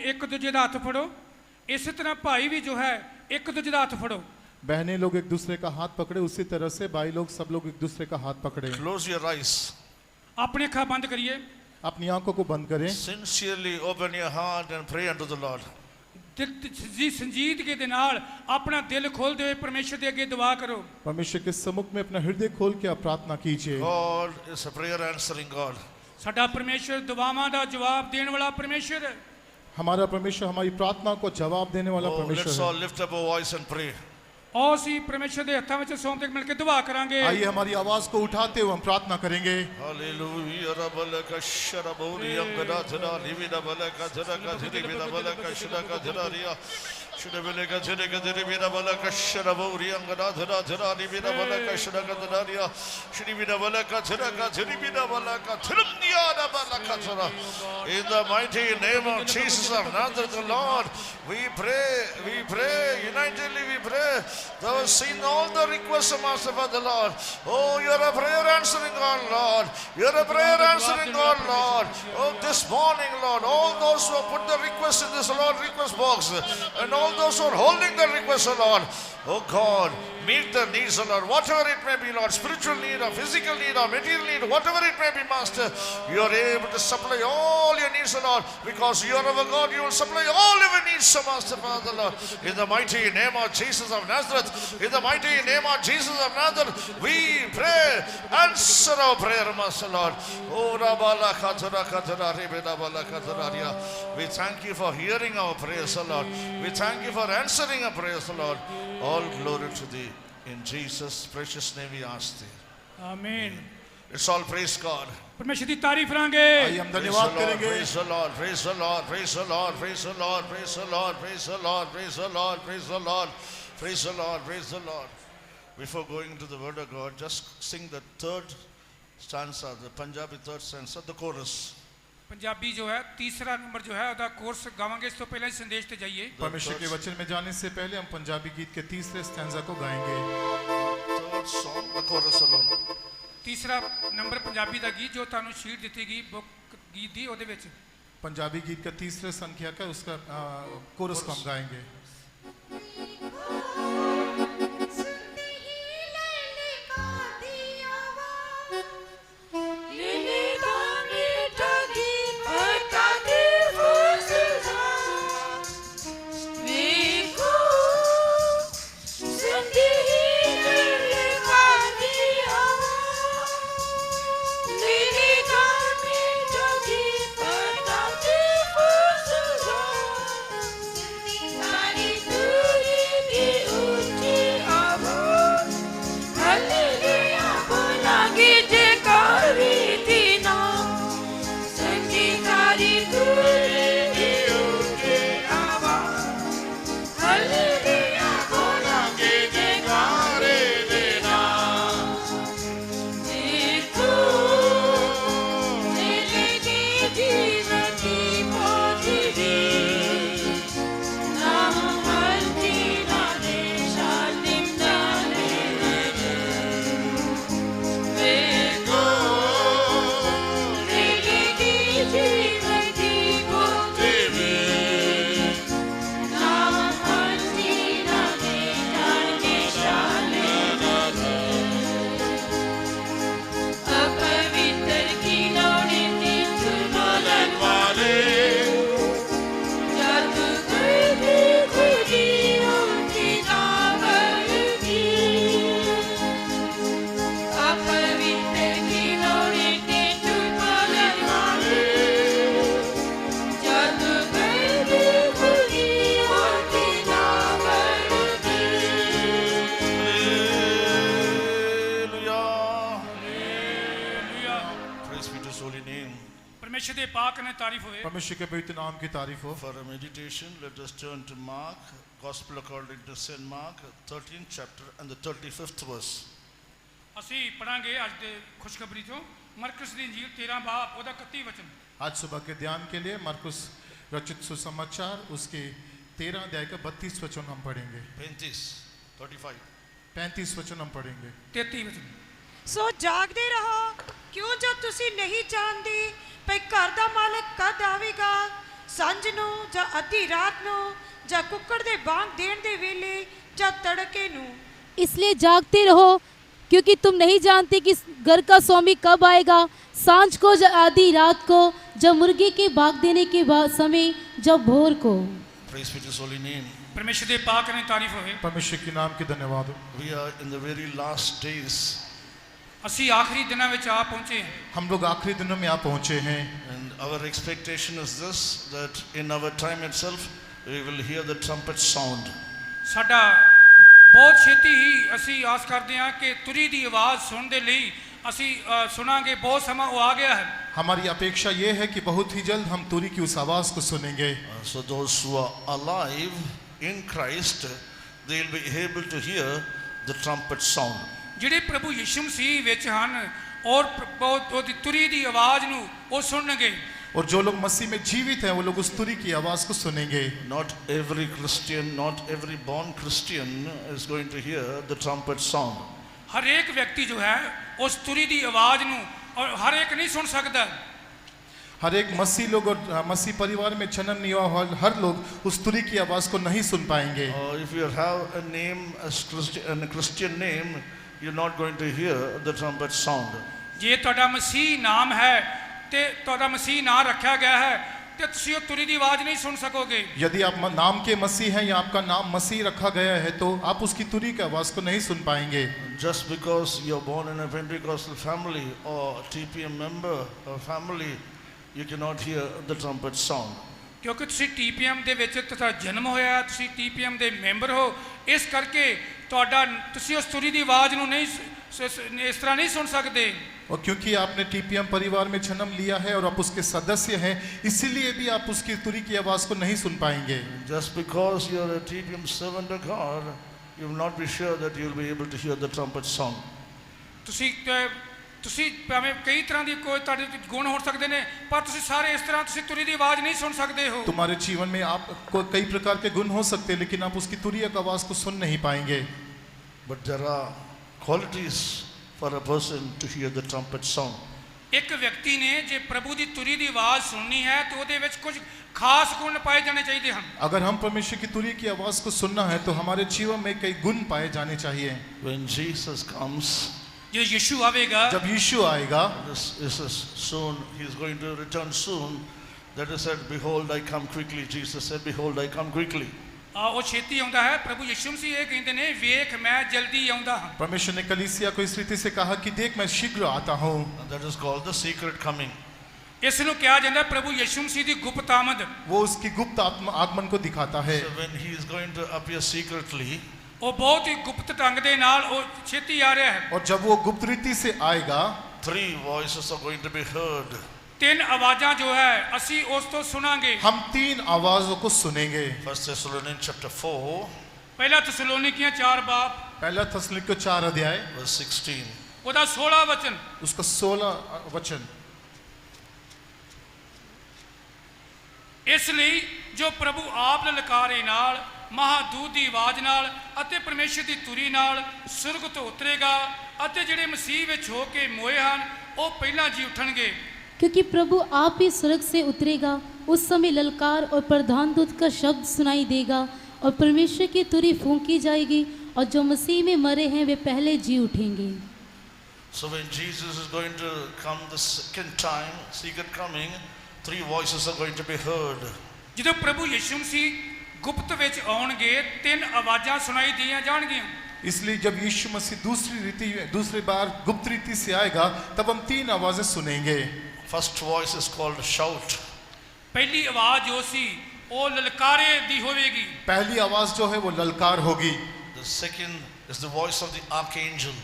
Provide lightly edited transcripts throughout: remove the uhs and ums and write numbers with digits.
एक दूजे का हाथ फड़ो, इस तरह भाई भी जो है एक दूजे का हाथ फड़ो। बहनें लोग एक दूसरे का हाथ पकड़े, उसी तरह से भाई लोग सब लोग एक दूसरे का हाथ पकड़े। Close your eyes. अपनी अखा बंद करिए, अपनी आंखों को बंद करें, Sincerely open your heart and pray unto the Lord. जी संजीदगी के नाल अपना दिल खोल दे, परमेश्वर के अगे दुआ करो। परमेश्वर के सम्मुख में अपना हृदय खोल के आप प्रार्थना कीजिए। God is a prayer answering God. साडा परमेश्वर दुआवां दा जवाब देने वाला परमेश्वर है। हमारा परमेश्वर हमारी प्रार्थना को जवाब देने वाला Oh, let's परमेश्वर all है। lift up our voice and pray. और सी परमेश्वर के हत्थों में सौंप के मिलकर दुआ करांगे। आइए हमारी आवाज को उठाते हुए हम प्रार्थना करेंगे। Hallelujah. Rabalaka sharaburi amgada jana livida balaka jaraka jiribida balaka shiraka jararia. Shirabalaka jirika jiribida balaka sharaburi amgada jana jana livida balaka shiraka jararia. Shiribida balaka jaraka jiribida balaka tirumniya balaka jara. In the mighty name of Jesus of Nazareth, the Lord, we pray, unitedly we pray. Thou hast seen all the requests of Master Father, Lord. Oh, you are a prayer answering God, Lord. You are a prayer answering God, Lord. Oh, this morning, Lord, all those who have put the request in this Lord request box, and all those who are holding the request, Lord. Oh God, meet the needs, Lord, whatever it may be, Lord, spiritual need or physical need or material need, whatever it may be, Master, you are able to supply all your needs, Lord, because you are our God, you will supply all your needs, Master Father, Lord. In the mighty name of Jesus of Nazareth, in the mighty name of Jesus of Nazareth, we pray, answer our prayer, Master Lord. Oh, Rabala Katara Katara Rebeda Bala Katararia. We thank you for hearing our prayers, Lord. We thank you for answering our prayers, Lord. All glory to thee. In Jesus' precious name we ask thee. आमीन। Let's all praise God. परमेश्वर की तारीफ करांगे। आइए हम Praise the धन्यवाद Lord, करेंगे। praise the Lord, praise the Lord, praise the Lord, praise the Lord, praise the Lord, praise the Lord, praise the Lord, praise the Lord, praise the Lord, praise the Lord. Before going into the word of God, just sing the third stanza, the Punjabi third stanza, the chorus. Punjabi जो है तीसरा number जो है उसका course गावांगे, इस तो पहले ही संदेश ते जाइए। परमेश्वर के वचन में जाने से पहले हम पंजाबी गीत के तीसरे स्टैंजा को गाएंगे। Third song, the chorus alone. तीसरा नंबर पंजाबी दा गीत जो तानू शीट दी गई बुक गीत दी ओदे विच पंजाबी गीत का तीसरे संख्या का उसका कोरस को हम गाएंगे। परमेश्वर के पवित्र नाम की तारीफ हो। For a meditation, let us turn to Mark, Gospel according to Saint Mark, 13th chapter and the 35th verse. ਅਸੀਂ ਪੜਾਂਗੇ ਅੱਜ ਦੇ ਖੁਸ਼ਖਬਰੀ ਤੋਂ ਮਰਕਸ ਦੀ ਇੰਜੀਲ 13 ਬਾਬ ਉਹਦਾ 31 वचन। आज सुबह के ध्यान के लिए मरकुस रचित सुसमाचार उसके 13 अध्याय का 32 वचन हम पढ़ेंगे। 35 वचन हम पढ़ेंगे। 33 वचन। सो जागते रहो, क्यों जो तुसी नहीं जानते भई घर दा मालिक कद आवेगा ਸੰਝ ਨੂੰ ਜਾਂ ਅੱਧੀ ਰਾਤ ਨੂੰ ਜਾਂ ਕੁੱਕੜ ਦੇ ਬਾਂਗ ਦੇਣ ਦੇ ਵੇਲੇ ਜਾਂ ਤੜਕੇ ਨੂੰ। इसलिए जागते रहो, क्योंकि तुम नहीं जानते कि घर का स्वामी कब आएगा, सांझ को या आधी रात को, जब मुर्गी के भाग देने के बाद समय, जब भोर को। Praise be to his holy name. ਪਰਮੇਸ਼ਰ ਦੇ ਪਾਕ ਨੇ ਤਾਰੀਫ ਹੋਵੇ। परमेश्वर के नाम के धन्यवाद हो। We are in the very last days, ਅਸੀਂ ਆਖਰੀ ਦਿਨਾਂ ਵਿੱਚ ਆ ਪਹੁੰਚੇ ਹਾਂ। हम लोग आखिरी दिनों में आ पहुंचे हैं and our expectation is this, that in our time itself we will hear the trumpet sound. ਸਾਡਾ ਬਹੁਤ ਛੇਤੀ ਹੀ ਅਸੀਂ ਆਸ ਕਰਦੇ ਹਾਂ ਕਿ ਤੁਰੀ ਦੀ ਆਵਾਜ਼ ਸੁਣਨ ਦੇ ਲਈ ਅਸੀਂ ਸੁਣਾਂਗੇ। ਬਹੁਤ ਸਮਾਂ ਉਹ ਆ ਗਿਆ ਹੈ। हमारी अपेक्षा ये है कि बहुत ही जल्द हम तुरी की उस आवाज़ को सुनेंगे। So those who are alive in Christ, they will be able to hear the trumpet sound. ਜਿਹੜੇ ਪ੍ਰਭੂ ਯਿਸੂ ਮਸੀਹ ਵਿੱਚ ਹਨ ਔਰ ਉਹਦੀ ਤੁਰੀ ਦੀ ਆਵਾਜ਼ ਨੂੰ ਉਹ ਸੁਣਨਗੇ। और जो लोग मसीह में जीवित हैं वो लोग उस तुरी की आवाज़ को सुनेंगे। Not every Christian, not every born Christian is going to hear the trumpet sound. ਹਰ ਇੱਕ ਵਿਅਕਤੀ ਜੋ ਹੈ ਉਸ ਤੁਰੀ ਦੀ ਆਵਾਜ਼ ਨੂੰ ਔਰ ਹਰ ਇੱਕ ਨਹੀਂ ਸੁਣ ਸਕਦਾ। हर एक मसीह लोग और मसीह परिवार में जन्म लिया हुआ हर लोग उस तुरी की आवाज़ को नहीं सुन पाएंगे। If you have a name as Christian, a Christian name, you're not going to hear the trumpet sound. ਜੇ ਤੁਹਾਡਾ ਮਸੀਹ ਨਾਮ ਹੈ ਤੇ ਤੁਹਾਡਾ ਮਸੀਹ ਨਾਂ ਰੱਖਿਆ ਗਿਆ ਹੈ ਤੇ ਤੁਸੀਂ ਉਹ ਤੁਰੀ ਦੀ ਆਵਾਜ਼ ਨਹੀਂ ਸੁਣ ਸਕੋਗੇ। यदि आप नाम के मसीह हैं या आपका नाम मसीह रखा गया है तो आप उसकी तुरी की आवाज़ को नहीं सुन पाएंगे। Just because you're born in a Pentecostal family or TPM member or family, you cannot hear the trumpet sound. ਕਿਉਂਕਿ ਤੁਸੀਂ TPM ਦੇ ਵਿੱਚ ਤੁਹਾਡਾ ਜਨਮ ਹੋਇਆ, ਤੁਸੀਂ TPM ਦੇ ਮੈਂਬਰ ਹੋ, ਇਸ ਕਰਕੇ ਤੁਸੀਂ ਉਸ ਤੁਰੀ ਦੀ ਆਵਾਜ਼ ਨੂੰ ਨਹੀਂ ਇਸ ਤਰ੍ਹਾਂ ਨਹੀਂ ਸੁਣ ਸਕਦੇ। और क्योंकि आपने TPM परिवार में जन्म लिया है और आप उसके सदस्य हैं, इसीलिए भी आप उसकी तुरी की आवाज़ को नहीं सुन पाएंगे। Just because you're a TPM servant of God, you will not be sure that you'll be able to hear the trumpet sound. ਤੁਸੀਂ ਭਾਵੇਂ ਕਈ ਤਰ੍ਹਾਂ ਦੀ ਕੋਈ ਤੁਹਾਡੇ ਗੁਣ ਹੋ ਸਕਦੇ ਨੇ, ਪਰ ਤੁਸੀਂ ਸਾਰੇ ਇਸ ਤਰ੍ਹਾਂ ਤੁਸੀਂ ਤੁਰੀ ਦੀ ਆਵਾਜ਼ ਨਹੀਂ ਸੁਣ ਸਕਦੇ ਹੋ। तुम्हारे जीवन में आपको कई प्रकार के गुण हो सकते हैं, लेकिन आप उसकी तुरी की आवाज़ को सुन नहीं पाएंगे। But there are qualities for a person to hear the trumpet sound. ਇੱਕ ਵਿਅਕਤੀ ਨੇ ਜੇ ਪ੍ਰਭੂ ਦੀ ਤੁਰੀ ਦੀ ਆਵਾਜ਼ ਸੁਣਨੀ ਹੈ ਤੇ ਉਹਦੇ ਵਿੱਚ ਕੁਝ ਖਾਸ ਗੁਣ ਪਾਏ ਜਾਣੇ ਚਾਹੀਦੇ ਹਨ। अगर हम परमेश्वर की तुरी की आवाज़ को सुनना है तो हमारे जीवन में कई गुण पाए जाने चाहिए। When Jesus comes, ਜੇ ਯਿਸੂ ਆਵੇਗਾ, जब यीशु आएगा, this is soon, he is going to return soon. That is said, behold, I come quickly. Jesus said, behold, I come quickly. ਉਹ ਛੇਤੀ ਆਉਂਦਾ ਹੈ। ਪ੍ਰਭੂ ਯਿਸੂ ਮਸੀਹ ਇਹ ਕਹਿੰਦੇ ਨੇ, ਵੇਖ ਮੈਂ ਜਲਦੀ ਆਉਂਦਾ ਹਾਂ। परमेश्वर ने कलीसिया को इस रीति से कहा कि देख मैं शीघ्र आता हूँ। And that is called the secret coming. ਇਸ ਨੂੰ ਕਿਹਾ ਜਾਂਦਾ ਪ੍ਰਭੂ ਯਿਸੂ ਮਸੀਹ ਦੀ ਗੁਪਤ ਆਮਦ। वो उसकी गुप्त आगमन को दिखाता है। So when he is going to appear secretly, ਉਹ ਬਹੁਤ ਹੀ ਗੁਪਤ ਢੰਗ ਦੇ ਨਾਲ ਉਹ ਛੇਤੀ ਆ ਰਿਹਾ ਹੈ। और जब वो गुप्त रीति से आएगा, 3 voices are going to be heard. ਤਿੰਨ ਆਵਾਜ਼ਾਂ ਜੋ ਹੈ ਅਸੀਂ ਉਸ ਤੋਂ ਸੁਣਾਂਗੇ। हम 3 आवाज़ों को सुनेंगे। 1 Thessalonians chapter 4, ਪਹਿਲਾ ਥੈਸਲੋਨੀਕੀਆਂ 4 ਬਾਬ पहला थस्सलुनीकियों 4 अध्याय verse 16. ਉਹਦਾ 16 ਵਚਨ। उसका 16 वचन। ਇਸ ਲਈ ਜੋ ਪ੍ਰਭੂ ਆਪ ਲਲਕਾਰੇ ਨਾਲ, ਮਹਾਦੂਤ ਦੀ ਆਵਾਜ਼ ਨਾਲ ਅਤੇ ਪਰਮੇਸ਼ਰ ਦੀ ਤੁਰੀ ਨਾਲ ਸੁਰਗ ਤੋਂ ਉਤਰੇਗਾ ਅਤੇ ਜਿਹੜੇ ਮਸੀਹ ਵਿੱਚ ਹੋ ਕੇ ਮੋਏ ਹਨ ਉਹ ਪਹਿਲਾਂ ਜੀ ਉਠਣਗੇ। क्योंकि प्रभु आप ही स्वर्ग से उतरेगा, उस समय ललकार और प्रधान दूत का शब्द सुनाई देगा और परमेश्वर की तुरी फूंकी जाएगी और जो मसीह में मरे हैं वे पहले जी उठेंगे। So when Jesus is going to come the second time, secret coming, 3 voices are going to be heard. ਜਦੋਂ ਪ੍ਰਭੂ ਯਿਸੂ ਮਸੀਹ ਗੁਪਤ ਵਿੱਚ ਆਉਣਗੇ 3 ਆਵਾਜ਼ਾਂ ਸੁਣਾਈ ਦੀਆਂ ਜਾਣਗੀਆਂ। इसलिए जब यीशु मसीह दूसरी बार गुप्त रीति से आएगा तब हम 3 आवाज़ें सुनेंगे। First voice is called shout. ਪਹਿਲੀ ਆਵਾਜ਼ ਜੋ ਸੀ ਉਹ ਲਲਕਾਰੇ ਦੀ ਹੋਵੇਗੀ। पहली आवाज़ जो है वो ललकार होगी। The second is the voice of the archangel.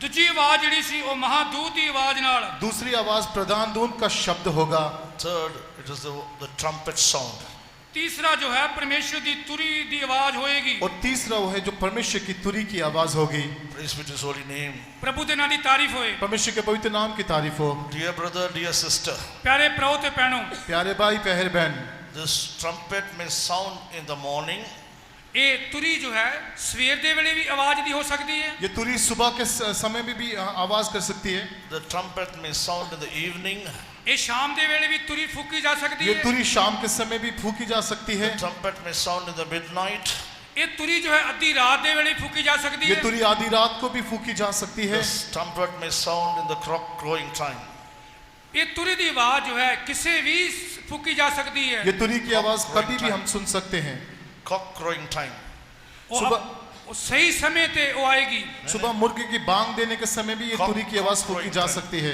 ਦੂਜੀ ਆਵਾਜ਼ ਜਿਹੜੀ ਸੀ ਉਹ ਮਹਾਦੂਤ ਦੀ ਆਵਾਜ਼ ਨਾਲ। दूसरी आवाज़ प्रधान दूत का शब्द होगा। Third, it is the trumpet sound. तीसरा जो है परमेश्वर की तुरी की आवाज होएगी। और तीसरा वो है जो परमेश्वर की तुरी की आवाज होगी। Praise be to his holy name. प्रभु के नाम की तारीफ होए। परमेश्वर के पवित्र नाम की तारीफ हो। Dear brother, dear sister, प्यारे भराओ ते भैनों, प्यारे भाई प्यारे बहन, this trumpet may sound in the morning, ਇਹ ਤੁਰੀ ਜੋ ਹੈ ਸਵੇਰ ਦੇ ਵੇਲੇ ਵੀ ਆਵਾਜ਼ ਦੀ ਹੋ ਸਕਦੀ ਹੈ। ये तुरी सुबह के समय में भी आवाज कर सकती है। The trumpet may sound in the evening. ਇਹ ਸ਼ਾਮ ਦੇ ਵੇਲੇ ਵੀ ਤੁਰੀ ਫੂਕੀ ਜਾ ਸਕਦੀ ये ਹੈ। तुरी शाम के समय भी फूकी जा सकती है। The trumpet may sound in the midnight. ਇਹ ਤੁਰੀ ਜੋ ਹੈ ਅੱਧੀ ਰਾਤ ਦੇ ਵੇਲੇ ਫੂਕੀ ਜਾ ਸਕਦੀ ये ਹੈ। तुरी आधी रात को भी फूकी जा सकती है। The trumpet may sound in the cock crowing time. ਇਹ ਤੁਰੀ ਦੀ ਆਵਾਜ਼ ਜੋ ਹੈ ਕਿਸੇ ਵੀ ਫੂਕੀ ਜਾ ਸਕਦੀ ਹੈ। ये तुरी की आवाज कभी भी हम सुन सकते हैं। Cock crowing time. ਉਹ ਸਹੀ ਸਮੇਂ ਤੇ ਉਹ ਆਏਗੀ। सुबह मुर्गे की बांग देने के समय भी ये तुरी की आवाज फूकी जा सकती है।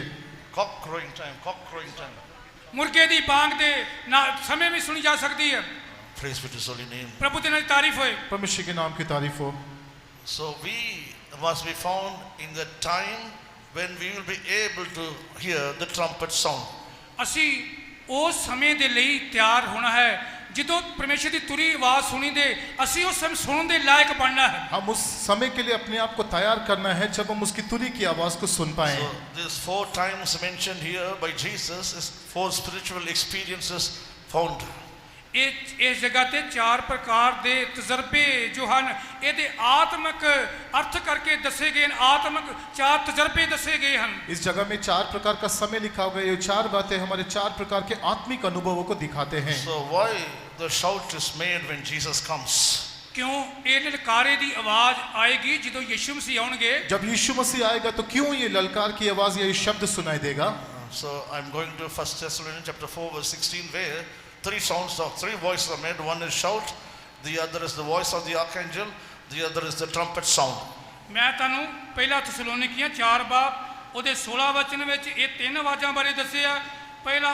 Cock crowing time. Cock crowing time. ਮੁਰਗੇ ਦੀ ਬਾਂਗ ਦੇ ਸਮੇਂ ਵੀ ਸੁਣੀ ਜਾ ਸਕਦੀ ਹੈ। Praise be to His holy name. ਪ੍ਰਭੂ ਦੇ ਨਾਲ ਤਾਰੀਫ ਹੋਏ। परमेश्वर के नाम की तारीफ हो। So we must be found in the time when we will be able to hear the trumpet sound. ਅਸੀਂ ਉਸ ਸਮੇਂ ਦੇ ਲਈ ਤਿਆਰ ਹੋਣਾ ਹੈ ਜਦੋਂ ਪਰਮੇਸ਼ਰ ਦੀ ਤੁਰੀ ਆਵਾਜ਼ ਸੁਣੀ ਦੇ ਅਸੀਂ ਉਸ ਸਮੇਂ ਸੁਣਨ ਦੇ ਲਾਇਕ ਬਣਨਾ ਹੈ। हम उस समय के लिए अपने आप को तैयार करना है जब हम उसकी तुरी की आवाज को सुन पाए। So these 4 times mentioned here by Jesus is 4 spiritual experiences found. ਇਸ ਜਗ੍ਹਾ ਤੇ 4 ਪ੍ਰਕਾਰ ਦੇ ਤਜਰਬੇ ਜੋ ਹਨ ਇਹਦੇ ਆਤਮਿਕ ਅਰਥ ਕਰਕੇ ਦੱਸੇ ਗਏ ਹਨ। ਆਤਮਿਕ 4 ਤਜਰਬੇ ਦੱਸੇ ਗਏ ਹਨ। इस जगह में 4 प्रकार का समय लिखा हुआ है। ये 4 बातें हमारे 4 प्रकार के आत्मिक अनुभवों को दिखाते हैं। So why the shout is made when Jesus comes? ਕਿਉਂ ਇਹ ਲਲਕਾਰੇ ਦੀ ਆਵਾਜ਼ ਆਏਗੀ ਜਦੋਂ ਯਿਸੂ ਮਸੀਹ ਆਉਣਗੇ। जब यीशु मसीह आएगा तो क्यों ये ललकार की आवाज या ये शब्द सुनाई देगा? So I'm going to 1 Thessalonians chapter 4 verse 16 where 3 sounds of 3 voices are made. One is shout, the other is the voice of the archangel, the other is the trumpet sound. ਮੈਂ ਤੁਹਾਨੂੰ ਪਹਿਲਾ ਥੈਸਲੋਨੀਕੀਆਂ 4 ਬਾਬ ਉਹਦੇ 16 ਵਚਨ ਵਿੱਚ ਇਹ 3 ਆਵਾਜ਼ਾਂ ਬਾਰੇ ਦੱਸਿਆ। ਪਹਿਲਾ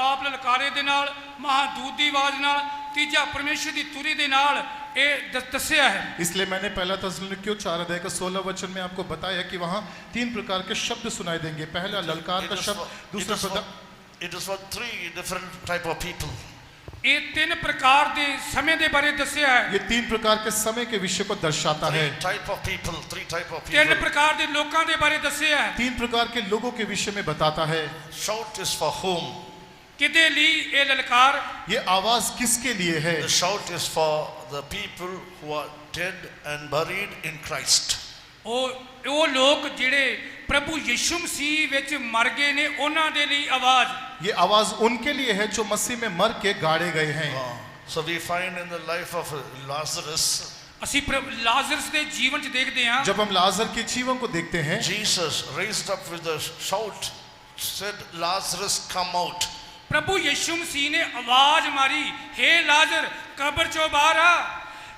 ਆਪ ਲਲਕਾਰੇ ਦੇ ਨਾਲ, ਮਹਾਦੂਤ ਦੀ ਆਵਾਜ਼ ਨਾਲ, ਤੀਜਾ ਪਰਮੇਸ਼ਰ ਦੀ ਤੁਰੀ ਦੇ ਨਾਲ ਇਹ ਦੱਸਿਆ ਹੈ। इसलिए मैंने पहला थेसलोनिकियों 4 अध्याय का 16 वचन में आपको बताया कि वहाँ 3 प्रकार के शब्द सुनाई देंगे। पहला ललकार का शब्द, दूसरा It is for 3 different type of people. ਇਹ 3 ਪ੍ਰਕਾਰ ਦੇ ਸਮੇਂ ਦੇ ਬਾਰੇ ਦੱਸਿਆ ਹੈ। ये 3 प्रकार के समय के विषय को दर्शाता है। 3 type of people, 3 type of 3 people. ਪ੍ਰਕਾਰ ਦੇ ਲੋਕਾਂ ਦੇ ਬਾਰੇ ਦੱਸਿਆ ਹੈ। 3 प्रकार के लोगों के विषय में बताता है। Shout is for whom? ਕਿਹਦੇ ਲਈ ਇਹ ਲਲਕਾਰ? ये आवाज किसके लिए है? The shout is for the people who are dead and buried in Christ. ਉਹ ਲੋਕ ਜਿਹੜੇ ਪ੍ਰਭੂ ਯਿਸੂ ਮਸੀਹ ਵਿੱਚ ਮਰ ਗਏ ਨੇ ਉਹਨਾਂ ਦੇ ਲਈ ਆਵਾਜ਼। ये आवाज उनके लिए है जो मसीह में मर के गाड़े गए हैं। So we find in the life of Lazarus, ਅਸੀਂ ਲਾਜ਼ਰਸ ਦੇ ਜੀਵਨ 'ਚ ਦੇਖਦੇ ਹਾਂ जब हम लाजर के जीवन को देखते हैं, Jesus raised up with a shout, said, Lazarus come out. ਪ੍ਰਭੂ ਯਿਸੂ ਮਸੀਹ ਨੇ ਆਵਾਜ਼ ਮਾਰੀ, हे लाजर कब्र चों बाहर आ।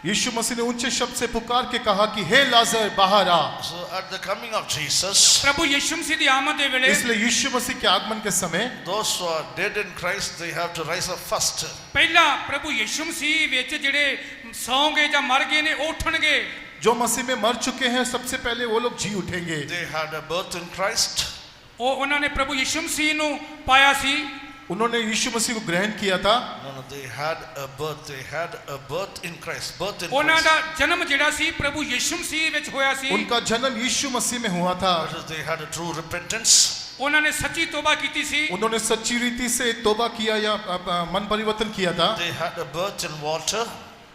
यीशु मसीह ने ऊंचे शब्द से पुकार के कहा कि हे लाजर बाहर आ। So at the coming of Jesus, ਪ੍ਰਭੂ ਯਿਸੂ ਮਸੀਹ ਦੀ ਆਮਦ ਦੇ ਵੇਲੇ इसलिए यीशु मसीह के आगमन के समय those who are dead in Christ, they have to rise up first. ਪਹਿਲਾਂ ਪ੍ਰਭੂ ਯਿਸੂ ਮਸੀਹ ਵਿੱਚ ਜਿਹੜੇ ਸੌਂ ਗਏ ਜਾਂ ਮਰ ਗਏ ਨੇ ਉਹ ਉੱਠਣਗੇ। जो मसीह में मर चुके हैं सबसे पहले वो लोग जी उठेंगे। They had a birth in Christ. ਉਹਨਾਂ ਨੇ ਪ੍ਰਭੂ ਯਿਸੂ ਮਸੀਹ ਨੂੰ ਪਾਇਆ ਸੀ। उन्होंने यीशु मसीह को ग्रहण किया था। No, they had a birth. They had a birth in Christ. Birth in ਉਹਨਾਂ Christ. ਦਾ ਜਨਮ ਜਿਹੜਾ ਸੀ ਪ੍ਰਭੂ ਯਿਸੂ ਮਸੀਹ ਵਿੱਚ ਹੋਇਆ ਸੀ। उनका जन्म यीशु मसीह में हुआ था। That is, they had a true repentance. ਉਹਨਾਂ ਨੇ ਸੱਚੀ ਤੋਬਾ ਕੀਤੀ ਸੀ। उन्होंने सच्ची रीति से तौबा किया या मन परिवर्तन किया था। They had a birth in water.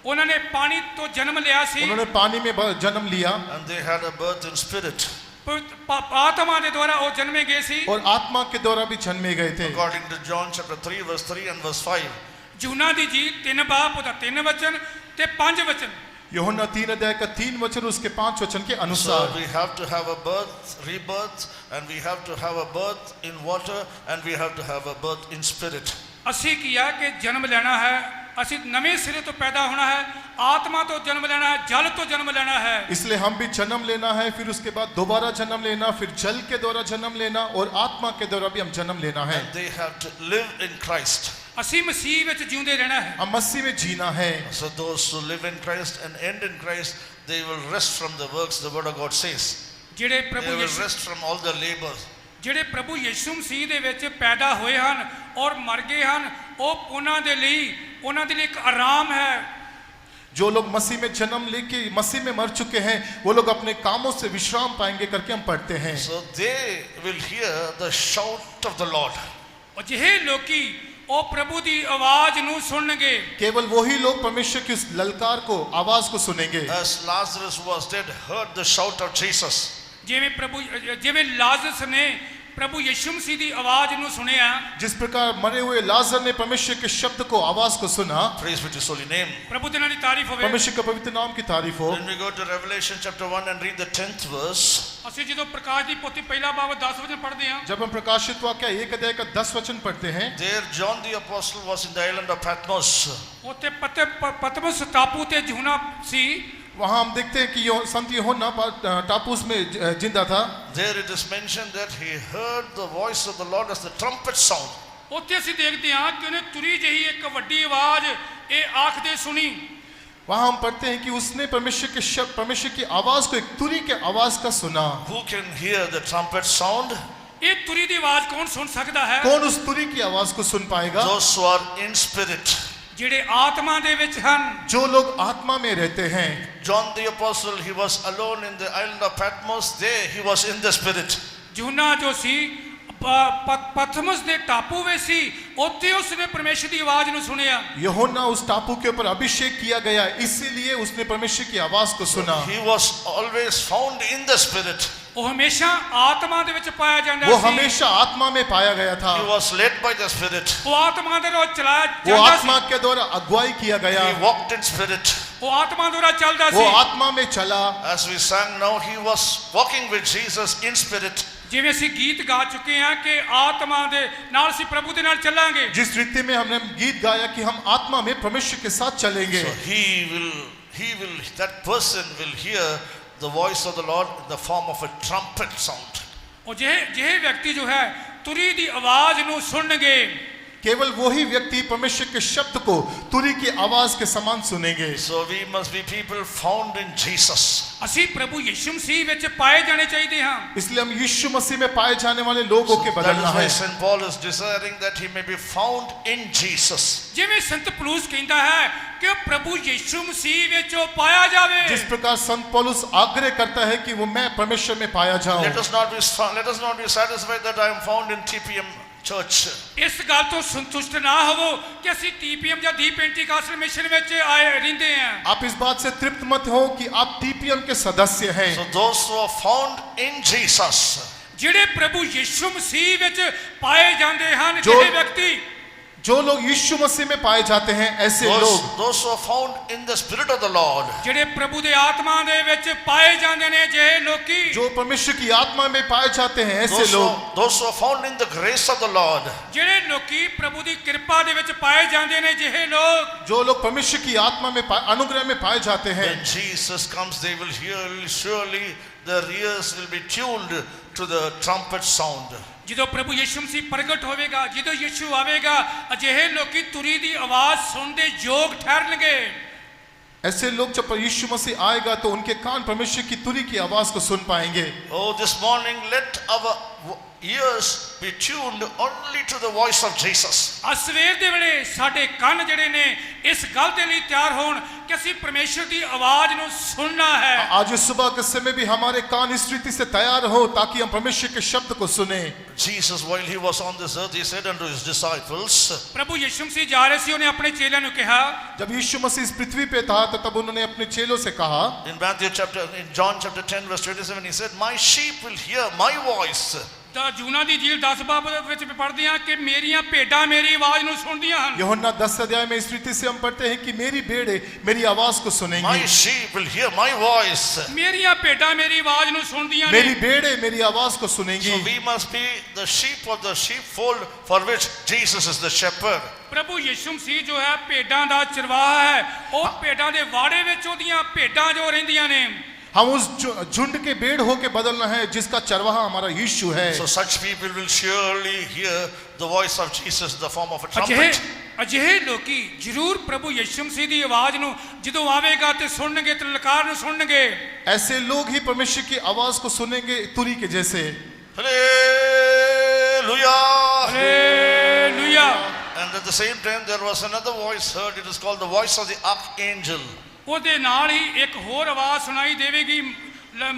ਉਹਨਾਂ ਨੇ ਪਾਣੀ ਤੋਂ ਜਨਮ ਲਿਆ ਸੀ। उन्होंने पानी में जन्म लिया And they had a birth in spirit. आत्मा ਦੇ ਦੁਆਰਾ ਉਹ ਜਨਮੇ ਗਏ ਸੀ। और आत्मा के द्वारा भी जन्मे गए थे। According to John chapter 3 verse 3 and verse 5. यूहन्ना ਦੀ ਜੀ 3 ਬਾਬ ਉਹਦਾ 3 ਵਚਨ ਤੇ 5 ਵਚਨ। यूहन्ना 3 अध्याय का 3 वचन उसके 5 वचन के So अनुसार we have to have a birth, rebirth, and we have to have a birth in water, and we have to have a birth in spirit. ਅਸੀਂ ਕੀਆ ਕਿ ਜਨਮ ਲੈਣਾ ਹੈ, ਅਸੀਂ ਨਵੇਂ ਸਿਰੇ ਤੋਂ ਪੈਦਾ ਹੋਣਾ ਹੈ, आत्मा तो जन्म लेना है, जल तो जन्म लेना है। इसलिए हम भी जन्म लेना है, फिर उसके बाद दोबारा जन्म लेना, फिर जल के द्वारा जन्म लेना और आत्मा के द्वारा भी हम जन्म लेना है। And they have to live in Christ. ਅਸੀਂ ਮਸੀਹ ਵਿੱਚ ਜਿਉਂਦੇ ਰਹਿਣਾ ਹੈ। हम मसीह में जीना है। So those who live in Christ and end in Christ, they will rest from the works, the word of God says. ਜਿਹੜੇ They ਪ੍ਰਭੂ will ਯਿਸੂ rest from all the labor. ਜਿਹੜੇ ਪ੍ਰਭੂ ਯਿਸੂ ਮਸੀਹ ਦੇ ਵਿੱਚ ਪੈਦਾ ਹੋਏ ਹਨ ਔਰ ਮਰ ਗਏ ਹਨ, ਉਹ ਉਹਨਾਂ ਦੇ ਲਈ ਇੱਕ ਆਰਾਮ ਹੈ। जो लोग मसीह में जन्म लेके मसीह में मर चुके हैं, वो लोग अपने कामों से विश्राम पाएंगे करके हम पढ़ते हैं। So they will hear the shout of the Lord. और ਜਿਹੇ ਲੋਕੀ ਉਹ ਪ੍ਰਭੂ ਦੀ ਆਵਾਜ਼ ਨੂੰ ਸੁਣਨਗੇ। केवल वही लोग परमेश्वर की उस ललकार को आवाज को सुनेंगे। As Lazarus was dead, heard the shout of Jesus. ਜਿਵੇਂ ਲਾਜ਼ਰਸ ਨੇ प्रभु यीशु मसीह की आवाज ਨੂੰ ਸੁਣਿਆ, जिस प्रकार मरे हुए लाजर ने परमेश्वर के शब्द को आवाज को सुना। Praise be to his holy name. प्रभु ਦੇ ਨਾਂ ਦੀ ਤਾਰੀਫ ਹੋਵੇ। परमेश्वर के पवित्र नाम की तारीफ हो। When we go to Revelation chapter 1 and read the 10th verse, ਅਸੀਂ ਜਦੋਂ ਪ੍ਰਕਾਸ਼ ਦੀ ਪੋਥੀ ਪਹਿਲਾ ਬਾਬ 10 ਵਚਨ ਪੜ੍ਹਦੇ ਹਾਂ, जब हम प्रकाशित वाक्य 1 अध्याय का 10 वचन पढ़ते हैं, there John the apostle was in the island of Patmos. ਉੱਥੇ ਪਤਮਸ ਟਾਪੂ ਤੇ ਝੂਨਾ ਸੀ। वहां हम देखते हैं कि संत यूहन्ना टापुस में जिंदा था। There it is mentioned that he heard the voice of the Lord as the trumpet sound. ਉੱਥੇ ਅਸੀਂ ਦੇਖਦੇ ਹਾਂ ਕਿ ਉਹਨੇ ਤੁਰੀ ਜਿਹੀ ਇੱਕ ਵੱਡੀ ਆਵਾਜ਼ ਇਹ ਆਖਦੇ ਸੁਣੀ। वहां हम पढ़ते हैं कि उसने परमेश्वर के शब्द, परमेश्वर की आवाज को एक तुरी के आवाज का सुना। Who can hear the trumpet sound? ਇਹ ਤੁਰੀ ਦੀ ਆਵਾਜ਼ ਕੌਣ ਸੁਣ ਸਕਦਾ ਹੈ? कौन उस तुरी की आवाज को सुन पाएगा? Those who are in spirit. ਜਿਹੜੇ ਆਤਮਾ ਦੇ ਵਿੱਚ ਹਨ। जो लोग आत्मा में रहते हैं। John the apostle, he was alone in the island of Patmos. There he was in the spirit. यूहन्ना जो ਸੀ पतमस ਦੇ टापू ਵਿੱਚ ਸੀ, ਉੱਥੇ ਉਸਨੇ ਪਰਮੇਸ਼ਰ ਦੀ ਆਵਾਜ਼ ਨੂੰ ਸੁਣਿਆ। यूहन्ना उस टापू के ऊपर अभिषेक किया गया, इसीलिए उसने परमेश्वर की आवाज को सुना। He was always found in the spirit. ਉਹ ਹਮੇਸ਼ਾ ਆਤਮਾ ਦੇ ਵਿੱਚ ਪਾਇਆ ਜਾਂਦਾ वो ਸੀ। हमेशा आत्मा में पाया गया था। He was led by the spirit. ਉਹ ਆਤਮਾ ਦੇ ਨਾਲ ਚਲਾਇਆ वो ਜਾਂਦਾ आत्मा ਸੀ। के द्वारा अगुवाई किया गया। He walked in spirit. ਉਹ ਆਤਮਾ ਦੁਆਰਾ ਚੱਲਦਾ वो ਸੀ। आत्मा में चला। As we sang now, he was walking with Jesus in spirit. ਜਿਵੇਂ ਅਸੀਂ ਗੀਤ ਗਾ ਚੁੱਕੇ ਹਾਂ ਕਿ ਆਤਮਾ ਦੇ ਨਾਲ ਅਸੀਂ ਪ੍ਰਭੂ ਦੇ ਨਾਲ ਚੱਲਾਂਗੇ। जिस रीति में हमने गीत गाया कि हम आत्मा में परमेश्वर के साथ चलेंगे। So that person will hear the voice of the Lord in the form of a trumpet sound. ਉਹ ਜਿਹੇ ਵਿਅਕਤੀ ਜੋ ਹੈ ਤੁਰੀ ਦੀ ਆਵਾਜ਼ ਨੂੰ ਸੁਣਨਗੇ। केवल वही व्यक्ति परमेश्वर के शब्द को तुरी की आवाज के समान सुनेंगे। So we must be people found in Jesus. ਅਸੀਂ ਪ੍ਰਭੂ ਯਿਸੂ ਮਸੀਹ ਵਿੱਚ ਪਾਏ ਜਾਣੇ ਚਾਹੀਦੇ ਹਾਂ। इसलिए हम यीशु मसीह में पाए जाने वाले लोगों के That बदलना is why है। St. Paul is desiring that he may be found in Jesus. ਜਿਵੇਂ ਸੰਤ ਪੌਲੁਸ ਕਹਿੰਦਾ ਹੈ ਕਿ ਪ੍ਰਭੂ ਯਿਸੂ ਮਸੀਹ ਵਿੱਚ ਉਹ ਪਾਇਆ ਜਾਵੇ। जिस प्रकार संत पौलुस आग्रह करता है कि वो मैं परमेश्वर में पाया जाऊं। Let us not be satisfied that I am found in TPM church. ਇਸ ਗੱਲ ਤੋਂ ਸੰਤੁਸ਼ਟ ਨਾ ਹੋਵੋ ਕਿ ਅਸੀਂ TPM ਜਾਂ ਦੀ पेंटिकॉस्टल मिशन ਵਿੱਚ ਆਏ ਰਹਿੰਦੇ ਹਾਂ। आप इस बात से तृप्त मत हो कि आप TPM के सदस्य हैं। So those who are found in Jesus, ਜਿਹੜੇ ਪ੍ਰਭੂ ਯਿਸੂ ਮਸੀਹ ਵਿੱਚ ਪਾਏ ਜਾਂਦੇ ਹਨ, ਜੋ- ਜਿਹੜੇ ਵਿਅਕਤੀ जो लोग यीशु मसीह में पाए जाते हैं, ऐसे लोग those who are found in the spirit of the Lord, ਜਿਹੜੇ ਪ੍ਰਭੂ ਦੇ ਆਤਮਾ ਦੇ ਵਿੱਚ ਪਾਏ ਜਾਂਦੇ ਨੇ, ਜਿਹੇ ਲੋਕੀ जो परमेश्वर की आत्मा में पाए जाते हैं, ऐसे लोग those who are found in the grace of the Lord, ਜਿਹੜੇ ਲੋਕੀ ਪ੍ਰਭੂ ਦੀ ਕਿਰਪਾ ਦੇ ਵਿੱਚ ਪਾਏ ਜਾਂਦੇ ਨੇ, ਜਿਹੇ ਲੋਕ जो लोग परमेश्वर की आत्मा में अनुग्रह में पाए जाते हैं, when Jesus comes, they will hear, surely their ears will be tuned to the trumpet sound. ਜਦੋਂ ਪ੍ਰਭੂ ਯਿਸੂ ਮਸੀਹ ਪ੍ਰਗਟ ਹੋਵੇਗਾ, ਜਦੋਂ ਯਿਸੂ ਆਵੇਗਾ, ਅਜਿਹੇ ਲੋਕੀ ਤੁਰੀ ਦੀ ਆਵਾਜ਼ ਸੁਣਨ ਦੇ ਯੋਗ ਠਹਿਰਨਗੇ। ऐसे लोग जब यीशु मसीह आएगा तो उनके कान परमेश्वर की तुरी की आवाज को सुन पाएंगे। Oh, this morning let our ears be tuned only to the voice of Jesus. ਅੱਜ ਸਵੇਰ ਦੇ ਵੇਲੇ ਸਾਡੇ ਕੰਨ ਜਿਹੜੇ ਨੇ ਇਸ ਗੱਲ ਦੇ ਲਈ ਤਿਆਰ ਹੋਣ ਕਿ ਅਸੀਂ ਪਰਮੇਸ਼ਰ ਦੀ ਆਵਾਜ਼ ਨੂੰ ਸੁਣਨਾ ਹੈ। आज इस सुबह के समय भी हमारे कान इस रीति से तैयार हो ताकि हम परमेश्वर के शब्द को सुने। Jesus, while he was on this earth, he said unto his disciples, ਪ੍ਰਭੂ ਯਿਸੂ ਮਸੀਹ ਜਾ ਰਹੇ ਸੀ, ਉਹਨੇ ਆਪਣੇ ਚੇਲਿਆਂ ਨੂੰ ਕਿਹਾ। जब यीशु मसीह इस पृथ्वी पे था तो तब उन्होंने अपने चेलों से कहा, in John chapter 10 verse 27, he said, my sheep will hear my voice. जूना दी झील 10 बाब ਵਿੱਚ ਪੜ੍ਹਦੇ ਹਾਂ ਕਿ ਮੇਰੀਆਂ ਭੇਡਾਂ ਮੇਰੀ ਆਵਾਜ਼ ਨੂੰ ਸੁਣਦੀਆਂ ਹਨ। यूहन्ना 10 अध्याय में इस रीति से हम पढ़ते हैं कि मेरी भेड़ें मेरी आवाज को My सुनेंगी। sheep will hear my voice. ਮੇਰੀਆਂ ਭੇਡਾਂ ਮੇਰੀ ਆਵਾਜ਼ ਨੂੰ ਸੁਣਦੀਆਂ ਨੇ। मेरी भेड़ें मेरी आवाज को सुनेंगी। So we must be the sheep of the sheepfold for which Jesus is the shepherd. ਪ੍ਰਭੂ ਯਿਸੂ ਮਸੀਹ ਜੋ ਹੈ ਭੇਡਾਂ ਦਾ ਚਰਵਾਹਾ ਹੈ। ਉਹ ਭੇਡਾਂ ਦੇ ਵਾੜੇ ਵਿੱਚ ਉਹਦੀਆਂ ਭੇਡਾਂ ਜੋ ਰਹਿੰਦੀਆਂ ਨੇ। हम उस झुंड के भेड़ होके बदलना है जिसका चरवाहा हमारा यीशु है। So such people will surely hear the voice of Jesus in the form of a trumpet. ਅਜਿਹੇ ਲੋਕੀ ਜ਼ਰੂਰ ਪ੍ਰਭੂ ਯਿਸੂ ਮਸੀਹ ਦੀ ਆਵਾਜ਼ ਨੂੰ ਜਦੋਂ ਆਵੇਗਾ ਤੇ ਸੁਣਨਗੇ ਤੇ ਲਲਕਾਰ ਨੂੰ ਸੁਣਨਗੇ। ऐसे लोग ही परमेश्वर की आवाज को सुनेंगे तुरी के जैसे। Hallelujah. Hallelujah. And at the same time there was another voice heard. It is called the voice of the archangel. ਉਹਦੇ ਨਾਲ ਹੀ ਇੱਕ ਹੋਰ ਆਵਾਜ਼ ਸੁਣਾਈ ਦੇਵੇਗੀ,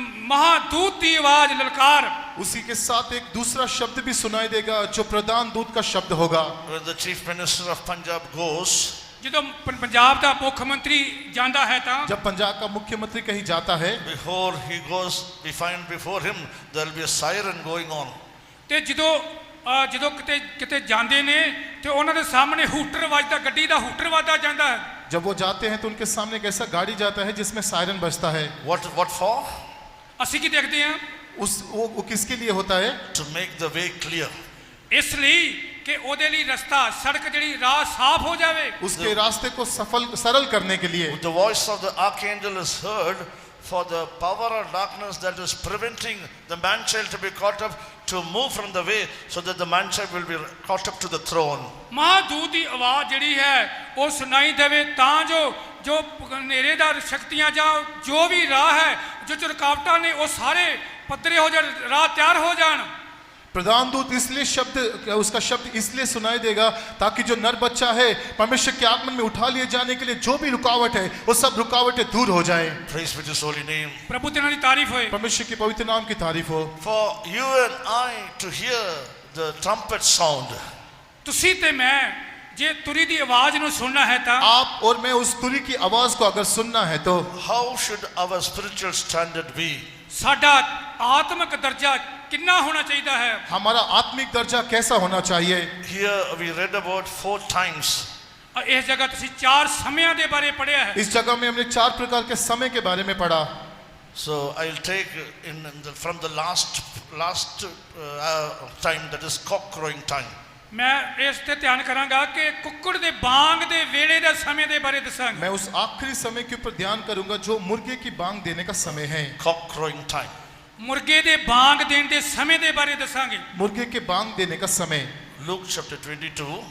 ਮਹਾਦੂਤ ਦੀ ਆਵਾਜ਼, ਲਲਕਾਰ। उसी के साथ एक दूसरा शब्द भी सुनाई देगा जो प्रधान दूत का शब्द होगा। When the chief minister of Punjab goes, ਜਦੋਂ ਪੰਜਾਬ ਦਾ ਮੁੱਖ ਮੰਤਰੀ ਜਾਂਦਾ ਹੈ ਤਾਂ जब पंजाब का मुख्यमंत्री कहीं जाता है, before he goes, we find before him there will be a siren going on. ਤੇ ਜਦੋਂ ਕਿਤੇ ਜਾਂਦੇ ਨੇ ਤੇ ਉਹਨਾਂ ਦੇ ਸਾਹਮਣੇ ਹੂਟਰ ਵੱਜਦਾ, ਗੱਡੀ ਦਾ ਹੂਟਰ ਵੱਜਦਾ ਜਾਂਦਾ ਹੈ। जब वो जाते हैं तो उनके सामने एक ऐसा गाड़ी जाता है जिसमें सायरन बजता है। What for? ਅਸੀਂ ਕੀ ਦੇਖਦੇ ਹਾਂ? वो किसके लिए होता है? To make the way clear. ਇਸ ਲਈ ਕਿ ਉਹਦੇ ਲਈ ਰਸਤਾ, ਸੜਕ ਜਿਹੜੀ ਰਾਹ ਸਾਫ਼ ਹੋ ਜਾਵੇ। उसके रास्ते को सरल करने के लिए। The voice of the archangel is heard for the power of darkness that is preventing the man child to be caught up to move from the way, so that the man child will be caught up to the throne. ਮਹਾਦੂਤ ਦੀ ਆਵਾਜ਼ ਜਿਹੜੀ ਹੈ ਉਹ ਸੁਣਾਈ ਦੇਵੇ ਤਾਂ ਜੋ ਹਨੇਰੇ ਦਾ ਸ਼ਕਤੀਆਂ ਜਾਂ ਜੋ ਵੀ ਰਾਹ ਹੈ, ਜੋ ਰੁਕਾਵਟਾਂ ਨੇ, ਉਹ ਸਾਰੇ ਪੱਧਰੇ ਹੋ ਜਾਣ, ਰਾਹ ਤਿਆਰ ਹੋ ਜਾਣ। प्रधान दूत इसलिए उसका शब्द इसलिए सुनाई देगा ताकि जो नर बच्चा है परमेश्वर के आगमन में उठा लिए जाने के लिए जो भी रुकावट है वो सब रुकावटें दूर हो जाए। Praise be to his holy name. प्रभु तेरे नाम की तारीफ होए। परमेश्वर के पवित्र नाम की तारीफ हो। For you and I to hear the trumpet sound, ਤੁਸੀਂ ਤੇ ਮੈਂ ਜੇ ਤੁਰੀ ਦੀ ਆਵਾਜ਼ ਨੂੰ ਸੁਣਨਾ ਹੈ ਤਾਂ आप और मैं उस तुरी की आवाज को अगर सुनना है तो how should our spiritual standard be? ਸਾਡਾ ਆਤਮਿਕ ਦਰਜਾ ਕਿੰਨਾ ਹੋਣਾ ਚਾਹੀਦਾ ਹੈ? हमारा आत्मिक दर्जा कैसा होना चाहिए? Here we read about 4 times. ਇਸ ਜਗ੍ਹਾ ਤੁਸੀਂ 4 ਸਮਿਆਂ ਦੇ ਬਾਰੇ ਪੜ੍ਹਿਆ ਹੈ। इस जगह में हमने 4 प्रकार के समय के बारे में पढ़ा। So I'll take from the last time, that is cock crowing time. ਮੈਂ ਇਸ ਤੇ ਧਿਆਨ ਕਰਾਂਗਾ ਕਿ ਕੁੱਕੜ ਦੇ ਬਾਂਗ ਦੇ ਵੇਲੇ ਦੇ ਸਮੇਂ ਦੇ ਬਾਰੇ ਦੱਸਾਂਗਾ। मैं उस आखिरी समय के ऊपर ध्यान करूंगा जो मुर्गे की बांग देने का समय है। Cock crowing time. ਮੁਰਗੇ ਦੇ ਬਾਂਗ ਦੇਣ ਦੇ ਸਮੇਂ ਦੇ ਬਾਰੇ ਦੱਸਾਂਗੇ। मुर्गे के बांग देने का समय। Luke chapter 22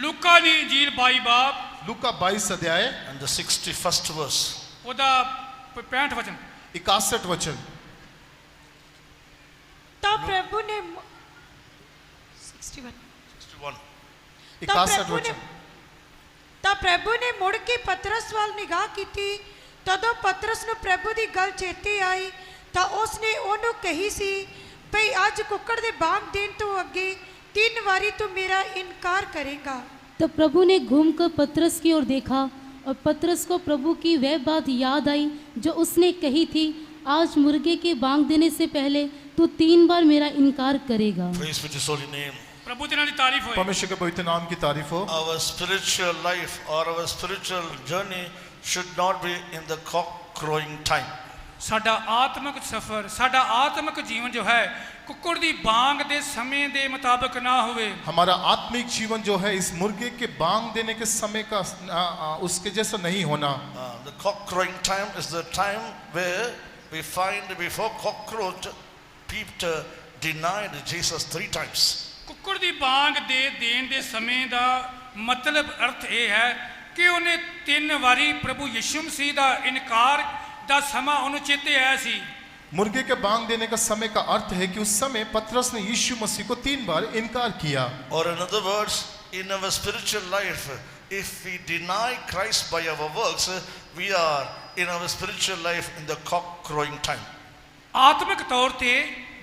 ਲੂਕਾ ਦੀ ਇੰਜੀਲ 22 ਬਾਬ लूका 22 अध्याय and the 61st verse. ਉਹਦਾ 65 ਵਚਨ। 61 वचन। तब प्रभु ने 61 61. 61 वचन। ਤਾਂ ਪ੍ਰਭੂ ਨੇ ਮੁੜ ਕੇ ਪਤਰਸ ਵੱਲ ਨਿਗਾਹ ਕੀਤੀ। ਤਦੋਂ ਪਤਰਸ ਨੂੰ ਪ੍ਰਭੂ ਦੀ ਗੱਲ ਚੇਤੇ ਆਈ ਤਾਂ ਉਸਨੇ ਉਹਨੂੰ ਕਹੀ ਸੀ ਭਈ ਅੱਜ ਕੁੱਕੜ ਦੇ ਬਾਂਗ ਦੇਣ ਤੋਂ ਅੱਗੇ 3 ਵਾਰੀ ਤੂੰ ਮੇਰਾ ਇਨਕਾਰ ਕਰੇਗਾ। तब प्रभु ने घूमकर पतरस की ओर देखा और पतरस को प्रभु की वह बात याद आई जो उसने कही थी, आज मुर्गे के बांग देने से पहले तू 3 बार मेरा इनकार करेगा। Praise be to his holy name. ਪ੍ਰਭੂ ਦੇ ਨਾਮ ਦੀ ਤਾਰੀਫ ਹੋਏ। परमेश्वर के पवित्र नाम की तारीफ हो। Our spiritual life or our spiritual journey should not be in the cock crowing time. ਸਾਡਾ ਆਤਮਿਕ ਸਫ਼ਰ, ਸਾਡਾ ਆਤਮਿਕ ਜੀਵਨ ਜੋ ਹੈ ਕੁੱਕੜ ਦੀ ਬਾਂਗ ਦੇ ਸਮੇਂ ਦੇ ਮੁਤਾਬਕ ਨਾ ਹੋਵੇ। हमारा आत्मिक जीवन जो है इस मुर्गे के बांग देने के समय का उसके जैसा नहीं होना। The cock crowing time is the time where we find before cock crowed, Peter denied Jesus 3 times. ਕੁੱਕੜ ਦੀ ਬਾਂਗ ਦੇ ਦੇਣ ਦੇ ਸਮੇਂ ਦਾ ਮਤਲਬ ਅਰਥ ਇਹ ਹੈ ਕਿ ਉਹਨੇ 3 ਵਾਰੀ ਪ੍ਰਭੂ ਯਿਸੂ ਮਸੀਹ ਦਾ ਇਨਕਾਰ ਦਾ ਸਮਾਂ ਉਹਨੂੰ ਚੇਤੇ ਆਇਆ ਸੀ। मुर्गे के बांग देने का समय का अर्थ है कि उस समय पतरस ने यीशु मसीह को 3 बार इनकार किया। Or in other words, in our spiritual life, if we deny Christ by our works, we are in our spiritual life in the cock crowing time. ਆਤਮਿਕ ਤੌਰ ਤੇ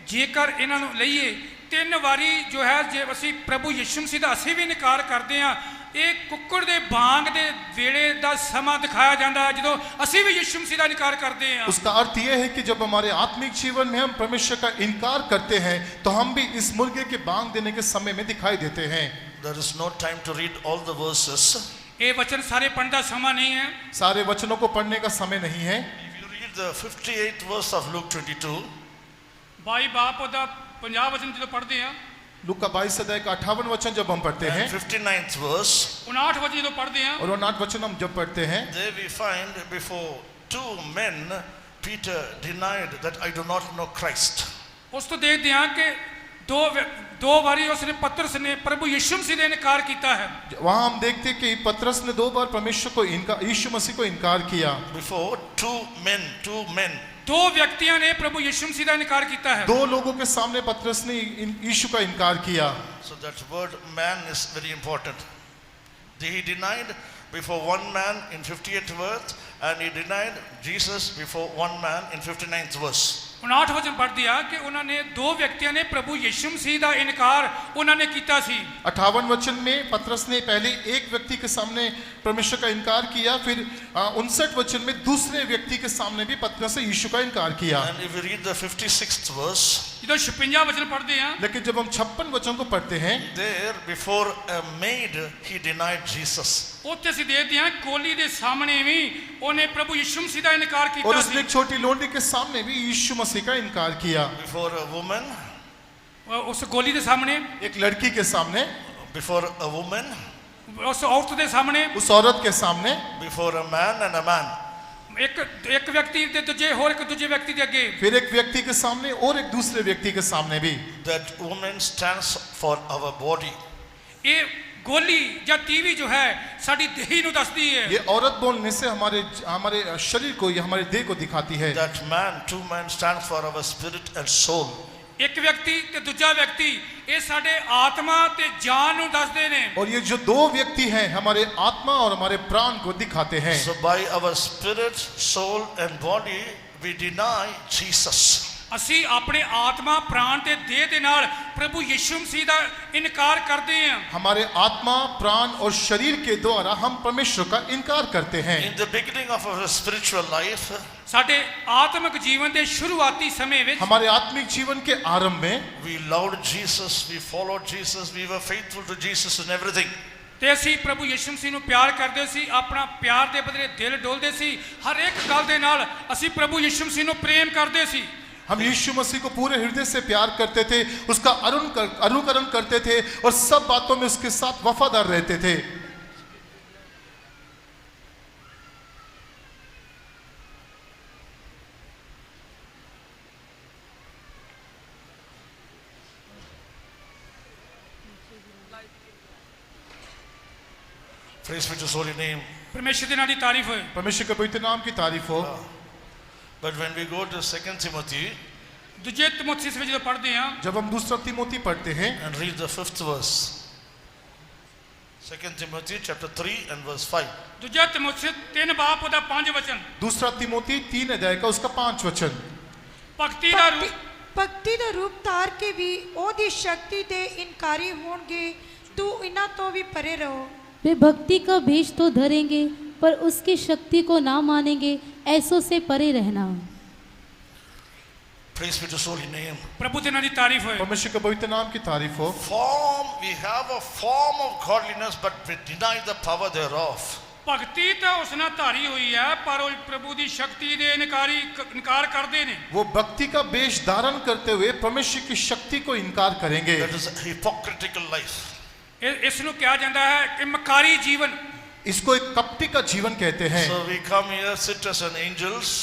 ਜੇਕਰ ਇਹਨਾਂ ਨੂੰ ਲਈਏ 3 ਵਾਰੀ ਜੋ ਹੈ ਜੇ ਅਸੀਂ ਪ੍ਰਭੂ ਯਿਸੂ ਮਸੀਹ ਦਾ ਅਸੀਂ ਵੀ ਇਨਕਾਰ ਕਰਦੇ ਹਾਂ, ਇਹ ਕੁੱਕੜ ਦੇ ਬਾਂਗ ਦੇ ਵੇਲੇ ਦਾ ਸਮਾਂ ਦਿਖਾਇਆ ਜਾਂਦਾ ਹੈ ਜਦੋਂ ਅਸੀਂ ਵੀ ਯਿਸੂ ਮਸੀਹ ਦਾ ਇਨਕਾਰ ਕਰਦੇ ਹਾਂ। उसका अर्थ यह है कि जब हमारे आत्मिक जीवन में हम परमेश्वर का इनकार करते हैं तो हम भी इस मुर्गे के बांग देने के समय में दिखाई देते हैं। There is no time to read all the verses. ਇਹ ਵਚਨ ਸਾਰੇ ਪੜ੍ਹਨ ਦਾ ਸਮਾਂ ਨਹੀਂ ਹੈ। सारे वचनों को पढ़ने का समय नहीं है। If you read the 58th verse of Luke 22, 22 ਬਾਪ ਉਹਦਾ 50 ਵਚਨ ਜਦੋਂ ਪੜ੍ਹਦੇ ਹਾਂ, लूका 22 अध्याय का 58 वचन जब हम पढ़ते हैं and 59th verse, 59 वचन ਜਦੋਂ ਪੜ੍ਹਦੇ ਹਾਂ, और 59 वचन हम जब पढ़ते हैं, there we find before 2 men, Peter denied that I do not know Christ. ਉਸ ਤੋਂ ਦੇਖਦੇ ਹਾਂ ਕਿ ਦੋ ਵਾਰੀ ਉਸਨੇ ਪਤਰਸ ਨੇ ਪ੍ਰਭੂ ਯਿਸੂ ਮਸੀਹ ਦਾ ਇਨਕਾਰ ਕੀਤਾ ਹੈ। वहाँ हम देखते हैं कि पतरस ने 2 बार परमेश्वर को यीशु मसीह को इनकार किया। Before 2 men. 2 व्यक्तियों ने प्रभु यीशु मसीह का इनकार किया है। 2 लोगों के सामने पतरस ने यीशु का इनकार किया। So that word man is very important. He denied before 1 man in 58th verse, and he denied Jesus before 1 man in 59th verse. 59 वचन पढ़ते हैं कि उन्होंने दो व्यक्तियों ने प्रभु यीशु मसीह का इनकार उन्होंने किया सी। 58 वचन में पतरस ने पहले एक व्यक्ति के सामने परमेश्वर का इनकार किया, फिर 59 वचन में दूसरे व्यक्ति के सामने भी पतरस ने यीशु का इनकार किया। And if we read the 56th verse, जो 56 वचन पढ़ते हैं, लेकिन जब हम 56 वचन को पढ़ते हैं, there before a maid he denied Jesus. उत्थे ਅਸੀਂ देखते हैं कोली के सामने भी उन्हें प्रभु यीशु मसीह का इनकार और किया उसने सी। एक छोटी लोंडी के सामने भी यीशु मसीह का इनकार किया। Before a woman, उस गोली के सामने, एक लड़की के सामने, before a woman, उस औरत के सामने, उस औरत के सामने, before a man and a man. एक व्यक्ति के दूजे होर एक दूजे व्यक्ति के अगे, फिर एक व्यक्ति के सामने और एक दूसरे व्यक्ति के सामने भी। That woman stands for our body. ये गोली या टीवी जो है साड़ी देही नु दसदी है। ये औरत बोलने से हमारे शरीर को या हमारे देह को दिखाती है। That man, two men stand for our spirit and soul. एक व्यक्ति ते दूजा व्यक्ति ये साडे आत्मा ते जान नु दसदे ने। और ये जो दो व्यक्ति हैं हमारे आत्मा और हमारे प्राण को दिखाते हैं। So by our spirit, soul and body we deny Jesus. ਅਸੀਂ अपने आत्मा प्राण ते देह दे नाल प्रभु यीशु मसीह दा इनकार करते हैं। हमारे आत्मा प्राण और शरीर के द्वारा हम परमेश्वर का इनकार करते हैं। In the beginning of our spiritual life, साडे आत्मिक जीवन दे शुरुआती समय विच हमारे आत्मिक जीवन के आरंभ में we loved Jesus, we followed Jesus, we were faithful to Jesus in everything. ते ਅਸੀਂ प्रभु यीशु मसीह ਨੂੰ ਪਿਆਰ ਕਰਦੇ ਸੀ, ਆਪਣਾ ਪਿਆਰ ਦੇ ਬਦਲੇ ਦਿਲ ਡੋਲਦੇ ਸੀ, ਹਰ ਇੱਕ ਗੱਲ ਦੇ ਨਾਲ ਅਸੀਂ प्रभु यीशु मसीह ਨੂੰ प्रेम ਕਰਦੇ ਸੀ। हम यीशु मसीह को पूरे हृदय से प्यार करते थे, उसका अनुकरण करते थे और सब बातों में उसके साथ वफादार रहते थे। Praise be to His holy name. परमेश्वर ਦੇ ਨਾਂ ਦੀ ਤਾਰੀਫ ਹੋਏ। परमेश्वर के पवित्र नाम की तारीफ हो। But when we go to 2 Timothy ਦੂਜੇ ਤਿਮੋਥੀਸ ਵਿੱਚ ਜਦੋਂ ਪੜ੍ਹਦੇ ਹਾਂ, जब हम दूसरा तिमोथी पढ़ते हैं and read the 5th verse, 2 Timothy chapter 3 and verse 5. ਦੂਜਾ ਤਿਮੋਥੀਸ 3 ਬਾਪ ਉਹਦਾ 5 ਵਚਨ, दूसरा तिमोथी 3 अध्याय का उसका 5 वचन। ਭਗਤੀ ਦਾ ਰੂਪ ਭਗਤੀ ਦਾ ਰੂਪ ਧਾਰ ਕੇ ਵੀ ਉਹਦੀ ਸ਼ਕਤੀ ਦੇ ਇਨਕਾਰੀ ਹੋਣਗੇ, ਤੂੰ ਇਹਨਾਂ ਤੋਂ ਵੀ ਪਰੇ ਰਹੋ। वे भक्ति का भेष तो धरेंगे पर उसकी शक्ति को ना मानेंगे, ऐसों से परे रहना। Praise be to His holy name. प्रभु ਦੇ ਨਾਂ ਦੀ ਤਾਰੀਫ ਹੋਏ। परमेश्वर के पवित्र नाम की तारीफ हो। We have a form of godliness, but we deny the power thereof. ਭਗਤੀ ਤਾਂ ਉਸ ਨਾਲ ਧਾਰੀ ਹੋਈ ਹੈ, ਪਰ ਉਹ ਪ੍ਰਭੂ ਦੀ ਸ਼ਕਤੀ ਦੇ ਇਨਕਾਰ ਕਰਦੇ ਨੇ। वो भक्ति का वेश धारण करते हुए परमेश्वर की शक्ति को इनकार करेंगे। That is a hypocritical life. ਇਸ ਨੂੰ ਕਿਹਾ ਜਾਂਦਾ ਹੈ ਕਿ ਮਕਾਰੀ ਜੀਵਨ। इसको एक कपटी का जीवन कहते हैं। So we come here, sit as an angels.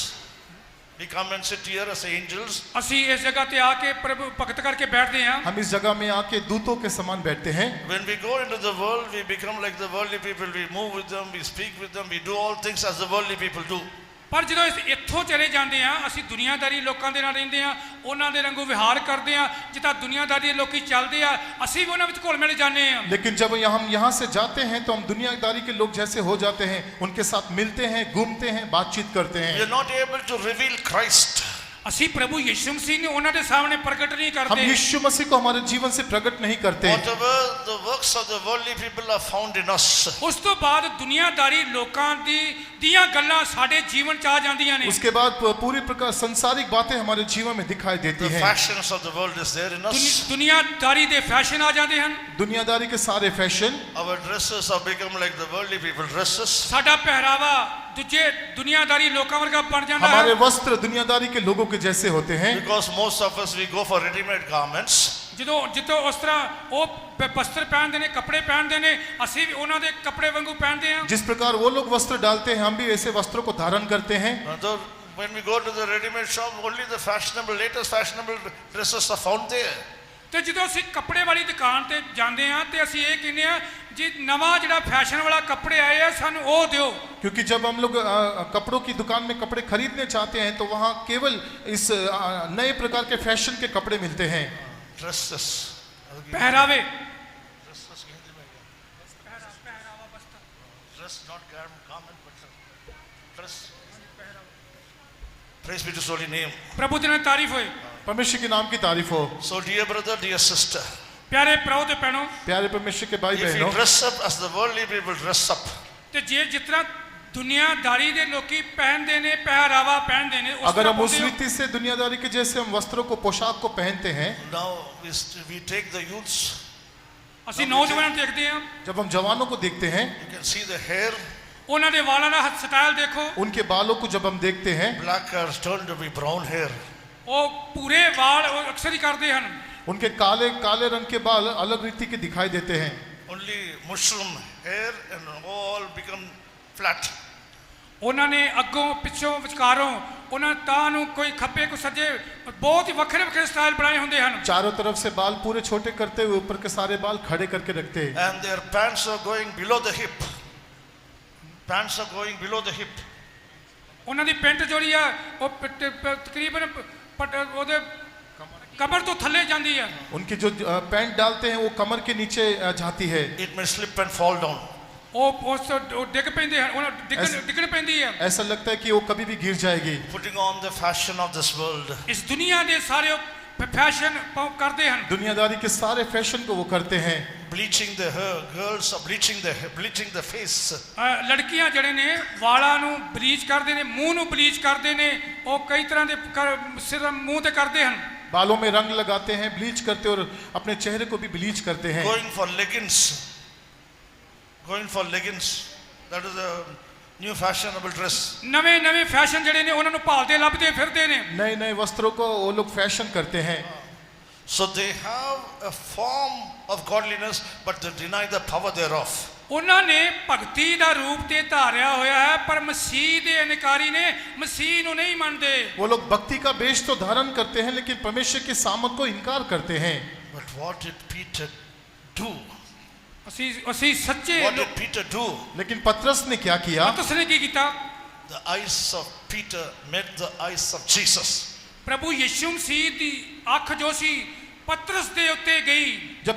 We come and sit here as angels. ਅਸੀਂ ਇਸ ਜਗ੍ਹਾ ਤੇ ਆ ਕੇ ਪ੍ਰਭੂ ਭਗਤ ਕਰਕੇ ਬੈਠਦੇ ਹਾਂ। हम इस जगह में आके दूतों के समान बैठते हैं। When we go into the world, we become like the worldly people. We move with them, we speak with them, we do all things as the worldly people do. ਪਰ ਜਦੋਂ ਇੱਥੋਂ ਚਲੇ ਜਾਂਦੇ ਆ, ਅਸੀਂ ਦੁਨੀਆਦਾਰੀ ਲੋਕਾਂ ਦੇ ਨਾਲ ਰਹਿੰਦੇ ਆ, ਉਹਨਾਂ ਦੇ ਵਾਂਗੂ ਵਿਹਾਰ ਕਰਦੇ ਆ, ਜਿੱਦਾਂ ਦੁਨੀਆਦਾਰੀ ਦੇ ਲੋਕੀ ਚੱਲਦੇ ਆ, ਅਸੀਂ ਵੀ ਉਹਨਾਂ ਵਿੱਚ ਘੁਲ ਮਿਲ ਜਾਂਦੇ ਆ। लेकिन जब हम यहाँ से जाते हैं तो हम दुनियादारी के लोग जैसे हो जाते हैं, उनके साथ मिलते हैं, घूमते हैं, बातचीत करते We हैं। are not able to reveal Christ. ਅਸੀਂ ਪ੍ਰਭੂ ਯਿਸੂ ਮਸੀਹ ਨੂੰ ਉਹਨਾਂ ਦੇ ਸਾਹਮਣੇ ਪ੍ਰਗਟ ਨਹੀਂ हम ਕਰਦੇ। यीशु मसीह को हमारे जीवन से प्रकट नहीं करते। Whatever the works of the worldly people are found in us. ਉਸ ਤੋਂ ਬਾਅਦ ਦੁਨੀਆਦਾਰੀ ਲੋਕਾਂ ਦੀਆਂ ਗੱਲਾਂ ਸਾਡੇ ਜੀਵਨ ਚ ਆ ਜਾਂਦੀਆਂ ਨੇ। उसके बाद पूरी प्रकार संसारिक बातें हमारे जीवन में दिखाई देती The हैं। fashions of the world is there in us. ਦੁਨੀਆਦਾਰੀ ਦੇ ਫੈਸ਼ਨ ਆ ਜਾਂਦੇ ਹਨ। दुनियादारी के सारे fashion, Our dresses have become like the worldly people dresses. ਸਾਡਾ ਪਹਿਰਾਵਾ ਦੂਜੇ ਦੁਨੀਆਦਾਰੀ ਲੋਕਾਂ ਵਰਗਾ ਬਣ ਜਾਂਦਾ हमारे ਹੈ। वस्त्र दुनियादारी के लोगों के जैसे होते हैं। Because most of us we go for ready-made garments. ਜਿੱਦੋਂ ਉਸ ਤਰ੍ਹਾਂ ਉਹ ਵਸਤਰ ਪਹਿਨਦੇ ਨੇ, ਕੱਪੜੇ ਪਹਿਨਦੇ ਨੇ, ਅਸੀਂ ਵੀ ਉਹਨਾਂ ਦੇ ਕੱਪੜੇ ਵਾਂਗੂ ਪਹਿਨਦੇ ਹਾਂ। जिस प्रकार वो लोग वस्त्र डालते हैं, हम भी ऐसे वस्त्रों को धारण करते हैं। So when we go to the ready-made shop, only the fashionable, latest fashionable dresses are found there. ਤੇ ਜਦੋਂ ਅਸੀਂ ਕੱਪੜੇ ਵਾਲੀ ਦੁਕਾਨ ਤੇ ਜਾਂਦੇ ਹਾਂ ਤੇ ਅਸੀਂ ਇਹ ਕਹਿੰਦੇ ਆ ਜੀ ਨਵਾਂ ਜਿਹੜਾ ਫੈਸ਼ਨ ਵਾਲਾ ਕੱਪੜੇ ਆਏ ਆ ਸਾਨੂੰ ਉਹ ਦਿਓ। क्योंकि जब हम लोग कपड़ों की दुकान में कपड़े खरीदने चाहते हैं तो वहाँ केवल इस नए प्रकार के फैशन के कपड़े मिलते हैं। Dresses. ਪਹਿਰਾਵੇ Dresses हिंदी में क्या? Dress, not garment, but dress. Praise be to His holy name. प्रभु ਦੀ ਤਾਰੀਫ ਹੋਏ। परमेश्वर के नाम की तारीफ हो। So, dear brother, dear sister, ਪਿਆਰੇ ਭਰਾਓ ਤੇ ਭੈਣੋ, प्यारे परमेश्वर के भाई if we बहनों, dress up as the worldly people dress up, ਤੇ ਜੇ ਜਿਸ ਤਰ੍ਹਾਂ ਦੁਨੀਆਦਾਰੀ ਦੇ ਲੋਕੀ ਪਹਿਨਦੇ ਨੇ, ਪਹਿਰਾਵਾ ਪਹਿਨਦੇ ਨੇ, ਉਸ अगर ਤਰ੍ਹਾਂ हम उस ਪਾਉਂਦੇ ਹੋ। रीति से दुनियादारी के जैसे हम वस्त्रों को पोशाक को पहनते हैं, now we take the youths, ਅਸੀਂ ਨੌਜਵਾਨਾਂ ਨੂੰ ਦੇਖਦੇ ਹਾਂ, जब हम जवानों को देखते हैं, you can see the hair, ਉਹਨਾਂ ਦੇ ਵਾਲਾਂ ਦਾ ਸਟਾਈਲ ਦੇਖੋ, उनके बालों को जब हम देखते हैं, black hair turned to be brown hair. ਉਹ ਪੂਰੇ ਵਾਲ ਉਹ ਅਕਸਰ ਹੀ ਕਰਦੇ ਹਨ। उनके काले काले रंग के बाल अलग रीति के दिखाई देते हैं। Only mushroom hair and all become flat. ਉਹਨਾਂ ਨੇ ਅੱਗੋਂ ਪਿੱਛੋਂ ਵਿਚਕਾਰੋਂ ਉਹਨਾਂ ਤਾਂ ਨੂੰ ਕੋਈ ਖੱਬੇ ਕੋਈ ਸੱਜੇ ਬਹੁਤ ਹੀ ਵੱਖਰੇ ਵੱਖਰੇ ਸਟਾਈਲ ਬਣਾਏ ਹੁੰਦੇ ਹਨ। चारों तरफ से बाल पूरे छोटे करते हुए ऊपर के सारे बाल खड़े करके रखते हैं। And their pants are going below the hip. Pants are going below the hip. ਉਹਨਾਂ ਦੀ ਪੈਂਟ ਜਿਹੜੀ ਆ ਉਹ ਤਕਰੀਬਨ ਉਹਦੇ ਕਮਰ ਤੋਂ ਥੱਲੇ ਜਾਂਦੀ ਆ। उनकी जो पैंट डालते हैं वो कमर के नीचे जाती है। It may slip and fall down. ਉਹ ਉਹ ਡਿੱਗ ਪੈਂਦੇ ਹਨ, ਉਹਨਾਂ ਡਿੱਗਣ ਪੈਂਦੀ ਆ। ऐसा लगता है कि वो कभी भी गिर जाएगी। Putting on the fashion of this world. ਇਸ ਦੁਨੀਆ ਦੇ ਸਾਰੇ ਫੈਸ਼ਨ ਕਰਦੇ ਹਨ। दुनियादारी के सारे फैशन को वो करते हैं। Bleaching the hair. Girls are bleaching the face. ਲੜਕੀਆਂ ਜਿਹੜੇ ਨੇ ਵਾਲਾਂ ਨੂੰ ਬਲੀਚ ਕਰਦੇ ਨੇ, ਮੂੰਹ ਨੂੰ ਬਲੀਚ ਕਰਦੇ ਨੇ, ਉਹ ਕਈ ਤਰ੍ਹਾਂ ਦੇ ਸਿਰ ਮੂੰਹ ਤੇ ਕਰਦੇ ਹਨ। बालों में रंग लगाते हैं, ब्लीच करते हैं और अपने चेहरे को भी ब्लीच करते हैं। Going for leggings. Going for leggings. That is a new fashionable dress. ਨਵੇਂ ਫੈਸ਼ਨ ਜਿਹੜੇ ਨੇ ਉਹਨਾਂ ਨੂੰ ਭਾਲਦੇ ਲੱਭਦੇ ਫਿਰਦੇ ਨੇ। नए नए वस्त्रों को वो लोग फैशन करते हैं। So they have a form of godliness, but they deny the power thereof. ਉਹਨਾਂ ਨੇ ਭਗਤੀ ਦਾ ਰੂਪ ਤੇ ਧਾਰਿਆ ਹੋਇਆ ਹੈ, ਪਰ ਮਸੀਹ ਦੇ ਇਨਕਾਰੀ ਨੇ ਮਸੀਹ ਨੂੰ ਨਹੀਂ ਮੰਨਦੇ। वो लोग भक्ति का वेश तो धारण करते हैं लेकिन परमेश्वर की सामर्थ को इनकार करते हैं। But what did Peter do? ਅਸੀਂ ਸੱਚੇ What did Peter do? लेकिन पतरस ने क्या किया? ਪਤਰਸ ਨੇ ਕੀ ਕੀਤਾ? The eyes of Peter met the eyes of Jesus. ਪ੍ਰਭੂ ਯਿਸੂ ਮਸੀਹ ਦੀ ਅੱਖ ਜੋ ਸੀ पतरस दे उत्ते गई। जब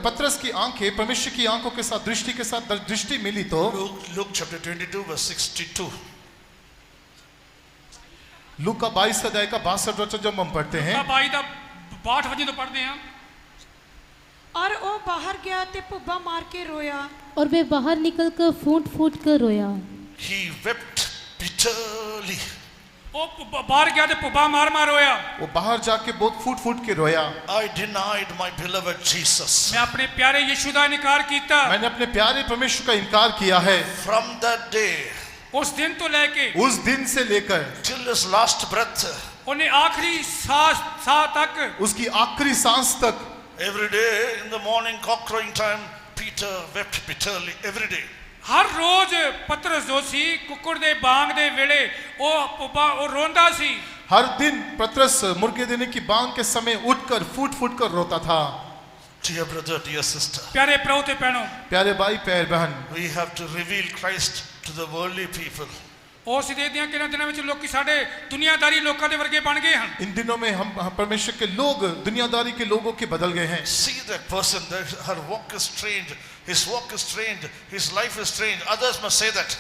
पतरस की आंखें परमेश्वर की आंखों के साथ दृष्टि मिली तो Luke chapter 22 verse 62. लूका का 22 अध्याय का 62 वचन जब हम पढ़ते हैं, 22 ਦਾ 62 ਵਜੇ ਤੋਂ ਪੜ੍ਹਦੇ ਹਾਂ। और वो बाहर गया ते पुब्बा मार के रोया। और वे बाहर निकलकर फूट फूट कर रोया। He wept bitterly. ਉਹ ਬਾਹਰ ਗਿਆ ਤੇ ਪੁੱਬਾ ਮਾਰ ਰੋਇਆ। वो बाहर जाके बहुत फूट फूट के रोया। I denied my beloved Jesus. मैं अपने प्यारे यीशु का इनकार किया। मैंने अपने प्यारे परमेश्वर का इनकार किया है। From that day, उस दिन तो लेके उस दिन से लेकर till his last breath, उन्हें आखिरी सांस तक, उसकी आखिरी सांस तक, every day in the morning cock crowing time, Peter wept bitterly every day. हर रोज पतरस जो सी कुकुड़ दे बांग दे वेले ओ रोंदा सी। हर दिन पतरस मुर्गे देने की बांग के समय उठकर फूट फूट कर रोता था। Dear brother, dear sister, प्यारे प्रभु ते बहनों, प्यारे भाई प्यारे बहन, we have to reveal Christ to the worldly people. उस दे दियां किन्हां दिनां विच लोकी साडे दुनियादारी लोकां दे वर्गे बन गए हैं। इन दिनों में हम परमेश्वर के लोग दुनियादारी के लोगों के बदल गए हैं। See that person, that her walk is strange, his walk is strange, his life is strange. Others must say that.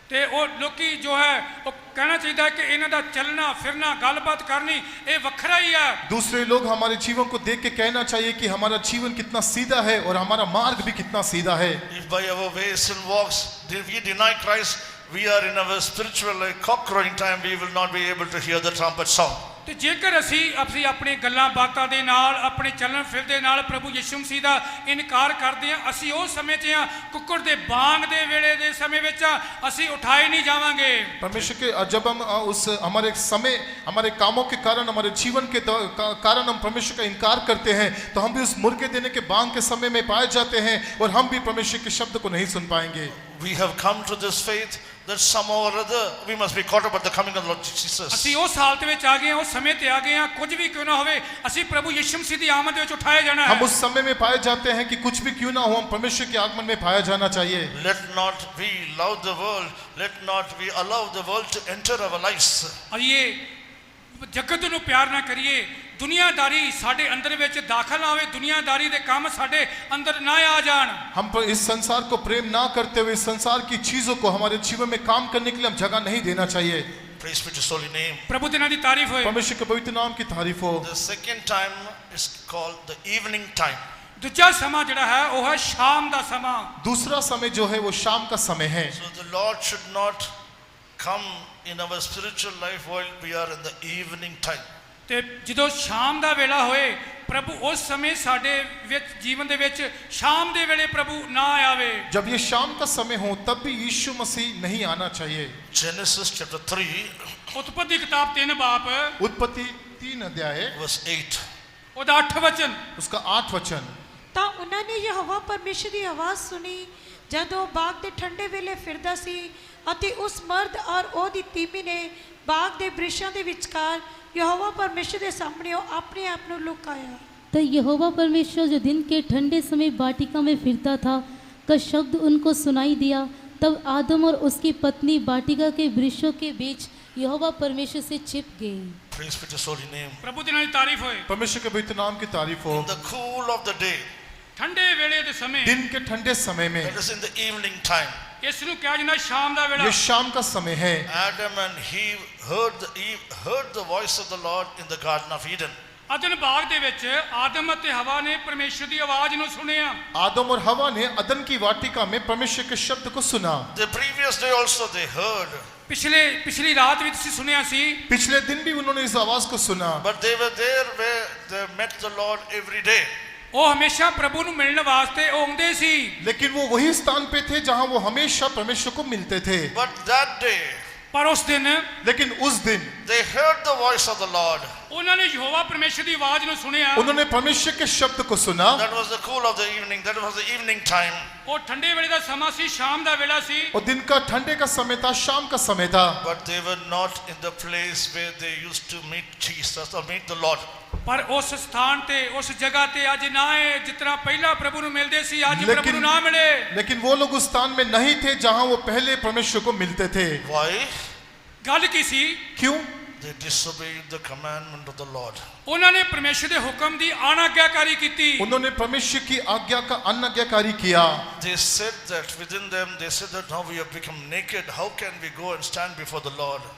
ते ओ लोकी जो है वो कहना चाहिए कि इन्हां दा चलना फिरना गलबात करनी ये वखरा ही है। दूसरे लोग हमारे जीवन को देख के कहना चाहिए कि हमारा जीवन कितना सीधा है और हमारा मार्ग भी कितना सीधा है। If by our ways sin walks, if we deny Christ, we are in our spiritual like cock crowing time, we will not be able to hear the trumpet sound. ਤੇ ਜੇਕਰ ਅਸੀਂ ਆਪਣੇ ਗੱਲਾਂ ਬਾਤਾਂ ਦੇ ਨਾਲ ਆਪਣੇ ਚੱਲਣ ਫਿਰਦੇ ਨਾਲ ਪ੍ਰਭੂ ਯਿਸੂ ਮਸੀਹ ਦਾ ਇਨਕਾਰ ਕਰਦੇ ਹਾਂ, ਅਸੀਂ ਉਹ ਸਮੇਂ 'ਚ ਹਾਂ ਕੁੱਕੜ ਦੇ ਬਾਂਗ ਦੇ ਵੇਲੇ ਦੇ ਸਮੇਂ ਵਿੱਚ ਅਸੀਂ ਉਠਾਏ नहीं जावांगे। परमेश्वर के जब हम उस हमारे समय हमारे कामों के कारण हमारे जीवन के कारण हम परमेश्वर का इनकार करते हैं तो हम भी उस मुर्गे देने के बांग के समय में पाए जाते हैं और हम भी परमेश्वर के शब्द को नहीं सुन पाएंगे। We have come to this faith that somehow or other we must be caught up at the coming of the Lord Jesus. ਅਸੀਂ ਉਸ ਹਾਲਤ ਵਿੱਚ ਆ ਗਏ ਹਾਂ, ਉਸ ਸਮੇਂ ਤੇ ਆ ਗਏ ਹਾਂ, ਕੁਝ ਵੀ ਕਿਉਂ ਨਾ ਹੋਵੇ ਅਸੀਂ ਪ੍ਰਭੂ ਯਿਸੂ ਮਸੀਹ ਦੀ ਆਮਦ ਵਿੱਚ ਉਠਾਏ ਜਾਣਾ है। हम उस समय में पाए जाते हैं कि कुछ भी क्यों ना हो हम परमेश्वर के आगमन में पाया जाना चाहिए। Let not we love the world, let not we allow the world to enter our lives. ਆਈਏ ਜਗਤ ਨੂੰ ਪਿਆਰ ਨਾ ਕਰੀਏ, ਦੁਨੀਆਦਾਰੀ ਸਾਡੇ ਅੰਦਰ ਵਿੱਚ ਦਾਖਲ ਨਾ ਹੋਵੇ, ਦੁਨੀਆਦਾਰੀ ਦੇ ਕੰਮ ਸਾਡੇ ਅੰਦਰ ਨਾ ਆ ਜਾਣ। हम पर इस संसार को प्रेम ना करते हुए इस संसार की चीजों को हमारे जीवन में काम करने के लिए हम जगह नहीं देना चाहिए। Praise be to His holy name. प्रभु ਦੇ ਨਾਂ ਦੀ ਤਾਰੀਫ ਹੋਏ। परमेश्वर के पवित्र नाम की तारीफ हो। The second time is called the evening time. ਦੂਜਾ ਸਮਾਂ ਜਿਹੜਾ ਹੈ ਉਹ ਹੈ ਸ਼ਾਮ ਦਾ ਸਮਾਂ। दूसरा समय जो है वो शाम का समय है। So the Lord should not come in our spiritual life while we are in the evening time. ਤੇ ਜਦੋਂ ਸ਼ਾਮ ਦਾ ਵੇਲਾ ਹੋਏ ਪ੍ਰਭੂ ਉਸ ਸਮੇਂ ਸਾਡੇ ਵਿੱਚ ਜੀਵਨ ਦੇ ਵਿੱਚ ਸ਼ਾਮ ਦੇ ਵੇਲੇ ਪ੍ਰਭੂ ਨਾ ਆਵੇ। जब ये शाम का समय हो तब भी यीशु मसीह नहीं आना चाहिए। Genesis chapter 3 ਉਤਪਤੀ ਕਿਤਾਬ 3 ਬਾਪ उत्पत्ति 3 अध्याय verse 8. ਉਹਦਾ 8 ਵਚਨ। उसका 8 वचन। ਤਾਂ ਉਹਨਾਂ ਨੇ ਯਹੋਵਾ ਪਰਮੇਸ਼ਰ ਦੀ ਆਵਾਜ਼ ਸੁਣੀ ਜਦੋਂ ਉਹ ਬਾਗ ਦੇ ਠੰਡੇ ਵੇਲੇ ਫਿਰਦਾ ਸੀ ਅਤੇ ਉਸ ਮਰਦ ਔਰ ਉਹਦੀ ਤੀਮੀ ਨੇ ਬਾਗ ਦੇ ਬ੍ਰਿਸ਼ਾਂ ਦੇ ਵਿਚਕਾਰ यहोवा परमेश्वर के सामने अपने आप को लुकाया। तो यहोवा परमेश्वर जो दिन के ठंडे समय वाटिका में फिरता था का शब्द उनको सुनाई दिया। तब आदम और उसकी पत्नी वाटिका के वृक्षों के बीच यहोवा परमेश्वर से छिप गए। Praise be to His holy name. ਪ੍ਰਭੂ ਦੇ ਨਾਂ ਦੀ ਤਾਰੀਫ ਹੋਏ। परमेश्वर के पवित्र नाम की तारीफ हो। In the cool of the day, ਠੰਡੇ ਵੇਲੇ ਦੇ ਸਮੇਂ दिन के ठंडे समय में, that is in the evening time, ਇਸ ਨੂੰ ਕਿਹਾ ਜਾਂਦਾ ਸ਼ਾਮ ਦਾ ਵੇਲਾ। ये शाम का समय है। Adam and Eve heard the voice of the Lord in the Garden of Eden. ਅਦਨ ਬਾਗ ਦੇ ਵਿੱਚ ਆਦਮ ਅਤੇ ਹਵਾ ਨੇ ਪਰਮੇਸ਼ਰ ਦੀ ਆਵਾਜ਼ ਨੂੰ ਸੁਣਿਆ। आदम और हवा ने अदन की वाटिका में परमेश्वर के शब्द को सुना। The previous day also they heard, ਪਿਛਲੀ ਰਾਤ ਵਿੱਚ ਅਸੀਂ ਸੁਣਿਆ ਸੀ। पिछले दिन भी उन्होंने इस आवाज को सुना। but they were there where they met the Lord every day. ਉਹ ਹਮੇਸ਼ਾ ਪ੍ਰਭੂ ਨੂੰ ਮਿਲਣ ਵਾਸਤੇ ਉਹ ਆਉਂਦੇ ਸੀ। लेकिन वो वही स्थान पे थे जहां वो हमेशा परमेश्वर को मिलते थे। But that day ਪਰ ਉਸ ਦਿਨ लेकिन उस दिन they heard the voice of the Lord. ਉਹਨਾਂ ਨੇ ਯਹੋਵਾ ਪਰਮੇਸ਼ਰ ਦੀ ਆਵਾਜ਼ ਨੂੰ ਸੁਣਿਆ। उन्होंने परमेश्वर के शब्द को सुना। That was the cool of the evening. That was the evening time. ਉਹ ਠੰਡੇ ਵੇਲੇ ਦਾ ਸਮਾਂ ਸੀ, ਸ਼ਾਮ ਦਾ ਵੇਲਾ ਸੀ। और दिन का ठंडे का समय था, शाम का समय था। But they were not in the place where they used to meet Jesus or meet the Lord. ਪਰ ਉਸ ਸਥਾਨ ਤੇ ਉਸ ਜਗ੍ਹਾ ਤੇ ਅੱਜ ਨਾ ਹੈ ਜਿਸ ਤਰ੍ਹਾਂ ਪਹਿਲਾਂ ਪ੍ਰਭੂ ਨੂੰ ਮਿਲਦੇ ਸੀ, ਅੱਜ ਪ੍ਰਭੂ ਨੂੰ ਨਾ ਮਿਲੇ। लेकिन वो लोग उस स्थान में नहीं थे जहां वो पहले परमेश्वर को मिलते थे। Why? ਗੱਲ ਕੀ ਸੀ? क्यों? They disobeyed the commandment of the Lord. ਉਹਨਾਂ ਨੇ ਪਰਮੇਸ਼ਰ ਦੇ ਹੁਕਮ ਦੀ ਅਣਆਗਿਆਕਾਰੀ ਕੀਤੀ। उन्होंने परमेश्वर की आज्ञा का अनाज्ञाकारी किया। They said that within them, they said that now we have become naked. How can we go and stand before the Lord?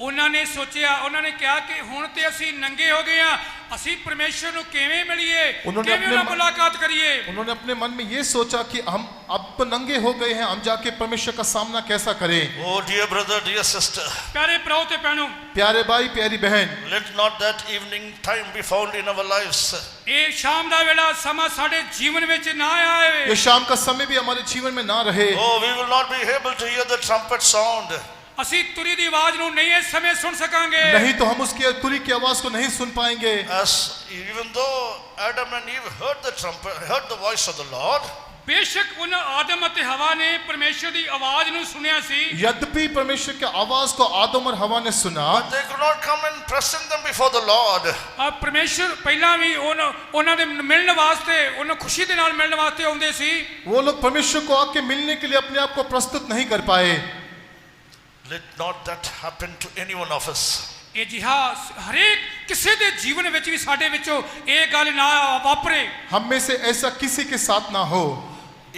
ਉਹਨਾਂ ਨੇ ਸੋਚਿਆ, ਉਹਨਾਂ ਨੇ ਕਿਹਾ ਕਿ ਹੁਣ ਤੇ ਅਸੀਂ ਨੰਗੇ ਹੋ ਗਏ ਆ, ਅਸੀਂ ਪਰਮੇਸ਼ਰ ਨੂੰ ਕਿਵੇਂ ਮਿਲੀਏ, उन्होंने ਕਿਵੇਂ ਉਹਨਾਂ ਮੁਲਾਕਾਤ ਕਰੀਏ। उन्होंने अपने मन में ये सोचा कि हम अब तो नंगे हो गए हैं, हम जाके परमेश्वर का सामना कैसा करें। Oh dear brother, dear sister, ਪਿਆਰੇ ਭਰਾਓ ਤੇ ਭੈਣੋ, प्यारे भाई प्यारी बहन, let not that evening time be found in our lives. ਇਹ ਸ਼ਾਮ ਦਾ ਵੇਲਾ ਸਮਾਂ ਸਾਡੇ ਜੀਵਨ ਵਿੱਚ ਨਾ ਆਵੇ। ये शाम का समय भी हमारे जीवन में ना रहे। Oh, we will not be able to hear the trumpet sound. ਅਸੀਂ ਤੁਰੀ ਦੀ ਆਵਾਜ਼ ਨੂੰ ਨਹੀਂ ਇਸ ਸਮੇਂ ਸੁਣ ਸਕਾਂਗੇ। नहीं तो हम उसकी तुरी की आवाज को नहीं सुन पाएंगे। As even though Adam and Eve heard the trumpet, heard the voice of the Lord, ਬੇਸ਼ੱਕ ਉਹਨਾਂ ਆਦਮ ਅਤੇ ਹਵਾ ਨੇ ਪਰਮੇਸ਼ਰ ਦੀ ਆਵਾਜ਼ ਨੂੰ ਸੁਣਿਆ ਸੀ, यद्यपि परमेश्वर की आवाज को आदम और हवा ने सुना, but they could not come and present them before the Lord. ਪਰਮੇਸ਼ਰ ਪਹਿਲਾਂ ਵੀ ਉਹਨਾਂ ਦੇ ਮਿਲਣ ਵਾਸਤੇ, ਉਹਨਾਂ ਖੁਸ਼ੀ ਦੇ ਨਾਲ ਮਿਲਣ ਵਾਸਤੇ ਆਉਂਦੇ ਸੀ। वो लोग परमेश्वर को आके मिलने के लिए अपने आप को प्रस्तुत नहीं कर पाए। Let not that happen to any one of us. ਇਹ ਜਿਹਾ ਹਰੇਕ ਕਿਸੇ ਦੇ ਜੀਵਨ ਵਿੱਚ ਵੀ ਸਾਡੇ ਵਿੱਚੋਂ ਇਹ ਗੱਲ ਨਾ ਵਾਪਰੇ। हम में से ऐसा किसी के साथ ना हो।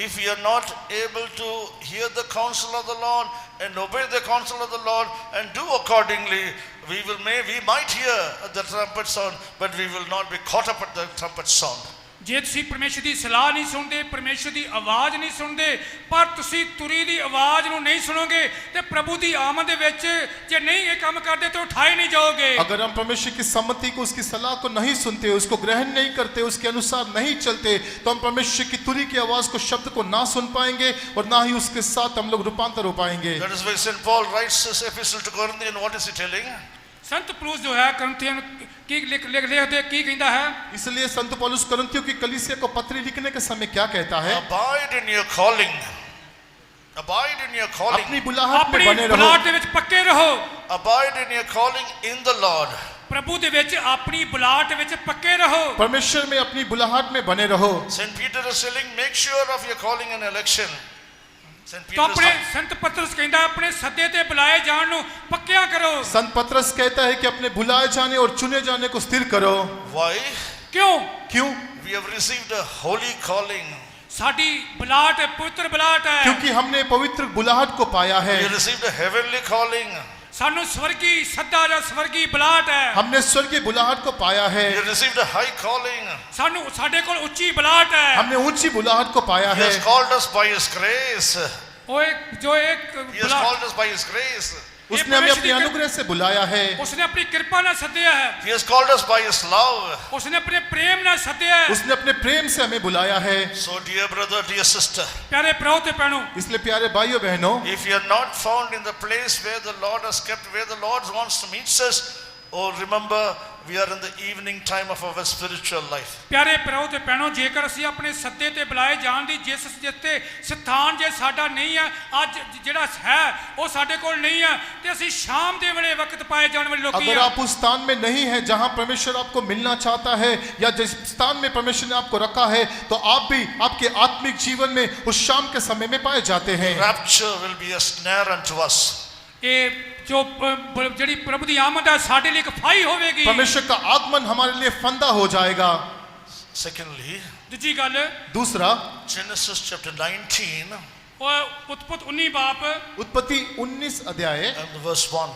If we are not able to hear the counsel of the Lord and obey the counsel of the Lord and do accordingly, we might hear the trumpet sound, but we will not be caught up at the trumpet sound. ਜੇ ਤੁਸੀਂ ਪਰਮੇਸ਼ਰ ਦੀ ਸਲਾਹ ਨਹੀਂ ਸੁਣਦੇ, ਪਰਮੇਸ਼ਰ ਦੀ ਆਵਾਜ਼ ਨਹੀਂ ਸੁਣਦੇ, ਪਰ ਤੁਸੀਂ ਤੁਰੀ ਦੀ ਆਵਾਜ਼ ਨੂੰ ਨਹੀਂ ਸੁਣੋਗੇ ਤੇ ਪ੍ਰਭੂ ਦੀ ਆਮਦ ਦੇ ਵਿੱਚ ਜੇ ਨਹੀਂ ਇਹ ਕੰਮ ਕਰਦੇ ਤਾਂ ਉਠਾਏ ਨਹੀਂ ਜਾਓਗੇ। अगर हम परमेश्वर की सम्मति को, उसकी सलाह को नहीं सुनते, उसको ग्रहण नहीं करते, उसके अनुसार नहीं चलते, तो हम परमेश्वर की तुरी की आवाज को, शब्द को ना सुन पाएंगे और ना ही उसके साथ हम लोग रूपांतर हो पाएंगे। That is why St. Paul writes this epistle to Corinthians. What is he telling? ਸੰਤ ਪੌਲੁਸ ਜੋ ਹੈ ਕਰੰਥੀਆਂ ਨੂੰ ਕੀ ਲਿਖਦੇ ਕੀ ਕਹਿੰਦਾ ਹੈ? इसलिए संत पौलुस करंथियों की कलीसिया को पत्री लिखने के समय क्या कहता है? Abide in your calling. Abide in your calling. अपनी बुलाहट में ਆਪਣੀ बने रहो। ਬੁਲਾਹਟ ਦੇ ਵਿੱਚ ਪੱਕੇ ਰਹੋ। Abide in your calling in the Lord. ਪ੍ਰਭੂ ਦੇ ਵਿੱਚ ਆਪਣੀ ਬੁਲਾਹਟ ਵਿੱਚ ਪੱਕੇ ਰਹੋ। परमेश्वर में अपनी बुलाहट में बने रहो। St. Peter is telling, make sure of your calling and election. St. तो Peter अपने is संत पतरस कहता है अपने सदे ते बुलाए जान नु पक्किया करो। संत पतरस कहता है कि अपने बुलाए जाने और चुने जाने को स्थिर करो। why? क्यों? We have received a holy calling. साडी बुलाहट पवित्र बुलाहट है। क्योंकि हमने पवित्र बुलाहट को पाया है। We received a heavenly calling. ਸਾਨੂੰ ਸਵਰਗੀ ਸੱਦਾ ਜਾਂ ਸਵਰਗੀ ਬੁਲਾਹਟ ਹੈ हमने स्वर्गीय बुलाहट को पाया है, We received a high calling. ਸਾਨੂੰ ਸਾਡੇ ਕੋਲ ਉੱਚੀ ਬੁਲਾਹਟ ਹੈ हमने ऊंची बुलाहट को पाया He है। has called us by His grace. ਉਹ ਇੱਕ ਜੋ ਇੱਕ He has called us by His grace. उसने हमें अपने अनुग्रह से बुलाया है, ਉਸਨੇ ਆਪਣੀ ਕਿਰਪਾ ਨਾਲ ਸੱਦਿਆ ਹੈ He has called us by His love. ਉਸਨੇ ਆਪਣੇ ਪ੍ਰੇਮ ਨਾਲ ਸੱਦਿਆ ਹੈ उसने अपने प्रेम से हमें बुलाया है। So, dear brother, dear sister, ਪਿਆਰੇ ਭਰਾਓ ਤੇ ਭੈਣੋ इसलिए प्यारे भाइयों बहनों, if you are not found in the place where the Lord has kept, where the Lord wants to meet us, oh, remember, we are in the evening time of our spiritual life. ਪਿਆਰੇ ਭਰਾਓ ਤੇ ਭੈਣੋ ਜੇਕਰ ਅਸੀਂ ਆਪਣੇ ਸੱਦੇ ਤੇ ਬੁਲਾਏ ਜਾਣ ਦੀ ਜਿਸ ਜਿੱਤੇ ਸਥਾਨ ਜੇ ਸਾਡਾ ਨਹੀਂ ਹੈ ਅੱਜ ਜਿਹੜਾ ਹੈ ਉਹ ਸਾਡੇ ਕੋਲ ਨਹੀਂ ਹੈ ਤੇ ਅਸੀਂ ਸ਼ਾਮ ਦੇ ਵੇਲੇ ਵਕਤ ਪਾਏ ਜਾਣ ਵਾਲੇ ਲੋਕੀ अगर ਹਾਂ आप उस स्थान में नहीं है जहां परमेश्वर आपको मिलना चाहता है, या जिस स्थान में परमेश्वर ने आपको रखा है, तो आप भी आपके आत्मिक जीवन में उस शाम के समय में पाए जाते हैं। Rapture will be a snare unto us. ਇਹ ਜੋ ਜਿਹੜੀ ਪ੍ਰਭੂ ਦੀ ਆਮਦ ਹੈ ਸਾਡੇ ਲਈ ਇੱਕ ਫਾਈ ਹੋਵੇਗੀ परमेश्वर का आगमन हमारे लिए फंदा हो जाएगा। Secondly, ਦੂਜੀ ਗੱਲ दूसरा, Genesis chapter 19 ਉਹ ਉਤਪਤ 19 ਬਾਪ उत्पत्ति 19 अध्याय and verse 1.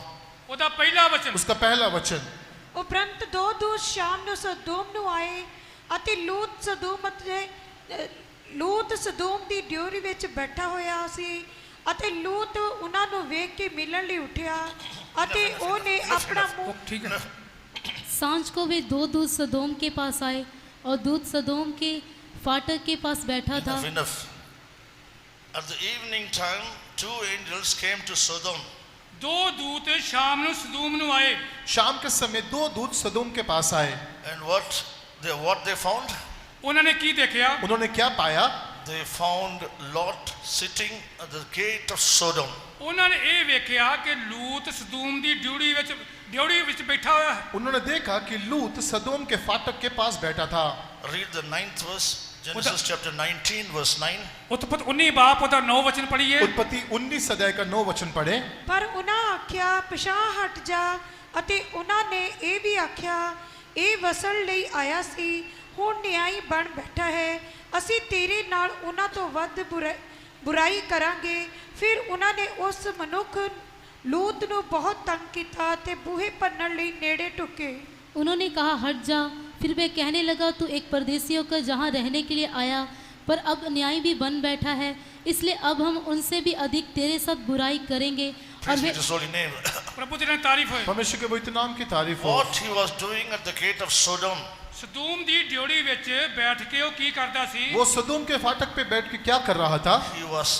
ਉਹਦਾ ਪਹਿਲਾ ਵਚਨ उसका पहला वचन। ਉਪਰੰਤ ਦੋ ਦੂਤ ਸ਼ਾਮ ਨੂੰ ਸਦੋਮ ਨੂੰ ਆਏ ਅਤੇ ਲੂਤ ਸਦੋਮ ਦੀ ਡਿਓਰੀ ਵਿੱਚ ਬੈਠਾ ਹੋਇਆ ਸੀ ਅਤੇ ਲੂਤ ਉਹਨਾਂ ਨੂੰ ਵੇਖ ਕੇ ਮਿਲਣ ਲਈ ਉੱਠਿਆ ਅਤੇ ਉਹਨੇ ਆਪਣਾ ਮੂੰਹ ਠੀਕ ਹੈ सांझ को वे दो दूत सदोम के पास आए और दूत सदोम के फाटक के पास बैठा था। Enough, enough. At the evening time, two angels came to Sodom. ਦੋ ਦੂਤ ਸ਼ਾਮ ਨੂੰ ਸਦੂਮ ਨੂੰ ਆਏ शाम के समय दो दूत सदोम के पास आए। And what they found? ਉਹਨਾਂ ਨੇ ਕੀ ਦੇਖਿਆ उन्होंने क्या पाया? They found Lot sitting at the gate of Sodom. ਉਹਨਾਂ ਨੇ ਇਹ ਵੇਖਿਆ ਕਿ ਲੂਤ ਸਦੂਮ ਦੀ ਡਿਊੜੀ ਵਿੱਚ ਬੈਠਾ ਹੋਇਆ ਹੈ उन्होंने देखा कि लूत सदोम के फाटक के पास बैठा था। Read the 9th verse, Genesis chapter 19, verse 9. ਉਤਪਤ 19 ਬਾਪ ਉਹਦਾ 9 ਵਚਨ ਪੜ੍ਹੀਏ उत्पत्ति 19 अध्याय का 9 वचन पढ़े। ਪਰ ਉਹਨਾਂ ਆਖਿਆ ਪਿਛਾਂਹ ਹਟ ਜਾ ਅਤੇ ਉਹਨਾਂ ਨੇ ਇਹ ਵੀ ਆਖਿਆ ਇਹ ਵਸਣ ਲਈ ਆਇਆ ਸੀ ਹੁਣ ਨਿਆਈ ਬਣ ਬੈਠਾ ਹੈ ਅਸੀਂ ਤੇਰੇ ਨਾਲ ਉਹਨਾਂ ਤੋਂ ਵੱਧ ਬੁਰਾਈ ਕਰਾਂਗੇ। ਫਿਰ ਉਹਨਾਂ ਨੇ ਉਸ ਮਨੁੱਖ ਲੂਤ ਨੂੰ ਬਹੁਤ ਤੰਗ ਕੀਤਾ ਤੇ ਬੂਹੇ ਭੰਨਣ ਲਈ ਨੇੜੇ ਢੁਕੇ। उन्होंने कहा हट जा। फिर वह कहने लगा तू एक परदेशी होकर जहाँ रहने के लिए आया, पर अब न्याय भी बन बैठा है, इसलिए अब हम उनसे भी अधिक तेरे साथ बुराई करेंगे। और Praise be way to His holy name. ਪ੍ਰਭੂ ਦੀ ਤਾਰੀਫ ਹੋਏ परमेश्वर के पवित्र नाम की तारीफ हो। What he was doing at the gate of Sodom, ਸਦੂਮ ਦੀ ਡਿਊੜੀ ਵਿੱਚ ਬੈਠ ਕੇ ਉਹ ਕੀ ਕਰਦਾ ਸੀ वो सदोम के फाटक पे बैठ के क्या कर रहा था? he was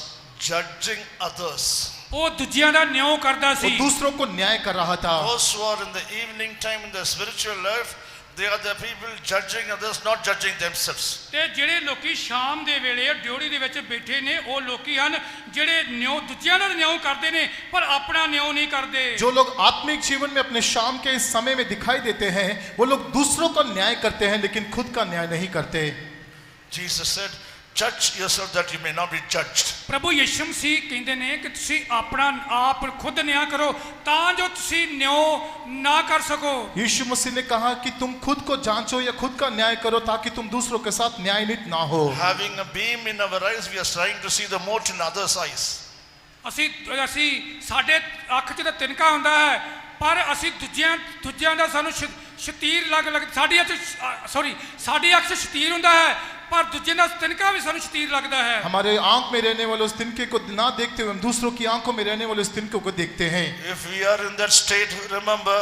judging others. ਉਹ ਦੂਜਿਆਂ ਦਾ ਨਿਆਂ ਕਰਦਾ वो ਸੀ दूसरों को न्याय कर रहा था। Those who are in the evening time in the spiritual life, they are the people judging others, not judging themselves. ਤੇ ਜਿਹੜੇ ਲੋਕੀ ਸ਼ਾਮ ਦੇ ਵੇਲੇ ਡਿਊੜੀ ਦੇ ਵਿੱਚ ਬੈਠੇ ਨੇ ਉਹ ਲੋਕੀ ਹਨ ਜਿਹੜੇ ਨਿਆਂ ਦੂਜਿਆਂ ਦਾ ਨਿਆਂ ਕਰਦੇ ਨੇ ਪਰ ਆਪਣਾ ਨਿਆਂ ਨਹੀਂ ਕਰਦੇ जो लोग आत्मिक जीवन में अपने शाम के इस समय में दिखाई देते हैं, वो लोग दूसरों का न्याय करते हैं लेकिन खुद का न्याय नहीं करते। Jesus said, judge yourself that you may not be judged. ਪ੍ਰਭੂ ਯਿਸੂ ਮਸੀਹ ਕਹਿੰਦੇ ਨੇ ਕਿ ਤੁਸੀਂ ਆਪਣਾ ਆਪ ਖੁਦ ਨਿਆਂ ਕਰੋ ਤਾਂ ਜੋ ਤੁਸੀਂ ਨਿਆਂ ਨਾ ਕਰ ਸਕੋ यीशु मसीह ने कहा कि तुम खुद को जांचो या खुद का न्याय करो ताकि तुम दूसरों के साथ न्यायनीत ना हो। Having a beam in our eyes, we are trying to see the mote in others' eyes. ਅਸੀਂ ਸਾਡੇ ਅੱਖ 'ਚ ਤਾਂ ਤਿਨਕਾ ਹੁੰਦਾ ਹੈ ਪਰ ਅਸੀਂ ਦੂਜਿਆਂ ਦਾ ਸਾਨੂੰ ਸ਼ਤੀਰ ਲੱਗ ਸਾਡੀ ਅੱਖ 'ਚ ਸ਼ਤੀਰ ਹੁੰਦਾ ਹੈ पर दूजे का तिनका भी सानू शतीर लगता है हमारे आंख में रहने वाले उस तिनके को ना देखते हुए हम दूसरों की आंखों में रहने वाले उस तिनके को देखते हैं। If we are in that state, remember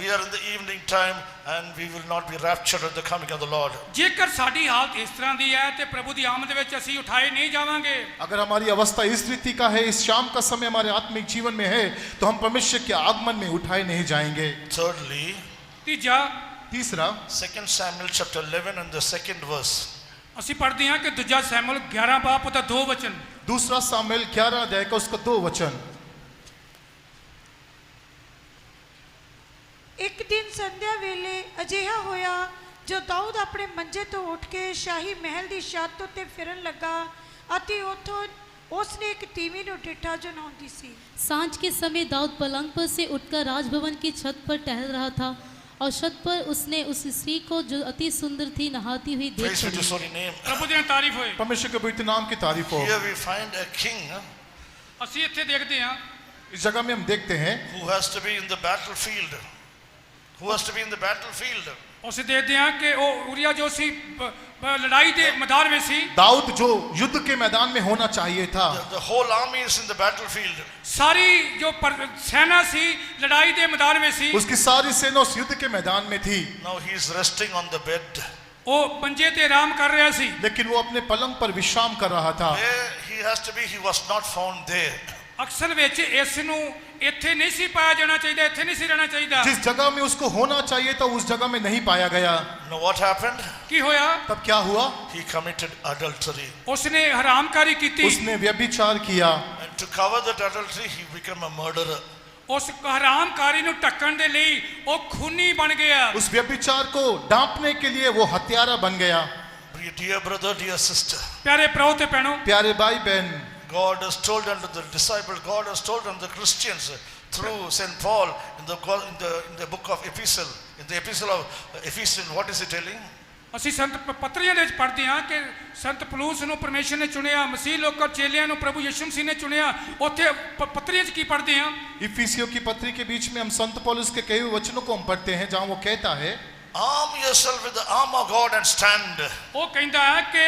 we are in the evening time and we will not be raptured at the coming of the Lord. जेकर साडी हालत इस तरह दी है ते प्रभु दी आमद विच ਅਸੀਂ उठाए नहीं जावांगे। अगर हमारी अवस्था इस रीति का है, इस शाम का समय हमारे आत्मिक जीवन में है, तो हम परमेश्वर के आगमन में उठाए नहीं जाएंगे। Thirdly, तीसरा 2 Samuel chapter 11 and the 2nd verse. ਅਸੀਂ पढ़ते हैं कि दूजा सैमुएल 11 बाप ਦਾ 2 वचन। दूसरा सामुएल 11 अध्याय का उसका 2 वचन। एक दिन संध्या वेले अजिहा होया जो दाऊद अपने मंजे तो उठ के शाही महल की छत उत्ते फिरन लगा अति उथों उसने एक तीवी नु डिठा जो नौंदी सी। सांझ के समय दाऊद पलंग पर से उठकर राजभवन की छत पर टहल रहा था और छत पर उसने उस स्त्री को जो अति सुंदर थी नहाती हुई देख Praise be to His holy name. प्रभु दी तारीफ होए। परमेश्वर के पवित्र नाम की तारीफ हो। Here we find a king ਅਸੀਂ ਇੱਥੇ ਦੇਖਦੇ ਹਾਂ इस जगह में हम देखते हैं who has to be in the battlefield. Who has to be in the battlefield? ਅਸੀਂ ਦੇਖਦੇ ਹਾਂ ਕਿ ਉਹ ਉਰੀਆ ਜੋ ਸੀ ਲੜਾਈ ਦੇ ਮੈਦਾਨ ਵਿੱਚ ਸੀ। दाऊद जो युद्ध के मैदान में होना चाहिए था। The whole army is in the battlefield. ਸਾਰੀ ਜੋ ਸੈਨਾ ਸੀ ਲੜਾਈ ਦੇ ਮੈਦਾਨ ਵਿੱਚ ਸੀ। उसकी सारी सेना उस युद्ध के मैदान में थी। Now he is resting on the bed. ਉਹ ਮੰਜੇ ਤੇ ਆਰਾਮ ਕਰ ਰਿਹਾ ਸੀ। लेकिन वो अपने पलंग पर विश्राम कर रहा था। Where he has to be, he was not found there. ਅਕਸਰ ਵਿੱਚ ਇਸ ਨੂੰ ਇੱਥੇ ਨਹੀਂ ਸੀ ਪਾਇਆ ਜਾਣਾ ਚਾਹੀਦਾ, ਇੱਥੇ ਨਹੀਂ ਸੀ ਰਹਿਣਾ ਚਾਹੀਦਾ। जिस जगह में उसको होना चाहिए था उस जगह में नहीं पाया गया। Now what happened? ਕੀ ਹੋਇਆ? तब क्या हुआ? He committed adultery. ਉਸਨੇ ਹਰਾਮਕਾਰੀ ਕੀਤੀ। उसने व्यभिचार किया। And to cover that adultery, he became a murderer. ਉਸ ਹਰਾਮਕਾਰੀ ਨੂੰ ਢੱਕਣ ਦੇ ਲਈ ਉਹ ਖੂਨੀ ਬਣ ਗਿਆ। उस व्यभिचार को ढांपने के लिए वो हत्यारा बन गया। Dear brother, dear sister, ਪਿਆਰੇ ਭਰਾਓ ਤੇ ਭੈਣੋ, प्यारे भाई बहन, God has told unto the disciples, God has told unto the Christians through St. Paul in the book of Epistle, in the epistle of Ephesians, what is he telling? ਅਸੀਂ ਸੰਤ ਪੱਤਰੀਆਂ ਦੇ ਵਿੱਚ ਪੜ੍ਹਦੇ ਹਾਂ ਕਿ ਸੰਤ ਪਲੂਸ ਨੂੰ ਪਰਮੇਸ਼ਰ ਨੇ ਚੁਣਿਆ, ਮਸੀਹ ਲੋਕਾਂ ਚੇਲਿਆਂ ਨੂੰ ਪ੍ਰਭੂ ਯਿਸੂ ਮਸੀਹ ਨੇ ਚੁਣਿਆ। ਉੱਥੇ ਪੱਤਰੀਆਂ 'ਚ ਕੀ ਪੜ੍ਹਦੇ ਹਾਂ? इफिसियों की पत्री के बीच में हम संत पौलुस के कहे हुए वचनों को हम पढ़ते हैं जहां वो कहता है, Arm yourself with the armor of God and stand. ਉਹ ਕਹਿੰਦਾ ਹੈ ਕਿ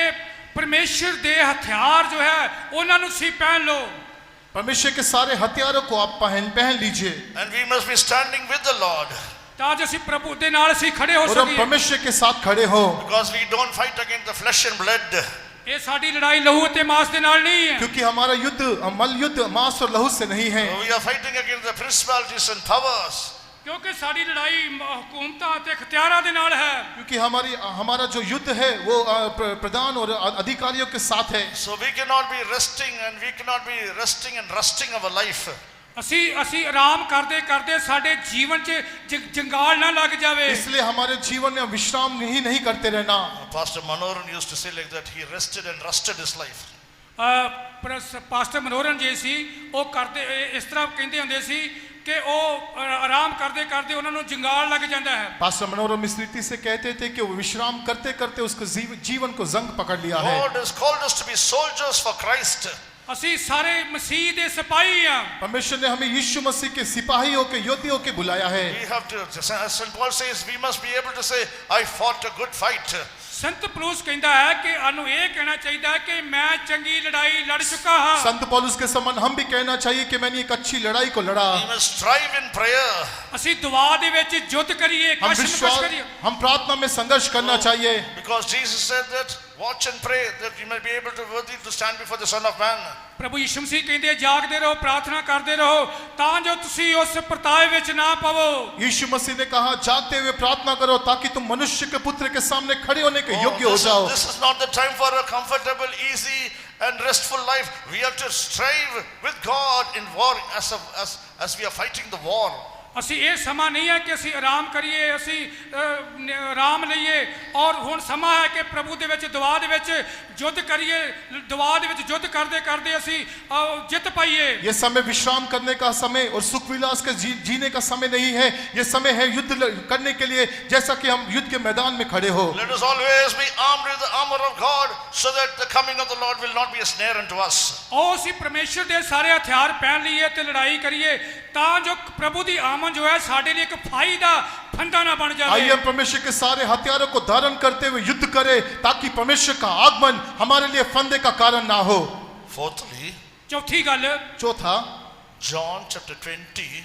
ਪਰਮੇਸ਼ਰ ਦੇ ਹਥਿਆਰ ਜੋ ਹੈ ਉਹਨਾਂ ਨੂੰ ਤੁਸੀਂ ਪਹਿਨ ਲਓ। परमेश्वर के सारे हथियारों को आप पहन लीजिए। And we must be standing with the Lord. ਤਾਂ ਜੋ ਅਸੀਂ ਪ੍ਰਭੂ ਦੇ ਨਾਲ ਅਸੀਂ ਖੜੇ ਹੋ और हम ਸਕੀਏ। परमेश्वर के साथ खड़े हो, Because we don't fight against the flesh and blood. ਇਹ ਸਾਡੀ ਲੜਾਈ ਲਹੂ ਅਤੇ ਮਾंस ਦੇ ਨਾਲ नहीं है। क्योंकि हमारा युद्ध मल युद्ध मांस और लहू से नहीं है। We are fighting against the principalities and powers. ਕਿਉਂਕਿ ਸਾਡੀ ਲੜਾਈ ਹਕੂਮਤਾਂ ਅਤੇ ਅਖਤਿਆਰਾਂ ਦੇ ਨਾਲ ਹੈ। क्योंकि हमारा जो युद्ध है वो प्रधान और अधिकारियों के साथ है। So we cannot be resting and rusting our life. ਅਸੀਂ ਆਰਾਮ ਕਰਦੇ ਕਰਦੇ ਸਾਡੇ ਜੀਵਨ 'ਚ ਜੰਗਾਲ ਨਾ ਲੱਗ ਜਾਵੇ। इसलिए हमारे जीवन में हम विश्राम नहीं करते रहना। Pastor Manoran used to say like that, he rested and rusted his life. Pastor Manoran ji ਸੀ, ਉਹ ਕਰਦੇ ਇਸ ਤਰ੍ਹਾਂ ਕਹਿੰਦੇ ਹੁੰਦੇ ਸੀ ਕਿ ਉਹ ਆਰਾਮ ਕਰਦੇ ਕਰਦੇ ਉਹਨਾਂ ਨੂੰ ਜੰਗਾਲ ਲੱਗ ਜਾਂਦਾ ਹੈ। पास्टर मनोरम इस रीति से कहते थे कि वो विश्राम करते करते उसको जीवन को जंग पकड़ लिया है। God has called us to be soldiers for Christ. ਅਸੀਂ ਸਾਰੇ ਮਸੀਹ ਦੇ ਸਿਪਾਹੀ ਹਾਂ। परमेश्वर ने हमें यीशु मसीह के सिपाहियों के योद्धियों के बुलाया है। We have to, as St. Paul says, we must be able to say, I fought a good fight. ਸੰਤ ਪਲੂਸ ਕਹਿੰਦਾ ਹੈ ਕਿ ਸਾਨੂੰ ਇਹ ਕਹਿਣਾ ਚਾਹੀਦਾ ਹੈ ਕਿ ਮੈਂ ਚੰਗੀ ਲੜਾਈ ਲੜ ਚੁੱਕਾ ਹਾਂ। संत पौलुस के समान हम भी कहना चाहिए कि मैंने एक अच्छी लड़ाई को लड़ा। We must strive in prayer. ਅਸੀਂ ਦੁਆ ਦੇ ਵਿੱਚ ਯੁੱਧ ਕਰੀਏ, ਕਸ਼ਮਕਸ਼ ਕਰੀਏ। हम प्रार्थना में संघर्ष करना चाहिए। Because Jesus said that, watch and pray that you may be able to worthy to stand before the Son of Man. ਪ੍ਰਭੂ ਯਿਸੂ ਮਸੀਹ ਕਹਿੰਦੇ ਜਾਗਦੇ ਰਹੋ, ਪ੍ਰਾਰਥਨਾ ਕਰਦੇ ਰਹੋ ਤਾਂ ਜੋ ਤੁਸੀਂ ਉਸ ਪਰਤਾਏ ਵਿੱਚ ਨਾ ਪਵੋ। यीशु मसीह ने कहा जागते हुए प्रार्थना करो ताकि तुम मनुष्य के पुत्र के सामने खड़े होने के योग्य हो जाओ। This is not the time for a comfortable, easy and restful life. We have to strive with God in war as we are fighting the war. ਅਸੀਂ ਇਹ ਸਮਾਂ ਨਹੀਂ ਹੈ ਕਿ ਅਸੀਂ ਆਰਾਮ ਕਰੀਏ, ਅਸੀਂ ਆਰਾਮ ਲਈਏ ਔਰ ਹੁਣ ਸਮਾਂ ਹੈ ਕਿ ਪ੍ਰਭੂ ਦੇ ਵਿੱਚ ਦੁਆ ਦੇ ਵਿੱਚ ਯੁੱਧ ਕਰੀਏ। ਦੁਆ ਦੇ ਵਿੱਚ ਯੁੱਧ ਕਰਦੇ ਕਰਦੇ ਅਸੀਂ ਜਿੱਤ ਪਾਈਏ। ये समय विश्राम करने का समय और सुख विलास के जीने का समय नहीं है। ये समय है युद्ध करने के लिए, जैसा कि हम युद्ध के मैदान में खड़े हो। Let us always be armed with the armor of God so that the coming of the Lord will not be a snare unto us. ਉਹ ਅਸੀਂ ਪਰਮੇਸ਼ਰ ਦੇ ਸਾਰੇ ਹਥਿਆਰ ਪਹਿਨ ਲਈਏ ਤੇ ਲੜਾਈ ਕਰੀਏ ਤਾਂ ਜੋ ਪ੍ਰਭੂ ਦੀ ਆਮਦ ਜੋ ਹੈ ਸਾਡੇ ਲਈ ਇੱਕ ਫਾਇਦਾ फंदा ना बन जाए। आइए हम परमेश्वर के सारे हथियारों को धारण करते हुए युद्ध करें ताकि परमेश्वर का आगमन हमारे लिए फंदे का कारण ना हो। Fourthly, चौथी गल, चौथा, John chapter 20,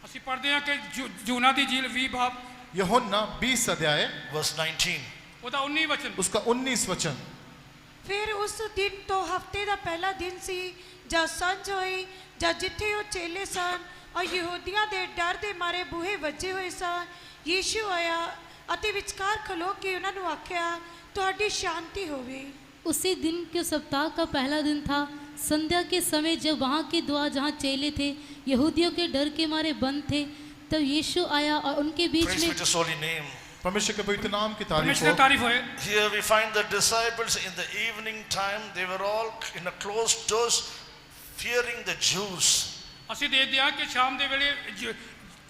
ਅਸੀਂ ਪੜ੍ਹਦੇ ਹਾਂ ਕਿ ਜੂਨਾ ਦੀ ਜੀਲ 20 ਬਾਬ यूहन्ना 20 अध्याय verse 19. ਉਹਦਾ 19 ਵਚਨ। उसका 19 वचन। ਫਿਰ ਉਸ ਦਿਨ ਤੋਂ ਹਫਤੇ ਦਾ ਪਹਿਲਾ ਦਿਨ ਸੀ ਜਦ ਸਾਂਝ ਹੋਈ, ਜਦ ਜਿੱਥੇ ਉਹ ਚੇਲੇ ਸਨ ਔਰ ਯਹੂਦੀਆਂ ਦੇ ਡਰ ਦੇ ਮਾਰੇ ਬੂਹੇ ਵੱਜੇ ਹੋਏ ਸਨ, ਯੀਸ਼ੂ ਆਇਆ ਅਤੇ ਵਿਚਕਾਰ ਖਲੋ ਕੇ ਉਹਨਾਂ ਨੂੰ ਆਖਿਆ, ਤੁਹਾਡੀ शांति होवे। उसी दिन के सप्ताह का पहला दिन था। संध्या के समय जब वहाँ के द्वार जहाँ चेले थे यहूदियों के डर के मारे बंद थे, तब यीशु आया और उनके बीच Praise be में to his holy name. परमेश्वर के पवित्र नाम की तारीफ परमेश्वर हो। की तारीफ होए। Here we find the disciples in the evening time, they were all in a closed doors, fearing the Jews. ਅਸੀਂ ਦੇਖਦੇ ਹਾਂ ਕਿ ਸ਼ਾਮ ਦੇ ਵੇਲੇ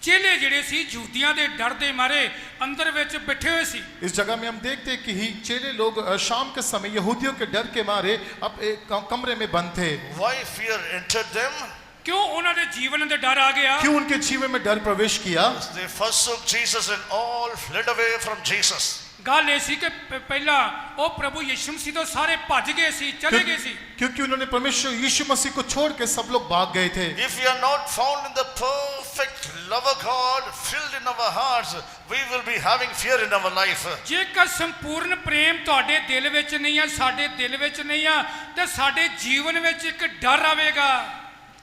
ਚੇਲੇ ਜਿਹੜੇ ਸੀ ਯਹੂਦੀਆਂ ਦੇ ਡਰ ਦੇ ਮਾਰੇ ਅੰਦਰ ਵਿੱਚ ਬੈਠੇ ਹੋਏ ਸੀ। इस जगह में हम देखते हैं कि ही चेले लोग शाम के समय यहूदियों के डर के मारे अब एक कमरे में बंद थे। Why fear entered them? क्यों ਉਹਨਾਂ ਦੇ ਜੀਵਨ ਦੇ ਡਰ ਆ ਗਿਆ क्यों उनके जीवन में डर प्रवेश किया? They forsook Jesus and all fled away from Jesus. ਗੱਲ ਇਹ ਸੀ ਕਿ ਪਹਿਲਾਂ ਉਹ ਪ੍ਰਭੂ ਯਿਸੂ ਮਸੀਹ ਤੋਂ ਸਾਰੇ ਭੱਜ ਗਏ ਸੀ ਚਲੇ ਗਏ ਸੀ क्योंकि उन्होंने परमेश्वर यीशु मसीह को छोड़ के सब लोग भाग गए थे। If we are not found in the perfect love of God filled in our hearts, we will be having fear in our life. ਜੇਕਰ ਸੰਪੂਰਨ ਪ੍ਰੇਮ ਤੁਹਾਡੇ ਦਿਲ ਵਿੱਚ ਨਹੀਂ ਆ ਸਾਡੇ ਦਿਲ ਵਿੱਚ ਨਹੀਂ ਆ ਤੇ ਸਾਡੇ ਜੀਵਨ ਵਿੱਚ ਇੱਕ ਡਰ ਆਵੇਗਾ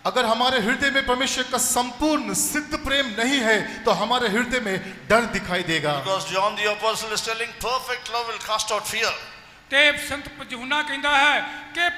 अगर हमारे हृदय में परमेश्वर का संपूर्ण सिद्ध प्रेम नहीं है तो हमारे हृदय में डर दिखाई देगा। Because John the Apostle is telling perfect love will cast out fear. ਤੇ ਸੰਤ ਯਹੂਨਾ ਕਹਿੰਦਾ ਹੈ ਕਿ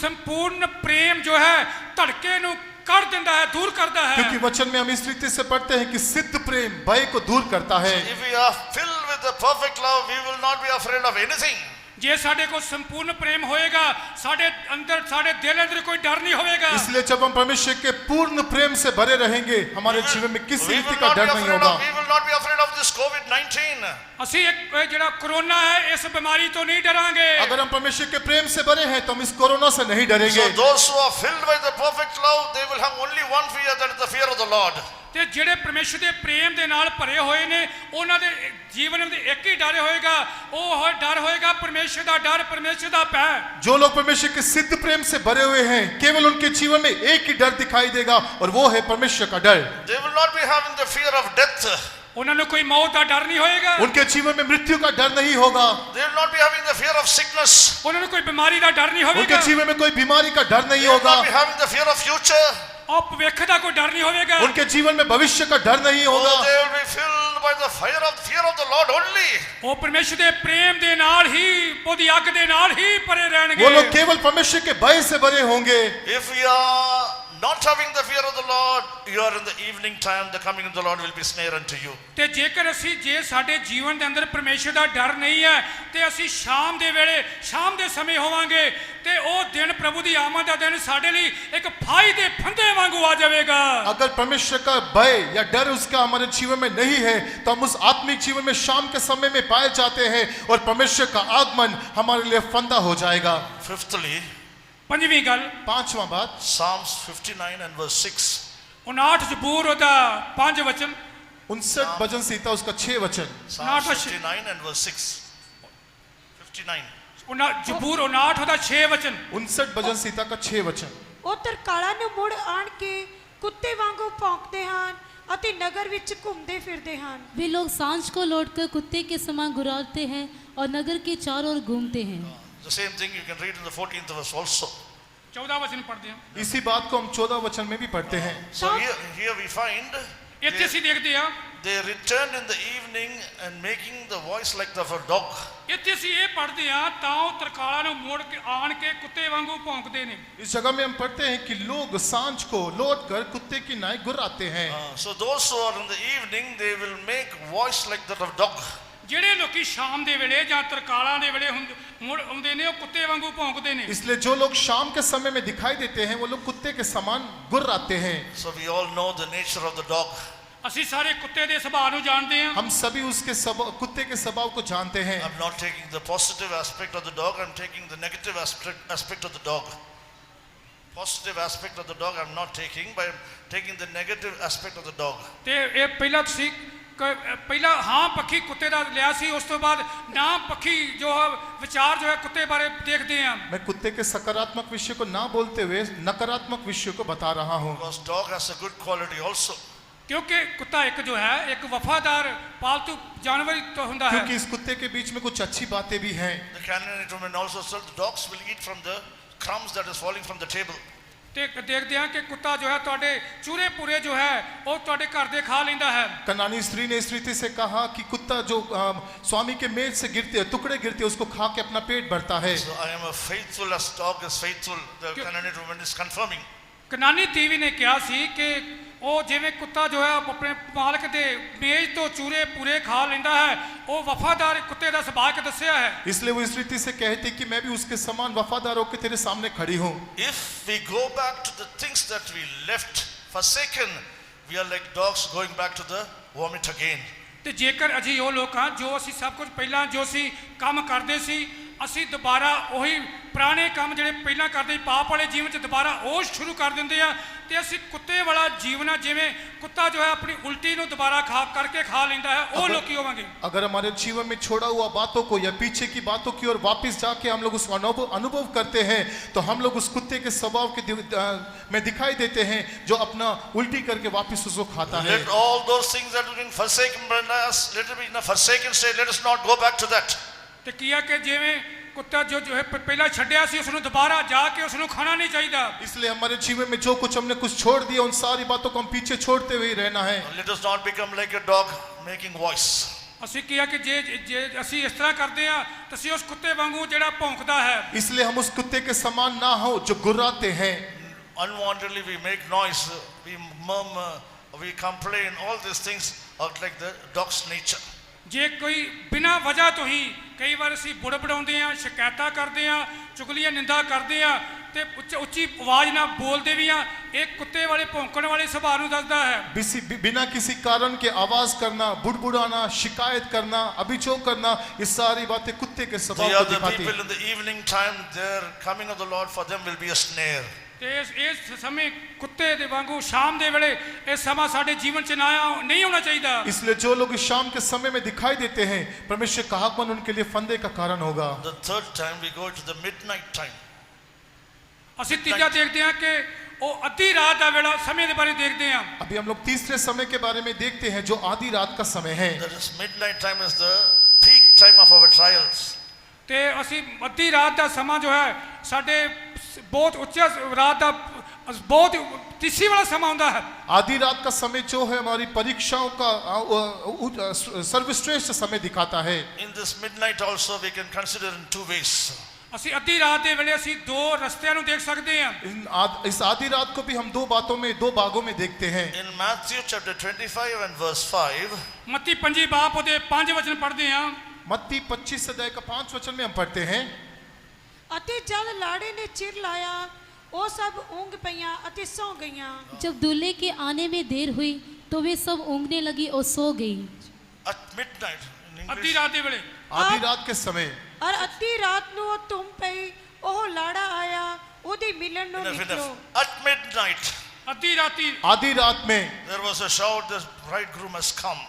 ਸੰਪੂर्ण ਪ੍ਰੇਮ ਜੋ ਹੈ ਧੜਕੇ ਨੂੰ ਕੱਢ ਦਿੰਦਾ ਹੈ ਦੂਰ ਕਰਦਾ ਹੈ क्योंकि वचन में हम इस रीति से पढ़ते हैं कि सिद्ध प्रेम भय को दूर करता है। If we are filled with the perfect love, we will not be afraid of anything. ਜੇ ਸਾਡੇ ਕੋਲ ਸੰਪੂर्ण ਪ੍ਰੇਮ ਹੋਏਗਾ ਸਾਡੇ ਅੰਦਰ ਸਾਡੇ ਦਿਲ ਅੰਦਰ ਕੋਈ ਡਰ ਨਹੀਂ ਹੋਵੇਗਾ इसलिए जब हम परमेश्वर के पूर्ण प्रेम से भरे रहेंगे हमारे जीवन में किसी रीति का डर नहीं होगा। We will not be afraid of this COVID-19. ਅਸੀਂ ਇਹ ਜਿਹੜਾ ਕੋਰੋਨਾ ਹੈ ਇਸ ਬਿਮਾਰੀ ਤੋਂ ਨਹੀਂ ਡਰਾਂਗੇ अगर हम परमेश्वर के प्रेम से भरे हैं तो हम इस कोरोना से नहीं डरेंगे। So those who are filled by the perfect love, they will have only one fear, that is the fear of the Lord. ਤੇ ਜਿਹੜੇ ਪਰਮੇਸ਼ਰ ਦੇ ਪ੍ਰੇਮ ਦੇ ਨਾਲ ਭਰੇ ਹੋਏ ਨੇ ਉਹਨਾਂ ਦੇ ਜੀਵਨ ਵਿੱਚ ਇੱਕ ਹੀ ਡਰ ਹੋਏਗਾ ਉਹ ਡਰ ਹੋਏਗਾ ਪਰਮੇਸ਼ਰ ਦਾ ਡਰ ਪਰਮੇਸ਼ਰ ਦਾ ਭੈ जो लोग परमेश्वर के सिद्ध प्रेम से भरे हुए हैं केवल उनके जीवन में एक ही डर दिखाई देगा और वो है परमेश्वर का डर। They will not be having the fear of death. ਉਹਨਾਂ ਨੂੰ ਕੋਈ ਮੌਤ ਦਾ ਡਰ ਨਹੀਂ ਹੋਏਗਾ उनके जीवन में मृत्यु का डर नहीं होगा। They will not be having the fear of sickness. ਉਹਨਾਂ ਨੂੰ ਕੋਈ ਬਿਮਾਰੀ ਦਾ ਡਰ ਨਹੀਂ उनके ਹੋਵੇਗਾ जीवन में कोई बीमारी का डर नहीं They will होगा। not be having the fear of future. ਉਹ ਭਵਿੱਖ ਦਾ ਕੋਈ ਡਰ ਨਹੀਂ ਹੋਵੇਗਾ उनके जीवन में भविष्य का डर नहीं Oh, होगा। they will be filled by the fear of the Lord only. ਉਹ ਪਰਮੇਸ਼ਰ ਦੇ ਪ੍ਰੇਮ ਦੇ ਨਾਲ ਹੀ ਉਹਦੀ ਅੱਗ ਦੇ ਨਾਲ ਹੀ ਭਰੇ वो ਰਹਿਣਗੇ लोग केवल परमेश्वर के भय से भरे होंगे। If we are not having the fear of the Lord, you are in the evening time, the coming of the Lord will be snare unto you. ਤੇ ਜੇਕਰ ਅਸੀਂ ਜੇ ਸਾਡੇ ਜੀਵਨ ਦੇ ਅੰਦਰ ਪਰਮੇਸ਼ਰ ਦਾ ਡਰ ਨਹੀਂ ਹੈ ਤੇ ਅਸੀਂ ਸ਼ਾਮ ਦੇ ਵੇਲੇ ਸ਼ਾਮ ਦੇ ਸਮੇਂ ਹੋਵਾਂਗੇ ਤੇ ਉਹ ਦਿਨ ਪ੍ਰਭੂ ਦੀ ਆਮਦ ਦਾ ਦਿਨ ਸਾਡੇ ਲਈ ਇੱਕ ਫਾਈ ਦੇ ਫੰਦੇ ਵਾਂਗੂ ਆ ਜਾਵੇਗਾ अगर परमेश्वर का भय या डर उसका हमारे जीवन में नहीं है तो हम उस आत्मिक जीवन में शाम के समय में पाए जाते हैं और परमेश्वर का आगमन हमारे लिए फंदा हो जाएगा। Fifthly, ਪੰਜਵੀਂ ਗੱਲ पांचवा बात Psalms 59 and verse 6. 59 ਜ਼ਬੂਰ ਉਹਦਾ 5 वचन 59 भजन संहिता उसका 6 वचन। Psalms Not a 59 and verse 6. 59. ਜ਼ਬੂਰ 59 ਉਹਦਾ 6 वचन 59 भजन संहिता का 6 वचन। ਉਹ ਤਰਕਾਲਾਂ ਨੂੰ ਮੁੜ ਆਣ ਕੇ ਕੁੱਤੇ ਵਾਂਗੂ ਭੌਂਕਦੇ ਹਨ ਅਤੇ ਨਗਰ ਵਿੱਚ ਘੁੰਮਦੇ ਫਿਰਦੇ ਹਨ। वे लोग सांझ को लौटकर कुत्ते के समान गुर्राते हैं और नगर के चारों ओर घूमते हैं। The same thing you can read in the 14th verse also. 14 वचन पढ़ते हैं इसी बात को हम 14 वचन में भी पढ़ते हैं। So here we find ਇੱਥੇ ਅਸੀਂ ਦੇਖਦੇ ਹਾਂ they returned in the evening and making the voice like that of a dog. ਇੱਥੇ ਅਸੀਂ ਇਹ ਪੜ੍ਹਦੇ ਹਾਂ ਤਾਂ ਉਹ ਤਰਕਾਲਾਂ ਨੂੰ ਮੋੜ ਕੇ ਆਣ ਕੇ ਕੁੱਤੇ ਵਾਂਗੂ ਭੌਂਕਦੇ ਨੇ इस जगह में हम पढ़ते हैं कि लोग सांझ को लौट कर कुत्ते की नाई गुर्राते हैं। So those who are in the evening, they will make voice like that of dog. ਜਿਹੜੇ ਲੋਕੀ ਸ਼ਾਮ ਦੇ ਵੇਲੇ ਜਾਂ ਤਰਕਾਲਾਂ ਦੇ ਵੇਲੇ ਮੁੜ ਆਉਂਦੇ ਨੇ ਉਹ ਕੁੱਤੇ ਵਾਂਗੂ ਭੌਂਕਦੇ ਨੇ इसलिए जो लोग शाम के समय में दिखाई देते हैं वो लोग कुत्ते के समान गुर्राते हैं। So we all know the nature of the dog. ਅਸੀਂ ਸਾਰੇ ਕੁੱਤੇ ਦੇ ਸੁਭਾਅ ਨੂੰ ਜਾਣਦੇ ਹਾਂ हम सभी उसके कुत्ते के स्वभाव को जानते हैं। I'm not taking the positive aspect of the dog, I'm taking the negative aspect of the dog. Positive aspect of the dog I'm not taking, but I'm taking the negative aspect of the dog. ਤੇ ਇਹ ਪਹਿਲਾਂ ਤੁਸੀਂ ਪਹਿਲਾਂ ਹਾਂ ਪੱਖੀ ਕੁੱਤੇ ਦਾ ਲਿਆ ਸੀ ਉਸ ਤੋਂ ਬਾਅਦ ਨਾ ਪੱਖੀ ਜੋ ਵਿਚਾਰ ਜੋ ਹੈ ਕੁੱਤੇ ਬਾਰੇ ਦੇਖਦੇ ਹਾਂ मैं कुत्ते के सकारात्मक विषय को ना बोलते हुए नकारात्मक विषय को बता रहा हूँ। Because dog has a good quality also. ਕਿਉਂਕਿ ਕੁੱਤਾ ਇੱਕ ਜੋ ਹੈ ਇੱਕ ਵਫਾਦਾਰ ਪਾਲਤੂ ਜਾਨਵਰ ਹੀ ਤਾਂ ਹੁੰਦਾ ਹੈ क्योंकि इस कुत्ते के बीच में कुछ अच्छी बातें भी हैं। The Canaanite woman also said the dogs will eat from the crumbs that is falling from the table. ਤੇ ਦੇਖਦੇ ਹਾਂ ਕਿ ਕੁੱਤਾ ਜੋ ਹੈ ਤੁਹਾਡੇ ਚੂਰੇ ਪੂਰੇ ਜੋ ਹੈ ਉਹ ਤੁਹਾਡੇ ਘਰ ਦੇ ਖਾ ਲੈਂਦਾ ਹੈ कनानी स्त्री ने इस रीति से कहा कि कुत्ता जो स्वामी के मेज से गिरते हैं टुकड़े गिरते हैं उसको खा के अपना पेट भरता है। So I am a faithful as dog is faithful. The Canaanite woman is confirming. ਕਨਾਨੀ ਤੀਵੀ ਨੇ ਕਿਹਾ ਸੀ ਕਿ ਉਹ ਜਿਵੇਂ ਕੁੱਤਾ ਜੋ ਹੈ ਆਪਣੇ ਮਾਲਕ ਦੇ ਮੇਜ਼ ਤੋਂ ਚੂਰੇ ਪੂਰੇ ਖਾ ਲੈਂਦਾ ਹੈ ਉਹ ਵਫਾਦਾਰ ਕੁੱਤੇ ਦਾ ਸੁਭਾਅ ਕੇ ਦੱਸਿਆ ਹੈ इसलिए वो इस रीति से कहते कि मैं भी उसके समान वफादार होकर तेरे सामने खड़ी हूँ। If we go back to the things that we left forsaken, we are like dogs going back to the vomit again. ਤੇ ਜੇਕਰ ਅਜੀ ਉਹ ਲੋਕ ਹਾਂ ਜੋ ਅਸੀਂ ਸਭ ਕੁਝ ਪਹਿਲਾਂ ਜੋ ਅਸੀਂ ਕੰਮ ਕਰਦੇ ਸੀ ਅਸੀਂ ਦੁਬਾਰਾ ਉਹੀ ਪੁਰਾਣੇ ਕੰਮ ਜਿਹੜੇ ਪਹਿਲਾਂ ਕਰਦੇ ਸੀ ਪਾਪ ਵਾਲੇ ਜੀਵਨ 'ਚ ਦੁਬਾਰਾ ਉਹ ਸ਼ੁਰੂ ਕਰ ਦਿੰਦੇ ਆ ਤੇ ਅਸੀਂ ਕੁੱਤੇ ਵਾਲਾ ਜੀਵਨ ਆ ਜਿਵੇਂ ਕੁੱਤਾ ਜੋ ਹੈ ਆਪਣੀ ਉਲਟੀ ਨੂੰ ਦੁਬਾਰਾ ਖਾ ਲੈਂਦਾ ਹੈ ਉਹ ਲੋਕੀ ਹੋਵਾਂਗੇ। अगर हमारे जीवन में छोड़ा हुआ बातों को या पीछे की बातों की ओर वापस जाके हम लोग उसको अनुभव करते हैं तो हम लोग उस कुत्ते के स्वभाव के में दिखाई देते हैं जो अपना उल्टी करके वापस उसको खाता है। Let all those things that have been forsaken by us, let it be in a forsaken state. Let us not go back to that. ਤੇ ਕੀ ਆ ਕਿ ਜਿਵੇਂ ਕੁੱਤਾ ਜੋ ਹੈ ਪਹਿਲਾਂ ਛੱਡਿਆ ਸੀ ਉਸ ਨੂੰ ਦੁਬਾਰਾ ਜਾ ਕੇ ਉਸ ਨੂੰ ਖਾਣਾ नहीं चाहिए। इसलिए हमारे जीवन में जो कुछ हमने कुछ छोड़ दिया उन सारी बातों को हम पीछे छोड़ते हुए रहना है। Let us not become like a dog making voice. ਅਸੀਂ ਕੀ ਆ ਕਿ ਜੇ ਅਸੀਂ ਇਸ ਤਰ੍ਹਾਂ ਕਰਦੇ ਆ ਤਾਂ ਅਸੀਂ ਉਸ ਕੁੱਤੇ ਵਾਂਗੂ ਜਿਹੜਾ ਭੌਂਕਦਾ ਹੈ। इसलिए हम उस कुत्ते के समान ना हो जो गुर्राते हैं। Unwantedly we make noise, we murmur, we complain. All these things are like the dog's nature. ਜੇ ਕੋਈ ਬਿਨਾਂ ਵਜ੍ਹਾ ਤੋਂ ਹੀ ਕਈ ਵਾਰ ਅਸੀਂ ਬੁੜਬੜਾਉਂਦੇ ਆ ਸ਼ਿਕਾਇਤਾਂ ਕਰਦੇ ਆ ਚੁਗਲੀਆਂ ਨਿੰਦਾ ਕਰਦੇ ਆ ਤੇ ਉੱਚੀ ਆਵਾਜ਼ ਨਾਲ ਬੋਲਦੇ ਵੀ ਆ ਇਹ ਕੁੱਤੇ ਵਾਲੇ ਭੌਂਕਣ ਵਾਲੇ ਸੁਭਾਅ ਨੂੰ ਦੱਸਦਾ ਹੈ। बिना किसी कारण के आवाज करना, बुड़बुड़ाना, शिकायत करना, अभियोग करना, ये सारी बातें कुत्ते के The स्वभाव को other दिखाती people हैं। in the evening time, their coming of the Lord for them will be a snare. ਤੇ ਇਸ ਸਮੇਂ ਕੁੱਤੇ ਦੇ ਵਾਂਗੂ ਸ਼ਾਮ ਦੇ ਵੇਲੇ ਇਹ ਸਮਾਂ ਸਾਡੇ ਜੀਵਨ 'ਚ ਨਹੀਂ ਹੋਣਾ ਚਾਹੀਦਾ। इसलिए जो लोग इस शाम के समय में दिखाई देते हैं परमेश्वर का आगमन उनके लिए फंदे का कारण होगा। The third time we go to the midnight time. ਅਸੀਂ ਤੀਜਾ ਦੇਖਦੇ ਹਾਂ ਕਿ ਉਹ ਅੱਧੀ ਰਾਤ ਦਾ ਵੇਲਾ ਸਮੇਂ ਦੇ ਬਾਰੇ ਦੇਖਦੇ ਹਾਂ। अभी हम लोग तीसरे समय के बारे में देखते हैं जो आधी रात का समय है। That is midnight time is the peak time of our trials. ਤੇ ਅਸੀਂ ਅੱਧੀ ਰਾਤ ਦਾ ਸਮਾਂ ਜੋ ਹੈ ਸਾਡੇ ਬਹੁਤ ਉੱਚਾ ਰਾਤ ਦਾ ਬਹੁਤ ਤੀਸਰੀ ਵਾਲਾ ਸਮਾਂ ਹੁੰਦਾ ਹੈ। आधी रात का समय जो है हमारी परीक्षाओं का सर्वश्रेष्ठ समय दिखाता है। In this midnight also we can consider in two ways. ਅਸੀਂ ਅੱਧੀ ਰਾਤ ਦੇ ਵੇਲੇ ਅਸੀਂ ਦੋ ਰਸਤਿਆਂ ਨੂੰ ਦੇਖ ਸਕਦੇ ਹਾਂ। इस आधी रात को भी हम दो बातों में, दो भागों में देखते हैं। In Matthew chapter 25 and verse 5, ਮੱਤੀ 5 ਬਾਪ ਉਹਦੇ 5 ਵਚਨ ਪੜ੍ਹਦੇ ਹਾਂ। मत्ती 25 अध्याय का 5 वचन में हम पढ़ते हैं। ਅਤੇ ਜਦ ਲਾੜੇ ਨੇ ਚਿਰ ਲਾਇਆ ਉਹ ਸਭ ਉਂਘ ਪਈਆਂ ਅਤੇ ਸੌਂ ਗਈਆਂ। जब दूल्हे के आने में देर हुई तो वे सब ऊँघने लगी और सो गई। at midnight in ਅੱਧੀ English, ਰਾਤ ਦੇ ਵੇਲੇ आधी रात के समय ਔਰ ਅੱਧੀ ਰਾਤ ਨੂੰ ਉਹ ਧੁੰਮ ਪਈ ਉਹ ਲਾੜਾ ਆਇਆ ਉਹਦੇ ਮਿਲਣ ਨੂੰ enough, ਨਿਕਲੋ। enough. At midnight ਅੱਧੀ ਰਾਤੀ आधी रात में there was a shout, the bridegroom has come.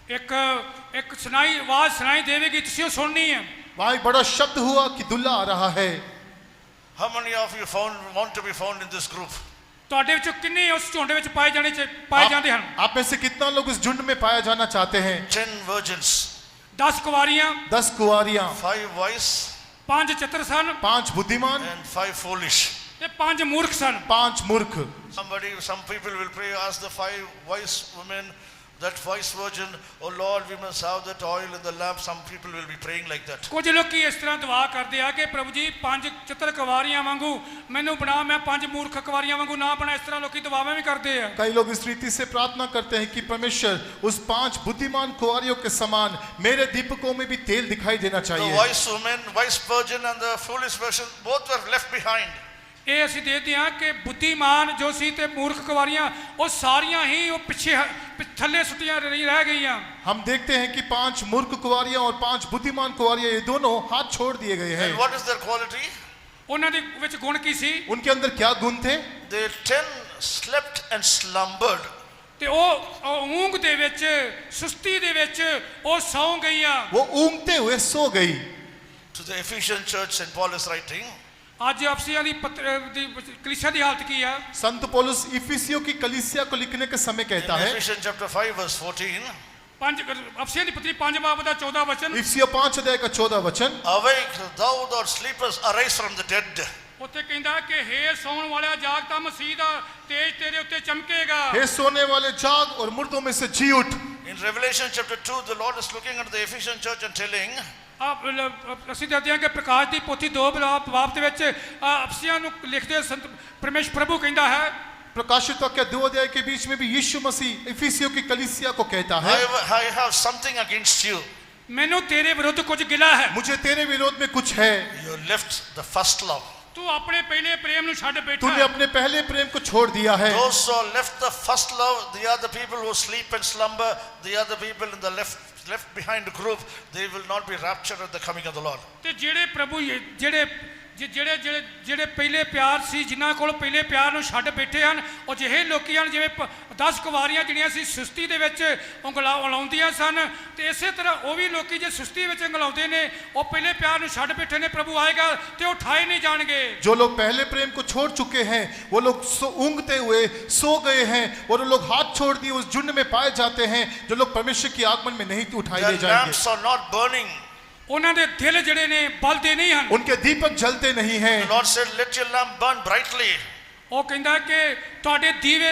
ਇੱਕ ਆਵਾਜ਼ ਸੁਣਾਈ ਦੇਵੇਗੀ ਤੁਸੀਂ ਉਹ ਸੁਣਨੀ ਹੈ। वहाँ एक बड़ा शब्द हुआ कि दुल्हा आ रहा है। How many of you want to be found in this group? ਤੁਹਾਡੇ ਵਿੱਚੋਂ ਕਿੰਨੇ ਉਸ ਝੁੰਡ ਵਿੱਚ ਪਾਏ ਜਾਂਦੇ ਹਨ? आप में से कितना लोग इस झुंड में पाया जाना चाहते हैं? 10 virgins, 10 कुवारियां, 10 कुंवारियां, 5 wise 5 ਚਤਰ ਸਨ 5 बुद्धिमान, and 5 foolish. ਤੇ 5 ਮੂਰਖ ਸਨ। 5 मूर्ख। Some people will pray, ask the 5 wise women, that wise virgin, oh Lord, we must have that oil in the lamp. Some people will be praying like that. ਕੁਝ ਲੋਕੀ ਇਸ ਤਰ੍ਹਾਂ ਦੁਆ ਕਰਦੇ ਆ ਕਿ ਪ੍ਰਭੂ ਜੀ 5 ਚਤਰ ਕੁਵਾਰੀਆਂ ਵਾਂਗੂ ਮੈਨੂੰ ਬਣਾ, ਮੈਂ 5 ਮੂਰਖ ਕੁਵਾਰੀਆਂ ਵਾਂਗੂ ਨਾ ਬਣਾ। ਇਸ ਤਰ੍ਹਾਂ ਲੋਕੀ ਦੁਆਵਾਂ ਵੀ ਕਰਦੇ ਆ। कई लोग इस रीति से प्रार्थना करते हैं कि परमेश्वर उस 5 बुद्धिमान कुंवारियों के समान मेरे दीपकों में भी तेल दिखाई देना The चाहिए। wise woman, wise virgin and the foolish virgin both were left behind. ਇਹ ਅਸੀਂ ਦੇਖਦੇ ਹਾਂ ਕਿ ਬੁੱਧੀਮਾਨ ਜੋ ਸੀ ਤੇ ਮੂਰਖ ਕੁਵਾਰੀਆਂ ਉਹ ਸਾਰੀਆਂ ਹੀ ਉਹ ਪਿੱਛੇ ਥੱਲੇ ਸੁੱਟੀਆਂ ਰਹਿ ਗਈਆਂ। हम देखते हैं कि 5 मूर्ख कुंवारियां और 5 बुद्धिमान कुंवारियां ये दोनों हाथ छोड़ दिए गए हैं। And what is their quality? ਉਹਨਾਂ ਦੇ ਵਿੱਚ ਗੁਣ ਕੀ ਸੀ? उनके अंदर क्या गुण थे? They 10 slept and slumbered. ਤੇ ਉਹ ਊਂਘ ਦੇ ਵਿੱਚ ਸੁਸਤੀ ਦੇ ਵਿੱਚ ਉਹ ਸੌਂ ਗਈਆਂ। वो ऊँघते हुए सो गई। To the Ephesian church, St. Paul is writing, ਅੱਜ ਅਫਸੀਆਂ ਦੀ ਕਲੀਸਿया ਦੀ ਹਾਲਤ ਕੀ ਆ? संत पौलुस इफिसियों की कलीसिया को लिखने के समय कहता in है, Ephesians chapter 5 verse 14, ਅਫਸੀਆਂ ਦੀ ਪੱਤਰੀ 5 ਬਾਬ ਦਾ 14 ਵਚਨ, इफिसियों 5 अध्याय का 14 वचन, awake thou that sleepest, arise from the dead. ਉੱਥੇ ਕਹਿੰਦਾ ਕਿ ਹੇ ਸੌਣ ਵਾਲਿਆ ਜਾਗ, ਤਾਂ ਮਸੀਹ ਦਾ ਤੇਜ ਤੇਰੇ ਉੱਤੇ ਚਮਕੇਗਾ। हे सोने वाले जाग और मुर्दों में से जी उठ। In Revelation chapter 2, the Lord is looking at the Ephesian church and telling, ਅਸੀਂ ਦੱਸਦੇ ਹਾਂ ਕਿ ਪ੍ਰਕਾਸ਼ ਦੀ ਪੋਥੀ 2 ਬਾਬ ਦੇ ਵਿੱਚ ਅਫਸੀਆਂ ਨੂੰ ਲਿਖਦੇ ਸੰਤ ਪਰਮੇਸ਼ਰ ਪ੍ਰਭੂ ਕਹਿੰਦਾ ਹੈ, प्रकाशित वाक्य 2 अध्याय के बीच में भी यीशु मसीह इफिसियों की कलीसिया को कहता है, I have something against you. ਮੈਨੂੰ ਤੇਰੇ ਵਿਰੁੱਧ ਕੁਝ ਗਿਲਾ ਹੈ। मुझे तेरे विरोध में कुछ है। You left the first love. ਤੂੰ ਆਪਣੇ ਪਹਿਲੇ ਪ੍ਰੇਮ ਨੂੰ ਛੱਡ ਬੈਠਾ तूने ਹੈ। अपने पहले प्रेम को छोड़ दिया है। Those who left the first love, they are the people who sleep and slumber. They are the people in the left behind group. They will not be raptured at the coming of the Lord. ਤੇ ਜਿਹੜੇ ਜਿਹੜੇ ਜਿਹੜੇ ਜਿਹੜੇ ਪਹਿਲੇ ਪਿਆਰ ਸੀ, ਜਿਨ੍ਹਾਂ ਕੋਲ ਪਹਿਲੇ ਪਿਆਰ ਨੂੰ ਛੱਡ ਬੈਠੇ ਹਨ, ਉਹ ਜਿਹੇ ਲੋਕੀ ਹਨ ਜਿਵੇਂ 10 ਕੁਵਾਰੀਆਂ ਜਿਹੜੀਆਂ ਸੀ ਸੁਸਤੀ ਦੇ ਵਿੱਚ ਉਲਾਉਂਦੀਆਂ ਸਨ, ਤੇ ਇਸੇ ਤਰ੍ਹਾਂ ਉਹ ਵੀ ਲੋਕੀ ਜੇ ਸੁਸਤੀ ਵਿੱਚ ਉਂਗਲਾਉਂਦੇ ਨੇ, ਉਹ ਪਹਿਲੇ ਪਿਆਰ ਨੂੰ ਛੱਡ ਬੈਠੇ ਨੇ, ਪ੍ਰਭੂ ਆਏਗਾ ਤੇ ਉਹ ਉਠਾਏ ਨਹੀਂ ਜਾਣਗੇ। जो लोग पहले प्रेम को छोड़ चुके हैं वो लोग ऊँघते हुए सो गए हैं, और वो लोग हाथ छोड़ दिए उस झुंड में पाए जाते हैं जो लोग परमेश्वर की आगमन में नहीं उठाए Their ले जाएंगे। lamps are not burning. ਉਹਨਾਂ ਦੇ ਦਿਲ ਜਿਹੜੇ ਨੇ ਬਲਦੇ ਨਹੀਂ ਹਨ। उनके दीपक जलते नहीं हैं। The Lord said, let your lamp burn brightly. ਉਹ ਕਹਿੰਦਾ ਕਿ ਤੁਹਾਡੇ ਦੀਵੇ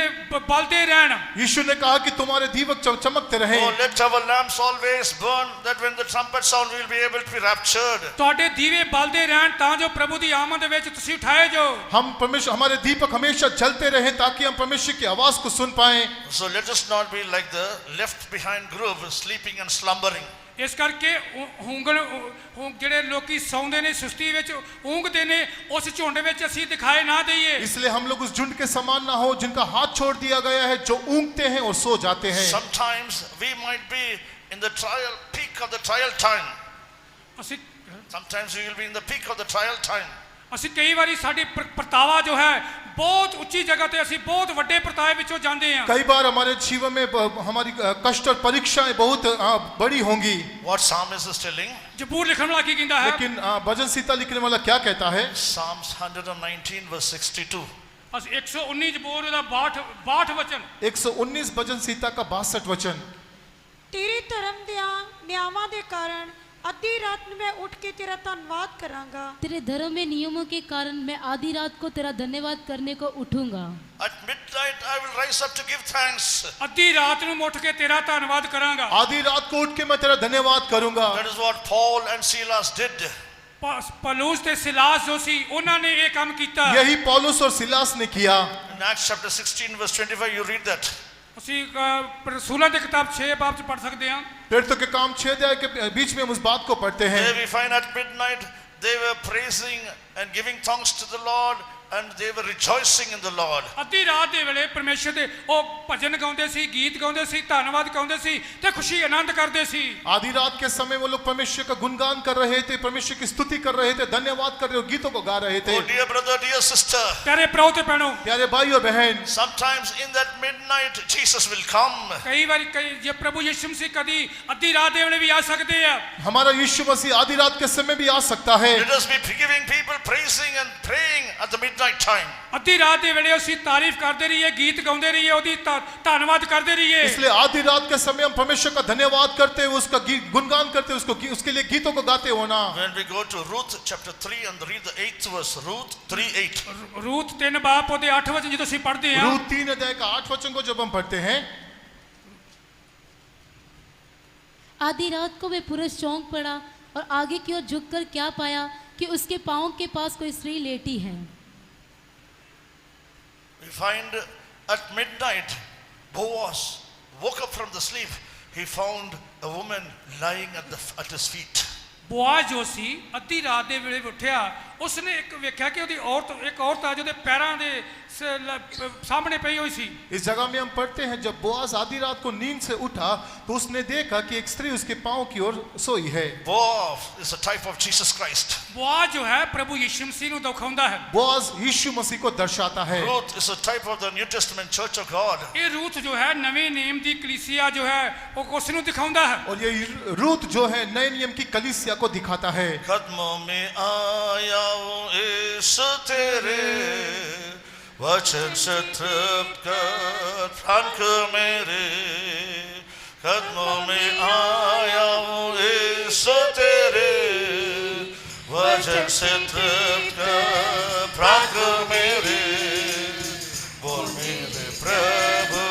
ਬਲਦੇ ਰਹਿਣ। यीशु ने कहा कि तुम्हारे दीपक चमकते रहे। Oh, let our lamps always burn, that when the trumpet sound, we will be able to be raptured. ਤੁਹਾਡੇ ਦੀਵੇ ਬਲਦੇ ਰਹਿਣ ਤਾਂ ਜੋ ਪ੍ਰਭੂ ਦੀ ਆਮਦ ਵਿੱਚ ਤੁਸੀਂ ਉਠਾਏ ਜਾਓ। हम परमेश्वर हमारे दीपक हमेशा जलते रहे ताकि हम परमेश्वर की आवाज को सुन पाएं। So let us not be like the left behind group, sleeping and slumbering. ਇਸ ਕਰਕੇ ਜਿਹੜੇ ਲੋਕੀ ਸੌਂਦੇ ਨੇ, ਸੁਸਤੀ ਵਿੱਚ ਊਂਘਦੇ ਨੇ, ਉਸ ਝੁੰਡ ਵਿੱਚ ਅਸੀਂ ਦਿਖਾਈ ਨਾ ਦਈਏ। इसलिए हम लोग उस झुंड के समान ना हो जिनका हाथ छोड़ दिया गया है, जो ऊँघते हैं और सो जाते हैं। Sometimes we might be in the peak of the trial time. ਅਸੀਂ Sometimes we will be in the peak of the trial time. ਅਸੀਂ ਕਈ ਵਾਰੀ ਸਾਡੀ ਪ੍ਰਤਾਵਾ ਜੋ ਹੈ ਬਹੁਤ ਉੱਚੀ ਜਗ੍ਹਾ ਤੇ, ਅਸੀਂ ਬਹੁਤ ਵੱਡੇ ਪ੍ਰਤਾਵੇ ਵਿੱਚੋਂ ਜਾਂਦੇ ਹਾਂ। कई बार हमारे जीवन में हमारी कष्ट और परीक्षाएं बहुत बड़ी होंगी। What psalmist is telling? ਜ਼ਬੂਰ ਲਿਖਣ ਵਾਲਾ ਕੀ ਕਹਿੰਦਾ ਹੈ? लेकिन भजन संहिता लिखने वाला क्या कहता है? Psalms 119 verse 62. ਅਸੀਂ 119 ਜ਼ਬੂਰ ਦਾ 62 ਵਚਨ 119 भजन संहिता का 62 वचन। ਤੇਰੇ ਧਰਮ ਦਿਆਂ ਨਿਯਮਾਂ ਦੇ ਕਾਰਨ ਅੱਧੀ ਰਾਤ ਨੂੰ ਮੈਂ ਉੱਠ ਕੇ ਤੇਰਾ ਧੰਨਵਾਦ ਕਰਾਂਗਾ। तेरे धर्म में नियमों के कारण मैं आधी रात को तेरा धन्यवाद करने को उठूंगा। At midnight I will rise up to give thanks. ਅੱਧੀ ਰਾਤ ਨੂੰ ਉੱਠ ਕੇ ਤੇਰਾ ਧੰਨਵਾਦ ਕਰਾਂਗਾ। आधी रात को उठ के मैं तेरा धन्यवाद करूंगा। That is what Paul and Silas did. ਪਲੂਸ ਤੇ ਸਿਲਾਸ ਜੋ ਸੀ, ਉਹਨਾਂ ਨੇ ਇਹ ਕੰਮ ਕੀਤਾ। यही पौलुस और सिलास ने किया। In Acts chapter 16 verse 25 you read that. ਅਸੀਂ ਰਸੂਲਾਂ ਦੀ ਕਿਤਾਬ 6 ਬਾਬ ਚ ਪੜ੍ਹ ਸਕਦੇ ਹਾਂ। प्रेरितों के काम 6 अध्याय के बीच में हम उस बात को पढ़ते हैं। There we find at midnight they were praising and giving thanks to the Lord, and they were rejoicing in the Lord. ਅੱਧੀ ਰਾਤ ਦੇ ਵੇਲੇ ਪਰਮੇਸ਼ਰ ਦੇ ਉਹ ਭਜਨ ਗਾਉਂਦੇ ਸੀ, ਗੀਤ ਗਾਉਂਦੇ ਸੀ, ਧੰਨਵਾਦ ਗਾਉਂਦੇ ਸੀ ਤੇ ਖੁਸ਼ੀ ਆਨੰਦ ਕਰਦੇ ਸੀ। आधी रात के समय वो लोग परमेश्वर का गुणगान कर रहे थे, परमेश्वर की स्तुति कर रहे थे, धन्यवाद कर रहे और गीतों को गा रहे थे। Oh dear brother, dear sister, ਪਿਆਰੇ ਭਰਾਓ ਤੇ ਭੈਣੋ, प्यारे भाई और बहन, sometimes in that midnight Jesus will come. ਕਈ ਵਾਰੀ ਜੇ ਪ੍ਰਭੂ ਯਿਸੂ ਮਸੀਹ ਕਦੀ ਅੱਧੀ ਰਾਤ ਦੇ ਵੇਲੇ ਵੀ ਆ ਸਕਦੇ ਆ। हमारा यीशु मसीह आधी रात के समय भी आ सकता है। Let us be giving people praising and praying at the midnight time. ਅੱਧੀ ਰਾਤ ਦੇ ਵੇਲੇ ਅਸੀਂ ਤਾਰੀਫ ਕਰਦੇ ਰਹੀਏ, ਗੀਤ ਗਾਉਂਦੇ ਰਹੀਏ, ਉਹਦੀ ਧੰਨਵਾਦ ਕਰਦੇ रहिए। इसलिए आधी रात के समय हम परमेश्वर का धन्यवाद करते हुए, उसका गुणगान करते हुए, उसके लिए गीतों को गाते होना। When we go to Ruth chapter 3 and read the 8th verse, Ruth 3:8. Ruth 3 बाब ਉਹਦੇ 8 ਵਚਨ ਜਦੋਂ ਅਸੀਂ ਪੜ੍ਹਦੇ ਹਾਂ। रूत 3 अध्याय का 8 वचन को जब हम पढ़ते हैं, आधी रात को वह पुरुष चौंक पड़ा और आगे की ओर झुककर क्या पाया कि उसके पाँव के पास कोई स्त्री लेटी है। We find at midnight Boaz woke up from the sleep. He found a woman lying at his feet. Boaz ਜੋ ਸੀ ਅੱਧੀ ਰਾਤ ਦੇ ਵੇਲੇ ਉੱਠਿਆ, ਉਸਨੇ ਇੱਕ ਵੇਖਿਆ ਕਿ ਉਹਦੀ ਇੱਕ ਔਰਤ ਆ ਜਿਹਦੇ ਪੈਰਾਂ ਦੇ सामने पई हुई सी। इस जगह में हम पढ़ते हैं जब बोआज आधी रात को नींद से उठा तो उसने देखा कि एक स्त्री उसके पांव की ओर सोई है। Boaz is a type of Jesus Christ. Boaz जो है प्रभु यीशु मसीह ਨੂੰ ਦਿਖਾਉਂਦਾ ਹੈ। बोआज यीशु मसीह को दर्शाता है। Ruth is a type of the New Testament Church of God. ये रूथ जो है नवे नियम ਦੀ कलीसिया जो है वो ਉਸ ਨੂੰ ਦਿਖਾਉਂਦਾ है। और ये रूथ जो है नए नियम की कलीसिया को दिखाता है। कदमों में आया हूँ यीशु तेरे, वचन से तृप्त कर प्राण को मेरे। कदमों में आया हूँ यीशु तेरे, वचन से तृप्त कर प्राण को मेरे। बोल मेरे प्रभु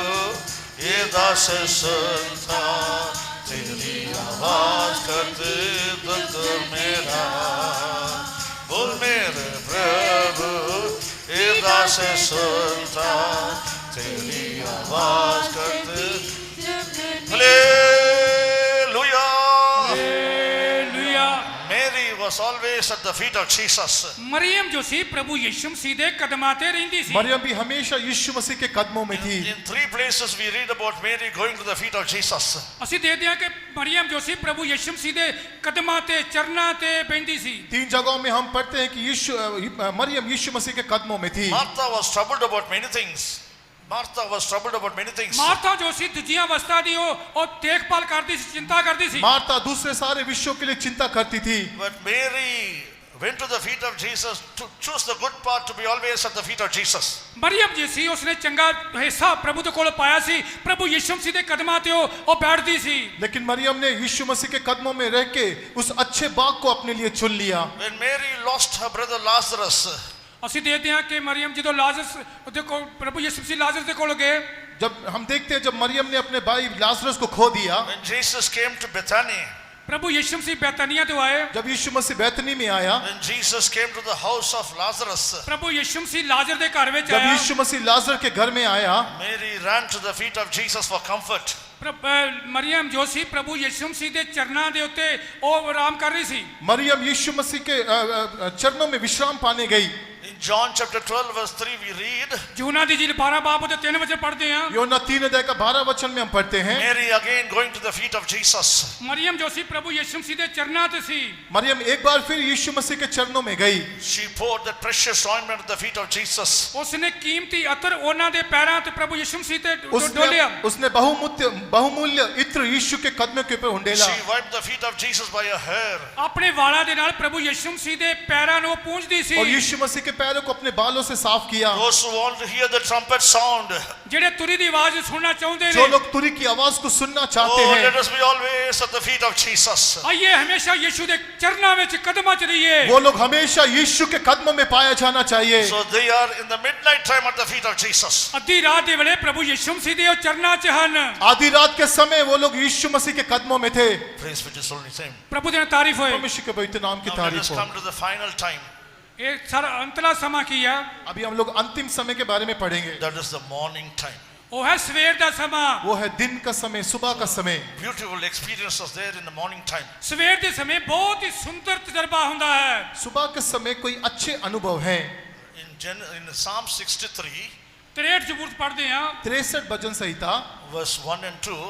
ये दास सुनता, तेरी आवाज करते दिल मेरा। बोल मेरे प्रभु ये दास सुनता, तेरी आवाज करते। Hallelujah, hallelujah. मेरी was always at the feet of Jesus. Mariam ਜੋ ਸੀ ਪ੍ਰਭੂ ਯਿਸੂ ਮਸੀਹ ਦੇ ਕਦਮਾਂ ਤੇ ਰਹਿੰਦੀ ਸੀ। मरियम भी हमेशा यीशु मसीह के कदमों में थी। In three places we read about Mary going to the feet of Jesus. ਅਸੀਂ ਦੇਖਦੇ ਹਾਂ ਕਿ ਮਰੀਮ ਜੋ ਸੀ ਪ੍ਰਭੂ ਯਿਸੂ ਮਸੀਹ ਦੇ ਕਦਮਾਂ ਤੇ ਚਰਨਾਂ ਤੇ ਬੈਠੀ ਸੀ। 3 जगहों में हम पढ़ते हैं कि मरियम यीशु मसीह के कदमों में थी। Martha was troubled about many things. Martha was troubled about many things. Martha ਜੋ ਸੀ ਦੂਜੀਆਂ ਵਸਤਾਂ ਦੀ ਉਹ ਦੇਖਭਾਲ ਕਰਦੀ ਸੀ, ਚਿੰਤਾ ਕਰਦੀ ਸੀ। मार्था दूसरे सारे विषयों के लिए चिंता करती थी। But Mary went to the feet of Jesus to choose the good part, to be always at the feet of Jesus. Mariam ਜੀ ਸੀ ਉਸਨੇ ਚੰਗਾ ਹਿੱਸਾ ਪ੍ਰਭੂ ਦੇ ਕੋਲ ਪਾਇਆ ਸੀ। ਪ੍ਰਭੂ ਯਿਸੂ ਮਸੀਹ ਦੇ ਕਦਮਾਂ ਤੇ ਉਹ ਬੈਠਦੀ ਸੀ। लेकिन मरियम ने यीशु मसीह के कदमों में रह के उस अच्छे बाग को अपने लिए चुन लिया। When Mary lost her brother Lazarus, ਅਸੀਂ ਦੇਖਦੇ ਹਾਂ ਕਿ ਮਰੀਮ ਜਦੋਂ ਲਾਜ਼ਰਸ ਉਹਦੇ ਕੋਲ ਪ੍ਰਭੂ ਯਿਸੂ ਮਸੀਹ ਲਾਜ਼ਰ ਦੇ ਕੋਲ ਗਏ, जब हम देखते हैं जब मरियम ने अपने भाई लाजरस को खो दिया, when Jesus came to Bethany, ਪ੍ਰਭੂ ਯਿਸੂ ਮਸੀਹ ਬੈਤਾਨੀਆ ਤੋਂ ਆਏ, जब यीशु मसीह बैतनी में आया, when Jesus came to the house of Lazarus, ਪ੍ਰਭੂ ਯਿਸੂ ਮਸੀਹ ਲਾਜ਼ਰ ਦੇ ਘਰ ਵਿੱਚ जब ਆਇਆ। यीशु मसीह लाजर के घर में आया, Mary ran to the feet of Jesus for comfort. Mariam ਜੋ ਸੀ ਪ੍ਰਭੂ ਯਿਸੂ ਮਸੀਹ ਦੇ ਚਰਨਾਂ ਦੇ ਉੱਤੇ ਉਹ ਆਰਾਮ ਕਰ ਰਹੀ ਸੀ। मरियम यीशु मसीह के चरणों में विश्राम पाने गई। In John chapter 12 verse 3 we read, यूहन्ना दी जी 12 बाब ਦੇ 3 वचन पढ़ते हैं। यूहन्ना 3 अध्याय का 12 वचन में हम पढ़ते हैं, Mary again going to the feet of Jesus. Maryam जो सी प्रभु यीशु मसीह ਦੇ ਚਰਨਾਂ ਤੇ ਸੀ। मरियम एक बार फिर यीशु मसीह के चरणों में गई। She poured that precious ointment at the feet of Jesus. ਉਸਨੇ ਕੀਮਤੀ ਅਤਰ ਉਹਨਾਂ ਦੇ ਪੈਰਾਂ ਤੇ ਪ੍ਰਭੂ ਯਿਸੂ ਮਸੀਹ ਤੇ ਡੋਲਿਆ। उसने बहुमूल्य इत्र यीशु के कदमों के ऊपर उंडेला। She wiped the feet of Jesus by her hair. ਆਪਣੇ ਵਾਲਾਂ ਦੇ ਨਾਲ ਪ੍ਰਭੂ ਯਿਸੂ ਮਸੀਹ ਦੇ ਪੈਰਾਂ ਨੂੰ ਪੂੰਝਦੀ ਸੀ। और यीशु मसीह के पैरों को अपने बालों से साफ किया। Those who want to hear the trumpet sound, ਜਿਹੜੇ ਤੁਰੀ ਦੀ ਆਵਾਜ਼ ਸੁਣਨਾ ਚਾਹੁੰਦੇ जो ਨੇ, लोग तुरी की आवाज को सुनना चाहते oh, हैं, let us be always at the feet of Jesus. ਆइए ਹਮੇਸ਼ਾ ਯਿਸੂ ਦੇ ਚਰਨਾਂ ਵਿੱਚ ਕਦਮਾਂ 'ਚ ਰਹੀਏ। वो लोग हमेशा यीशु के कदमों में पाया जाना चाहिए। So they are in the midnight time at the feet of Jesus. ਅੱਧੀ ਰਾਤ ਦੇ ਵੇਲੇ ਪ੍ਰਭੂ ਯਿਸੂ ਮਸੀਹ ਦੇ ਉਹ ਚਰਨਾਂ 'ਚ ਹਨ। आधी रात के समय वो लोग यीशु मसीह के कदमों में थे। Praise be to his holy name. ਪ੍ਰਭੂ ਦੀ ਤਾਰੀਫ ਹੋਏ। परमेश्वर के पवित्र नाम की Now let us तारीफ हो। come to the final time. ਇਹ ਸਾਰਾ ਅੰਤਲਾ ਸਮਾਂ ਕੀ ਆ? अभी हम लोग अंतिम समय के बारे में पढ़ेंगे। That is the morning time. ਉਹ ਹੈ ਸਵੇਰ ਦਾ ਸਮਾਂ। वो है दिन का समय, सुबह का समय। Beautiful experiences there in the morning time. ਸਵੇਰ ਦੇ ਸਮੇਂ ਬਹੁਤ ਹੀ ਸੁੰਦਰ ਤਜਰਬਾ ਹੁੰਦਾ ਹੈ। सुबह के समय कोई अच्छे अनुभव हैं। In Psalm 63, 63 ਜ਼ਬੂਰ ਪੜ੍ਹਦੇ ਹਾਂ। 63 भजन संहिता verse 1 and 2.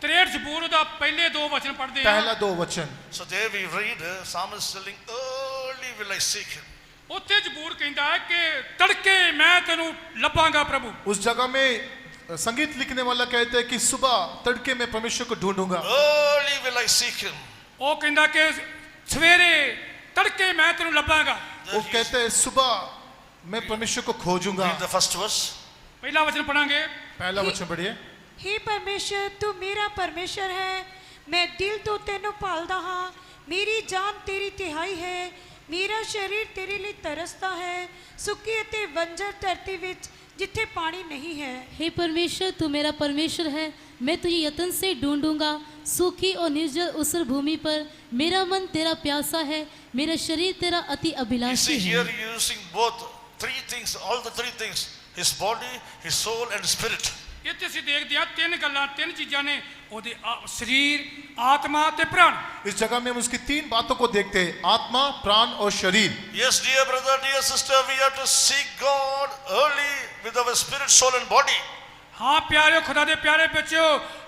63 ਜ਼ਬੂਰ ਦਾ ਪਹਿਲੇ 2 ਵਚਨ ਪੜ੍ਹਦੇ ਹਾਂ। पहला 2 वचन। So there we read, psalmist telling, early will I seek him. ਉੱਥੇ ਜ਼ਬੂਰ ਕਹਿੰਦਾ ਹੈ ਕਿ ਤੜਕੇ ਮੈਂ ਤੈਨੂੰ ਲੱਭਾਂਗਾ ਪ੍ਰਭੂ। उस जगह में संगीत लिखने वाला कहते हैं कि सुबह तड़के में परमेश्वर को ढूंढूंगा। Early will I seek him. ਉਹ ਕਹਿੰਦਾ ਕਿ ਸਵੇਰੇ ਤੜਕੇ ਮੈਂ ਤੈਨੂੰ ਲੱਭਾਂਗਾ। वो कहते हैं सुबह मैं परमेश्वर को खोजूंगा। Read the first verse. ਪਹਿਲਾ ਵਚਨ ਪੜਾਂਗੇ। पहला वचन पढ़िए। हे परमेश्वर तू मेरा परमेश्वर है, मैं दिल तो तेनों पालदा हाँ, मेरी जान तेरी तिहाई है, मेरा शरीर तेरे लिए तरसता है, सुक्की अते बंजर धरती विच जिथे पानी नहीं है। हे परमेश्वर तू मेरा परमेश्वर है, मैं तुझे यत्न से ढूंढूंगा, सूखी और निर्जल उसर भूमि पर मेरा मन तेरा प्यासा है, मेरा शरीर तेरा अति You अभिलाषी see है। here using both three things, all the three things, his body, his soul and spirit. ਇੱਥੇ ਅਸੀਂ ਦੇਖਦੇ ਹਾਂ 3 ਗੱਲਾਂ, 3 ਚੀਜ਼ਾਂ ਨੇ, ਉਹਦੇ ਸਰੀਰ, ਆਤਮਾ ਤੇ ਪ੍ਰਾਣ। इस जगह में हम उसकी 3 बातों को देखते हैं, आत्मा, प्राण और शरीर। Yes, dear brother, dear sister, we have to seek God early with our spirit, soul and body. ਹਾਂ ਪਿਆਰਿਓ, ਖੁਦਾ ਦੇ ਪਿਆਰੇ ਬੱਚਿਓ,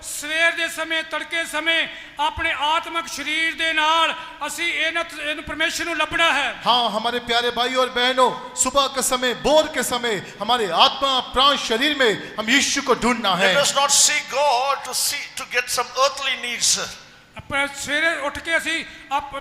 ਸਵੇਰ ਦੇ ਸਮੇਂ, ਤੜਕੇ ਸਮੇਂ ਆਪਣੇ ਆਤਮਿਕ ਸਰੀਰ ਦੇ ਨਾਲ ਅਸੀਂ ਇਹਨੂੰ ਪਰਮੇਸ਼ਰ ਨੂੰ ਲੱਭਣਾ ਹੈ। हाँ हमारे प्यारे भाई और बहनों, सुबह के समय, भोर के समय हमारे आत्मा, प्राण, शरीर में हम यीशु को ढूंढना है। Let us not seek God to get some earthly needs. ਸਵੇਰੇ ਉੱਠ ਕੇ ਅਸੀਂ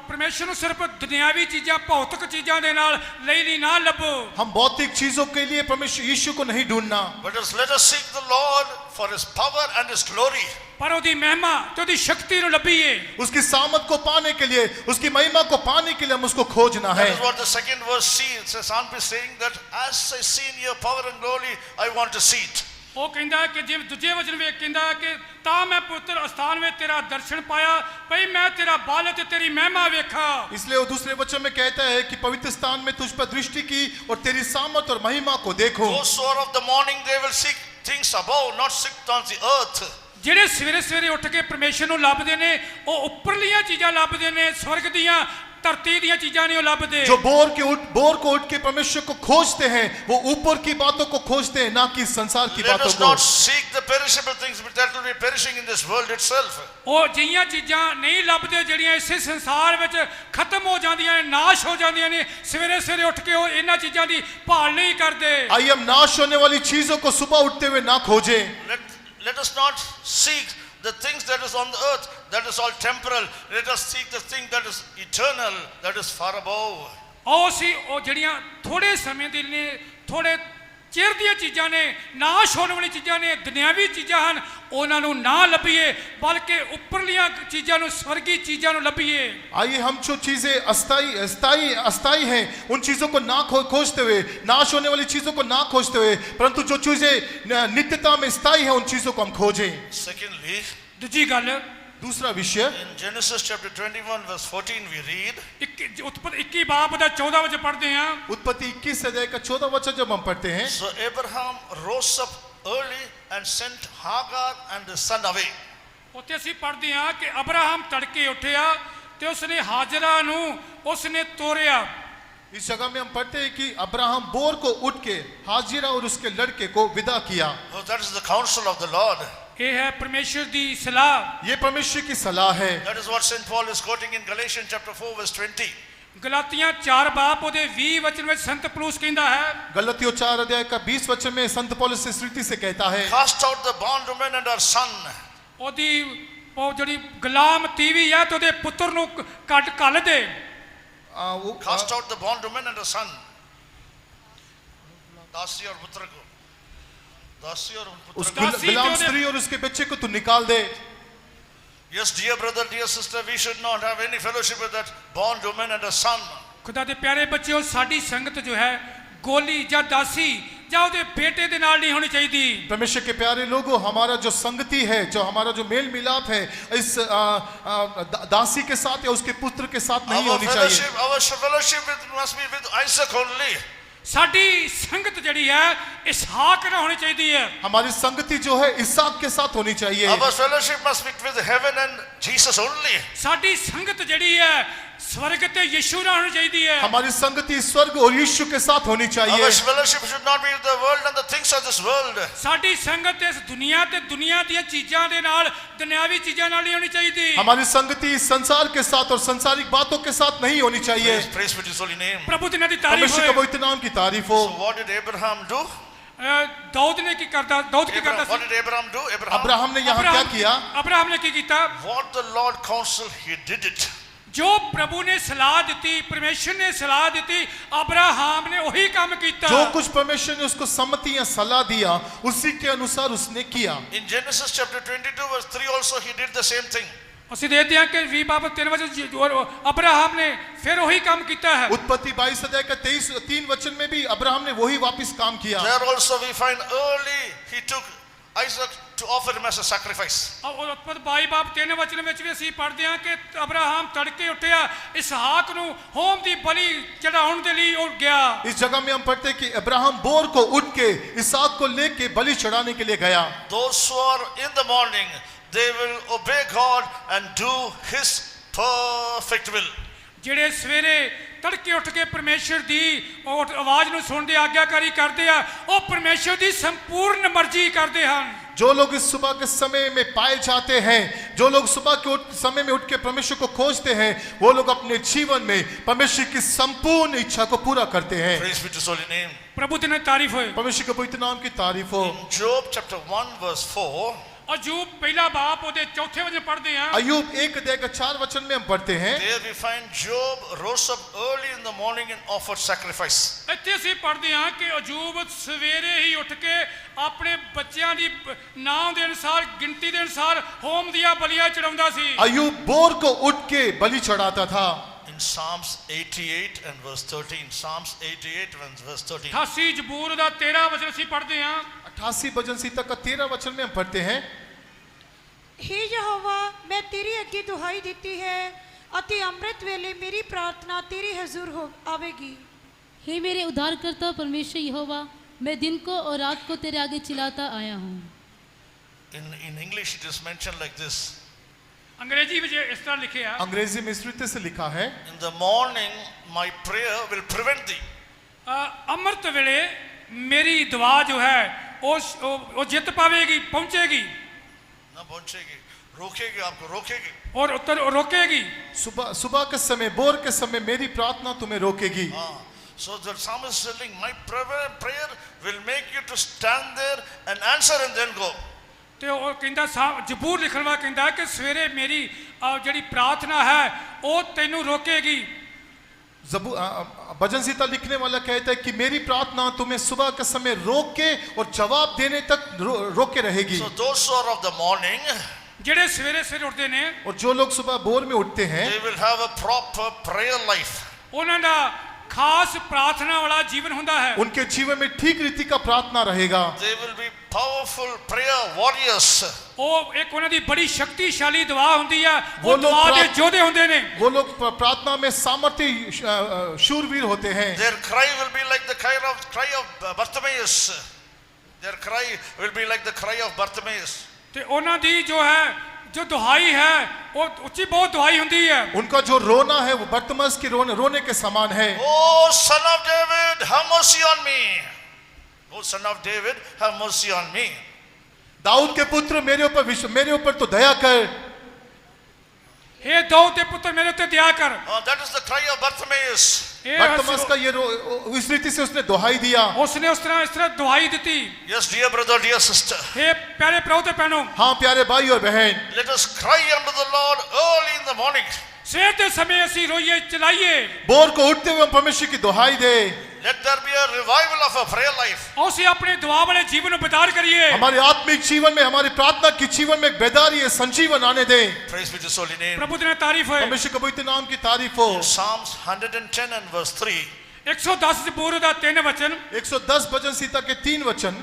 ਪਰਮੇਸ਼ਰ ਨੂੰ ਸਿਰਫ ਦੁਨਿਆਵੀ ਚੀਜ਼ਾਂ, ਭੌਤਿਕ ਚੀਜ਼ਾਂ ਦੇ ਨਾਲ ਲਈ ਨਾ ਲੱਭੋ। हम भौतिक चीजों के लिए परमेश्वर यीशु को नहीं ढूंढना, But let us seek the Lord for his power and his glory. ਪਰ ਉਹਦੀ ਮਹਿਮਾ ਤੇ ਉਹਦੀ ਸ਼ਕਤੀ ਨੂੰ ਲੱਭੀਏ। उसकी सामत को पाने के लिए, उसकी महिमा को पाने के लिए हम उसको खोजना है। That is what the second verse sees. The psalmist is saying that as I see in your power and glory, I want to see it. ਉਹ ਕਹਿੰਦਾ ਕਿ ਜਿਵੇਂ ਦੂਜੇ ਵਚਨ ਵਿੱਚ ਕਹਿੰਦਾ ਕਿ ਤਾਂ ਮੈਂ ਪੁੱਤਰ ਅਸਥਾਨ ਵਿੱਚ ਤੇਰਾ ਦਰਸ਼ਨ ਪਾਇਆ, ਭਈ ਮੈਂ ਤੇਰਾ ਬਲ ਤੇ ਤੇਰੀ ਮਹਿਮਾ ਵੇਖਾਂ। इसलिए वो दूसरे वचन में कहता है कि पवित्र स्थान में तुझ पर दृष्टि की और तेरी सामत और महिमा को देखो। Those who are of the morning, they will seek things above, not seek on the earth. ਜਿਹੜੇ ਸਵੇਰੇ ਸਵੇਰੇ ਉੱਠ ਕੇ ਪਰਮੇਸ਼ਰ ਨੂੰ ਲੱਭਦੇ ਨੇ, ਉਹ ਉੱਪਰਲੀਆਂ ਚੀਜ਼ਾਂ ਲੱਭਦੇ ਨੇ, ਸਵਰਗ ਦੀਆਂ ਧਰਤੀ ਦੀਆਂ ਚੀਜ਼ਾਂ ਨਹੀਂ ਉਹ ਲੱਭਦੇ। जो बोर को उठ के परमेश्वर को खोजते हैं, वो ऊपर की बातों को खोजते हैं, ना कि संसार की Let बातों us को। not seek the perishable things that will be perishing in this world itself. ਉਹ ਜਿਹੀਆਂ ਚੀਜ਼ਾਂ ਨਹੀਂ ਲੱਭਦੇ ਜਿਹੜੀਆਂ ਇਸੇ ਸੰਸਾਰ ਵਿੱਚ ਖਤਮ ਹੋ ਜਾਂਦੀਆਂ ਨੇ, ਨਾਸ਼ ਹੋ ਜਾਂਦੀਆਂ ਨੇ। ਸਵੇਰੇ ਸਵੇਰੇ ਉੱਠ ਕੇ ਉਹ ਇਹਨਾਂ ਚੀਜ਼ਾਂ ਦੀ ਭਾਲ ਨਹੀਂ ਕਰਦੇ। आइए हम नाश होने वाली चीजों को सुबह उठते हुए ना खोजें। Let us not seek the things that is on the earth, that is all temporal. Let us seek the thing that is eternal, that is far above. ਉਹ ਅਸੀਂ ਉਹ ਜਿਹੜੀਆਂ ਥੋੜੇ ਸਮੇਂ ਦੇ ਨੇ, ਥੋੜੇ ਚਿਰ ਦੀਆਂ ਚੀਜ਼ਾਂ ਨੇ, ਨਾਸ਼ ਹੋਣ ਵਾਲੀ ਚੀਜ਼ਾਂ ਨੇ, ਦੁਨਿਆਵੀ ਚੀਜ਼ਾਂ ਹਨ, ਉਹਨਾਂ ਨੂੰ ਨਾ ਲੱਭੀਏ, ਬਲਕਿ ਉੱਪਰਲੀਆਂ ਚੀਜ਼ਾਂ ਨੂੰ, ਸਵਰਗੀ ਚੀਜ਼ਾਂ ਨੂੰ ਲੱਭੀਏ। आइए हम जो चीजें अस्थाई हैं उन चीजों को ना खोजते हुए, नाश होने वाली चीजों को ना खोजते हुए, परंतु जो चीजें नित्यता में स्थायी हैं उन चीजों को हम खोजें। Secondly, ਦੂਜੀ ਗੱਲ, दूसरा विषय, in Genesis chapter 21 verse 14 we read, 21 ਬਾਬ ਦਾ 14 ਵਿੱਚ ਪੜ੍ਹਦੇ ਹਾਂ। उत्पत्ति 21 अध्याय का 14 वचन जब हम पढ़ते हैं, so Abraham rose up early and sent Hagar and his son away. ਉੱਥੇ ਅਸੀਂ ਪੜ੍ਹਦੇ ਹਾਂ ਕਿ ਅਬਰਾਹਮ ਤੜਕੇ ਉੱਠਿਆ ਤੇ ਉਸਨੇ ਹਾਜਰਾ ਨੂੰ ਉਸਨੇ ਤੋਰਿਆ। इस जगह में हम पढ़ते हैं कि अब्राहम बोर को उठ के हाजिरा और उसके लड़के को विदा किया। Oh, that is the counsel of the Lord. ਇਹ ਹੈ ਪਰਮੇਸ਼ਰ ਦੀ ਸਲਾਹ। ये परमेश्वर की सलाह है। That is what St. Paul is quoting in Galatians chapter 4 verse 20. ਗਲਾਤੀਆਂ 4 ਬਾਬ ਉਹਦੇ 20 ਵਚਨ ਵਿੱਚ ਸੰਤ ਪੌਲੁਸ ਕਹਿੰਦਾ ਹੈ, गलतियों 4 अध्याय का 20 वचन में संत पौलुस इस रीति से कहता है, Cast out the bondwoman and her son. ਉਹਦੀ ਉਹ ਜਿਹੜੀ ਗੁਲਾਮ ਤੀਵੀ ਹੈ ਤੇ ਉਹਦੇ ਪੁੱਤਰ ਨੂੰ ਕੱਢ ਘੱਲ ਦੇ। Cast out the bondwoman and her son. दासी और पुत्र को, दासी और पुत्र उस को. गुलाम स्त्री और उसके बच्चे को तू निकाल दे। Yes, dear brother, dear sister, we should not have any fellowship with that bondwoman and her son. ਖੁਦਾ ਦੇ ਪਿਆਰੇ ਬੱਚਿਓ, ਸਾਡੀ ਸੰਗਤ ਜੋ ਹੈ ਗੋਲੀ ਜਾਂ ਦਾਸੀ ਜਾਂ ਉਹਦੇ ਬੇਟੇ ਦੇ ਨਾਲ ਨਹੀਂ ਹੋਣੀ ਚਾਹੀਦੀ। परमेश्वर के प्यारे लोगों, हमारा जो संगति है, जो हमारा जो मेल मिलाप है, इस दासी के साथ या उसके पुत्र के साथ नहीं होनी चाहिए। Our fellowship must be with Isaac only. ਸਾਡੀ ਸੰਗਤ ਜਿਹੜੀ ਹੈ ਇਸਹਾਕ ਨਾਲ ਹੋਣੀ ਚਾਹੀਦੀ ਹੈ। हमारी संगति जो है इसहाक के साथ होनी चाहिए। Our fellowship must be with heaven and Jesus only. ਸਾਡੀ ਸੰਗਤ ਜਿਹੜੀ ਹੈ स्वर्ग ते यीशु ਨਾਲ ਹੋਣੀ ਚਾਹੀਦੀ ਹੈ। हमारी संगति स्वर्ग और यीशु के साथ होनी चाहिए। Our fellowship should not be with the world and the things of this world. ਸਾਡੀ ਸੰਗਤ ਇਸ ਦੁਨੀਆ ਤੇ ਦੁਨੀਆ ਦੀਆਂ ਚੀਜ਼ਾਂ ਦੇ ਨਾਲ, ਦੁਨਿਆਵੀ ਚੀਜ਼ਾਂ ਨਾਲ ਨਹੀਂ ਹੋਣੀ ਚਾਹੀਦੀ। हमारी संगति संसार के साथ और संसारिक बातों के साथ नहीं होनी चाहिए। Praise be to his holy name. प्रभु ਦੀ ਨਾਂ ਦੀ ਤਾਰੀਫ परमेश्वर के ਹੋਏ। पवित्र नाम की तारीफ हो। So what did Abraham do? Dawood ने की करता, दाऊद की करता What did Abraham do? Abraham ने यहाँ क्या किया? अब्राहम ने की कीता? What the Lord counseled, he did it. जो प्रभु ने सलाह दी, परमेश्वर ने सलाह दी, अब्राहम ने वही काम किया। जो कुछ परमेश्वर ने उसको सम्मति या सलाह दिया, उसी के अनुसार उसने किया। In Genesis chapter 22 verse 3 also he did the same thing. ਅਸੀਂ देखते हैं कि 20 बाब 3 वचन अब्राहम ने फिर वही काम किया है। उत्पत्ति 22 अध्याय का 3 वचन में भी अब्राहम ने वही वापस काम किया। There also we find early he took Isaac to offer him as a sacrifice. और उत्पत्ति 22 बाब 3 वचन ਵਿੱਚ ਵੀ ਅਸੀਂ ਪੜ੍ਹਦੇ ਹਾਂ ਕਿ ਅਬਰਾਹਮ ਤੜਕੇ ਉੱਠਿਆ, ਇਸਹਾਕ ਨੂੰ ਹੋਮ ਦੀ ਬਲੀ ਚੜਾਉਣ ਦੇ ਲਈ ਉਹ ਗਿਆ। इस जगह में हम पढ़ते हैं कि अब्राहम बोर को उठ के इसहाक को लेके बलि चढ़ाने के लिए गया। Those who are in the morning, they will obey God and do his perfect will. ਜਿਹੜੇ ਸਵੇਰੇ ਤੜਕੇ ਉੱਠ ਕੇ ਪਰਮੇਸ਼ਰ ਦੀ ਉਹ ਆਵਾਜ਼ ਨੂੰ ਸੁਣਦੇ ਆਗਿਆਕਾਰੀ ਕਰਦੇ ਆ, ਉਹ ਪਰਮੇਸ਼ਰ ਦੀ ਸੰਪੂर्ण ਮਰਜ਼ੀ ਕਰਦੇ ਹਨ। जो लोग इस सुबह के समय में पाए जाते हैं, जो लोग सुबह के समय में उठ के परमेश्वर को खोजते हैं, वो लोग अपने जीवन में परमेश्वर की संपूर्ण इच्छा को पूरा करते हैं। Praise be to his holy name. प्रभु की तारीफ होए। परमेश्वर के पवित्र नाम की तारीफ हो। In Job chapter 1 verse 4, Ayub पहला बाप ਉਹਦੇ ਚੌਥੇ ਵਚਨ ਪੜ੍ਹਦੇ ਹਾਂ। अय्यूब 1 अध्याय का 4 वचन में हम पढ़ते हैं। there we find Job rose up early in the morning and offered sacrifice. ਇੱਥੇ ਅਸੀਂ ਪੜ੍ਹਦੇ ਹਾਂ ਕਿ ਅਯੂਬ ਸਵੇਰੇ ਹੀ ਉੱਠ ਕੇ ਆਪਣੇ ਬੱਚਿਆਂ ਦੀ ਨਾਮ ਦੇ ਅਨੁਸਾਰ, ਗਿਣਤੀ ਦੇ ਅਨੁਸਾਰ ਹੋਮ ਦੀਆਂ ਬਲੀਆਂ ਚੜਾਉਂਦਾ ਸੀ। अय्यूब बोर को उठ के बलि चढ़ाता था। In Psalms 88 and verse 13, Psalms 88 and verse 13. 88 ਜ਼ਬੂਰ ਦਾ 13 ਵਚਨ ਅਸੀਂ ਪੜ੍ਹਦੇ ਹਾਂ। 88 भजन संहिता का 13 वचन में हम पढ़ते हैं। हे यहोवा, मैं तेरी अग्गे दुहाई देती है अति अमृत वेले मेरी प्रार्थना तेरी हजूर हो आवेगी। हे मेरे उद्धारकर्ता परमेश्वर यहोवा, मैं दिन को और रात को तेरे आगे चिल्लाता आया हूँ। In English it is mentioned like this. ਅੰਗਰੇਜ਼ੀ ਵਿੱਚ ਇਸ ਤਰ੍ਹਾਂ ਲਿਖਿਆ अंग्रेजी में इस रीति से लिखा है, In the morning, my prayer will prevent thee. ਅੰਮ੍ਰਿਤ ਵੇਲੇ ਮੇਰੀ ਦੁਆ ਜੋ ਹੈ ਉਹ ਜਿੱਤ ਪਾਵੇਗੀ, ਪਹੁੰਚੇਗੀ ना पहुंचेगी, रोकेगी, आपको रोकेगी. और उत्तर रोकेगी। सुबह सुबह के समय, बोर के समय मेरी प्रार्थना तुम्हें रोकेगी। So the psalmist is telling, my prayer will make you to stand there and answer and then go. ਤੇ ਉਹ ਕਹਿੰਦਾ ਜ਼ਬੂਰ ਲਿਖਣ ਵਾਲਾ ਕਹਿੰਦਾ ਕਿ ਸਵੇਰੇ ਮੇਰੀ ਜਿਹੜੀ ਪ੍ਰਾਰਥਨਾ ਹੈ ਉਹ ਤੈਨੂੰ ਰੋਕੇਗੀ। भजन संहिता लिखने वाला कहता है कि मेरी प्रार्थना तुम्हें सुबह के समय रोक के और जवाब देने तक रोके रहेगी। So those who are of the morning, ਜਿਹੜੇ ਸਵੇਰੇ ਸਵੇਰੇ ਉੱਠਦੇ ਨੇ और जो लोग सुबह भोर में उठते हैं, they will have a proper prayer life. ਉਹਨਾਂ ਦਾ ਖਾਸ ਪ੍ਰਾਰਥਨਾ ਵਾਲਾ ਜੀਵਨ ਹੁੰਦਾ ਹੈ। उनके जीवन में ठीक रीति का प्रार्थना रहेगा। They will be powerful prayer warriors. ਉਹ ਇੱਕ ਉਹਨਾਂ ਦੀ ਬੜੀ ਸ਼ਕਤੀਸ਼ਾਲੀ ਦੁਆ ਹੁੰਦੀ ਆ, वो ਉਹ लोग ਦੁਆ ਦੇ ਯੋਧੇ ਹੁੰਦੇ ਨੇ। वो लोग प्रार्थना में सामर्थ्य शूरवीर होते हैं। Their cry will be like the cry of Bartimaeus. Their cry will be like the cry of Bartimaeus. ਤੇ ਉਹਨਾਂ ਦੀ ਜੋ ਹੈ जो दुहाई है वो ऊंची बहुत दुहाई होती है। उनका जो रोना है वो बर्तमस के रोने के समान है। Oh son of David, have mercy on me. Oh son of David, have mercy on me. Dawood के पुत्र मेरे ऊपर तो दया कर। हे दाऊद के पुत्र मेरे ऊपर दया कर। That is the cry of Bartimaeus. बर्तमस का ये इस रीति से उसने दुहाई दिया। उसने इस तरह दुहाई दी। Yes, dear brother, dear sister. हे प्यारे प्रभु ते बहनों, हाँ प्यारे भाई और बहन, let us cry unto the Lord early in the morning. सवेर के समय ਅਸੀਂ रोइए चिल्लाइए। भोर को उठते हुए हम परमेश्वर की दुहाई दे। Let there be a revival of a prayer life. उसे अपने दुआ वाले जीवन में बेदार करिए। हमारे आत्मिक जीवन में, हमारी प्रार्थना के जीवन में एक बेदारी, संजीवन आने दे। Praise be to His holy name. प्रभु तेरा तारीफ है। परमेश्वर के पवित्र नाम की तारीफ हो। Psalms 110 and verse 3. 110 ਜ਼ਬੂਰ ਦਾ 3 ਵਚਨ। 110 भजन संहिता के 3 वचन।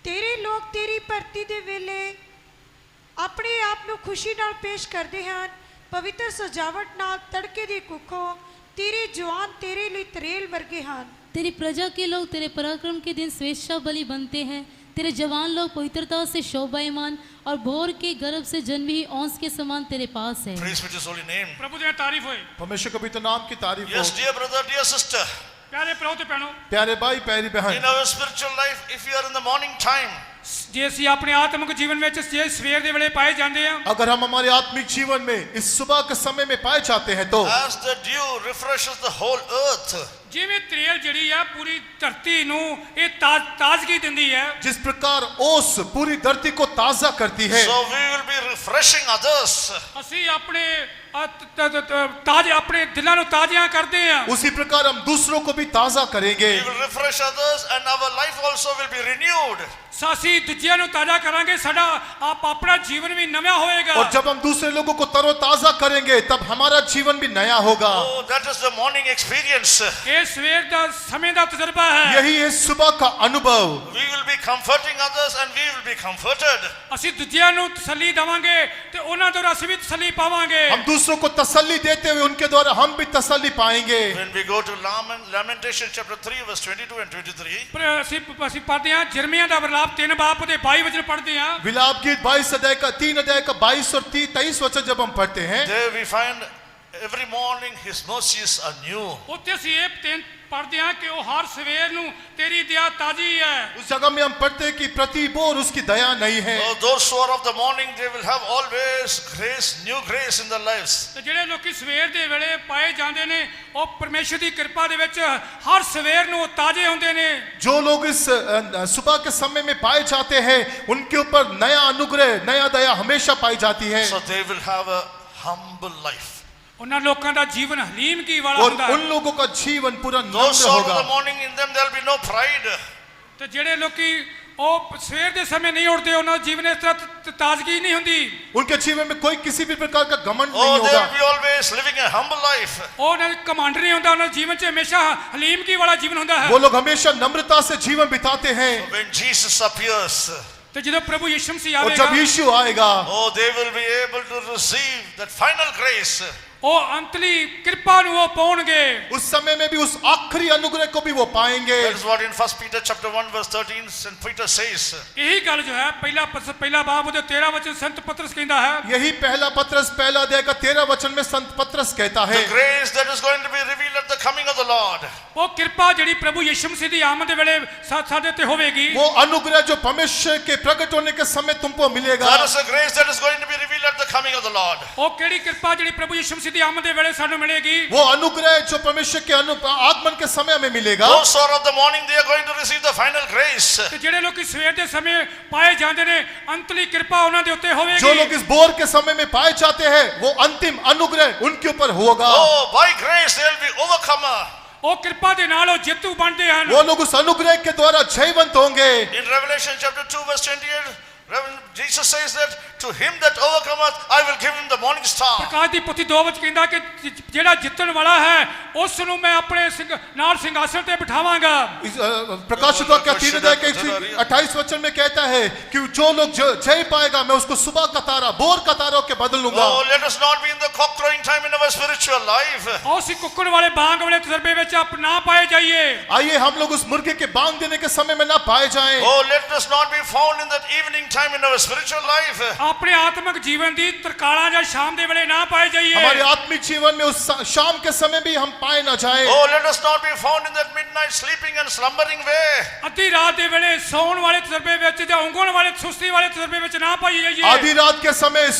ਤੇਰੇ ਲੋਕ ਤੇਰੀ ਭਰਤੀ ਦੇ ਵੇਲੇ ਆਪਣੇ ਆਪ ਨੂੰ ਖੁਸ਼ੀ ਨਾਲ ਪੇਸ਼ ਕਰਦੇ ਹਨ, ਪਵਿੱਤਰ ਸਜਾਵਟ ਨਾਲ ਤੜਕੇ ਦੀ ਕੁੱਖੋਂ तेरे जवान तेरे लिए तरेल वर्गे हैं। तेरी प्रजा के लोग तेरे पराक्रम के दिन स्वेच्छा बलि बनते हैं। तेरे जवान लोग पवित्रता से शोभायमान और भोर के गर्भ से जन्मी हुई औंस के समान तेरे पास है। Praise be to His holy name. प्रभु तेरा तारीफ है। परमेश्वर के पवित्र नाम की तारीफ हो। Yes, dear brother, dear sister. प्यारे प्रभु ते बहनों, प्यारे भाई प्यारी बहन, In our spiritual life, if you are in the morning time, ਜੇ ਅਸੀਂ ਆਪਣੇ ਆਤਮਿਕ ਜੀਵਨ ਵਿੱਚ ਜੇ ਸਵੇਰ ਦੇ ਵੇਲੇ ਪਾਏ ਜਾਂਦੇ ਆ, अगर हम हमारे आत्मिक जीवन में इस सुबह के समय में पाए जाते हैं तो as the dew refreshes the whole earth, ਜਿਵੇਂ ਤਰੇਲ ਜਿਹੜੀ ਆ ਪੂਰੀ ਧਰਤੀ ਨੂੰ ਇਹ ਤਾਜ਼ਗੀ ਦਿੰਦੀ ਹੈ, जिस प्रकार ओस पूरी धरती को ताजा करती है, so we will be refreshing others. ਅਸੀਂ ਆਪਣੇ ਤਾਜ਼ੇ ਆਪਣੇ ਦਿਲਾਂ ਨੂੰ ਤਾਜ਼ੀਆਂ ਕਰਦੇ ਆ। उसी प्रकार हम दूसरों को भी ताजा करेंगे। We will refresh others and our life also will be renewed. ਅਸੀਂ ਦੂਜਿਆਂ ਨੂੰ ਤਾਜ਼ਾ ਕਰਾਂਗੇ, ਸਾਡਾ ਆਪਣਾ ਜੀਵਨ ਵੀ ਨਵਾਂ ਹੋਏਗਾ। और जब हम दूसरे लोगों को तरोताजा करेंगे तब हमारा जीवन भी नया होगा। Oh, that is the morning experience. ਇਹ ਸਵੇਰ ਦਾ ਸਮੇਂ ਦਾ ਤਜਰਬਾ ਹੈ। यही है सुबह का अनुभव। We will be comforting others and we will be comforted. ਅਸੀਂ ਦੂਜਿਆਂ ਨੂੰ ਤਸੱਲੀ ਦੇਵਾਂਗੇ ਤੇ ਉਹਨਾਂ ਤੋਂ ਅਸੀਂ ਵੀ ਤਸੱਲੀ ਪਾਵਾਂਗੇ। हम दूसरों को तसल्ली देते हुए उनके द्वारा हम भी तसल्ली पाएंगे। When we go to Lamentation chapter 3 verse 22 and 23, ਪਰ ਅਸੀਂ ਪੜ੍ਹਦੇ ਹਾਂ ਯਿਰਮੀਆ ਦਾ ਵਿਲਾਪ 3 ਬਾਪ ਦੇ 22 ਵਚਨ ਪੜ੍ਹਦੇ ਹਾਂ। विलाप गीत 22 अध्याय का 3 अध्याय का 22 और 23 वचन जब हम पढ़ते हैं, there we find every morning His mercies are new. ਉੱਥੇ ਅਸੀਂ ਇਹ 3 पढ़ते हैं कि वो हर सवेर नू तेरी दया ताजी है। उस जगह में हम पढ़ते हैं कि प्रति बोर उसकी दया नहीं है। Oh, those who are of the morning, they will have always grace, new grace in their lives. ਤੇ ਜਿਹੜੇ ਲੋਕੀ ਸਵੇਰ ਦੇ ਵੇਲੇ ਪਾਏ ਜਾਂਦੇ ਨੇ ਉਹ ਪਰਮੇਸ਼ਰ ਦੀ ਕਿਰਪਾ ਦੇ ਵਿੱਚ ਹਰ ਸਵੇਰ ਨੂੰ ਤਾਜ਼ੇ ਹੁੰਦੇ ਨੇ। जो लोग इस सुबह के समय में पाए जाते हैं उनके ऊपर नया अनुग्रह, नया दया हमेशा पाई जाती है। So they will have a humble life. ਉਹਨਾਂ ਲੋਕਾਂ ਦਾ ਜੀਵਨ ਹਲੀਮਗੀ ਵਾਲਾ और ਹੁੰਦਾ ਹੈ। उन लोगों का जीवन पूरा Those नम्र who are of होगा। the morning, in them there will be no pride. ਤੇ ਜਿਹੜੇ ਲੋਕੀ ਉਹ ਸਵੇਰ ਦੇ ਸਮੇਂ ਨਹੀਂ ਉੱਠਦੇ ਉਹਨਾਂ ਦਾ ਜੀਵਨ ਇਸ ਤਰ੍ਹਾਂ ਤਾਜ਼ਗੀ नहीं ਹੁੰਦੀ। उनके जीवन में कोई किसी भी प्रकार का घमंड Oh, नहीं they होगा। will be always living a humble life. ਉਹ ਉਹਨਾਂ ਦਾ ਕਮਾਂਡ नहीं ਹੁੰਦਾ, ਉਹਨਾਂ ਦਾ ਜੀਵਨ 'ਚ ਹਮੇਸ਼ਾ ਹਲੀਮਗੀ ਵਾਲਾ ਜੀਵਨ ਹੁੰਦਾ ਹੈ। वो लोग हमेशा नम्रता से जीवन बिताते हैं। When Jesus appears, ਤੇ ਜਦੋਂ ਪ੍ਰਭੂ ਯਿਸੂ ਮਸੀਹ और जब ਆਵੇਗਾ यीशु आएगा oh, they will be able to receive that final grace. ਉਹ ਅੰਤਲੀ ਕਿਰਪਾ ਨੂੰ ਉਹ ਪਾਉਣਗੇ। उस समय में भी उस आखिरी अनुग्रह को भी वो पाएंगे। That is what in 1 Peter chapter 1 verse 13 St. Peter says. यही गल जो है पहला बाब ਉਹਦੇ 13 वचन संत पतरस कहता है। यही पहला पत्रस पहला अध्याय का 13 वचन में संत पत्रस कहता है, The grace that is going to be revealed at the coming of the Lord. ਉਹ ਕਿਰਪਾ ਜਿਹੜੀ ਪ੍ਰਭੂ ਯਿਸੂ ਮਸੀਹ ਦੀ ਆਮਦ ਦੇ ਵੇਲੇ ਸਾਡੇ ਤੇ ਹੋਵੇਗੀ। वो अनुग्रह जो परमेश्वर के प्रकट होने के समय तुमको मिलेगा। That is the grace that is going to be revealed at the coming of the Lord. ਉਹ ਕਿਹੜੀ ਕਿਰਪਾ ਜਿਹੜੀ ਪ੍ਰਭੂ ਯਿਸੂ ਮਸੀਹ ਦੀ ਆਮਦ ਦੇ ਵੇਲੇ ਸਾਨੂੰ ਮਿਲੇਗੀ। वो अनुग्रह जो परमेश्वर के आगमन के समय में मिलेगा। Those who are of the morning, they are going to receive the final grace. ਤੇ ਜਿਹੜੇ ਲੋਕੀ ਸਵੇਰ ਦੇ ਸਮੇਂ ਪਾਏ ਜਾਂਦੇ ਨੇ ਅੰਤਲੀ ਕਿਰਪਾ ਉਹਨਾਂ ਦੇ ਉੱਤੇ ਹੋਵੇਗੀ। जो लोग इस बोर के समय में पाए जाते हैं वो अंतिम अनुग्रह उनके ऊपर होगा। Oh, by grace they will be overcomer. ਉਹ ਕਿਰਪਾ ਦੇ ਨਾਲ ਉਹ ਜੇਤੂ ਬਣਦੇ ਹਨ। वो लोग उस अनुग्रह के द्वारा जयवंत होंगे। In Revelation chapter 2 verse 28, Jesus says that to him that overcometh I will give him the morning star. ਪ੍ਰਕਾਸ਼ ਦੀ ਪੁੱਥੀ 2 ਵਿੱਚ ਕਹਿੰਦਾ ਕਿ ਜਿਹੜਾ ਜਿੱਤਣ ਵਾਲਾ ਹੈ ਉਸ ਨੂੰ ਮੈਂ ਆਪਣੇ ਨਾਲ ਸਿੰਘਾਸਨ ਤੇ ਬਿਠਾਵਾਂਗਾ। प्रकाशित वाक्य 3 अध्याय के 28 वचन में कहता है कि जो लोग जय पाएगा मैं उसको सुबह का तारा बोर का तारों के बदल लूंगा। Oh, let us not be in the cock crowing time in our spiritual life. और सी कुक्कड़ वाले बांग वाले तजर्बे ਵਿੱਚ आप ना पाए जाइए। आइए हम लोग उस मुर्गे के बांग देने के समय में ना पाए जाएं। Oh, let us not be found in that evening time in our spiritual life. अपने आत्मिक जीवन ਦੀ ਤਰਕਾਲਾਂ ਜਾਂ ਸ਼ਾਮ ਦੇ ਵੇਲੇ ਨਾ ਪਾਏ ਜਾਈਏ। हमारे आत्मिक जीवन में उस शाम के समय भी हम पाए ना जाएं। Oh, let us not be found in that midnight sleeping and slumbering way. ਅੱਧੀ ਰਾਤ ਦੇ ਵੇਲੇ ਸੌਣ ਵਾਲੇ ਤਜਰਬੇ ਵਿੱਚ ਜਾਂ ਉਂਗਣ ਵਾਲੇ ਸੁਸਤੀ ਵਾਲੇ ਤਜਰਬੇ ਵਿੱਚ ਨਾ ਪਾਈ ਜਾਈਏ। आधी रात के समय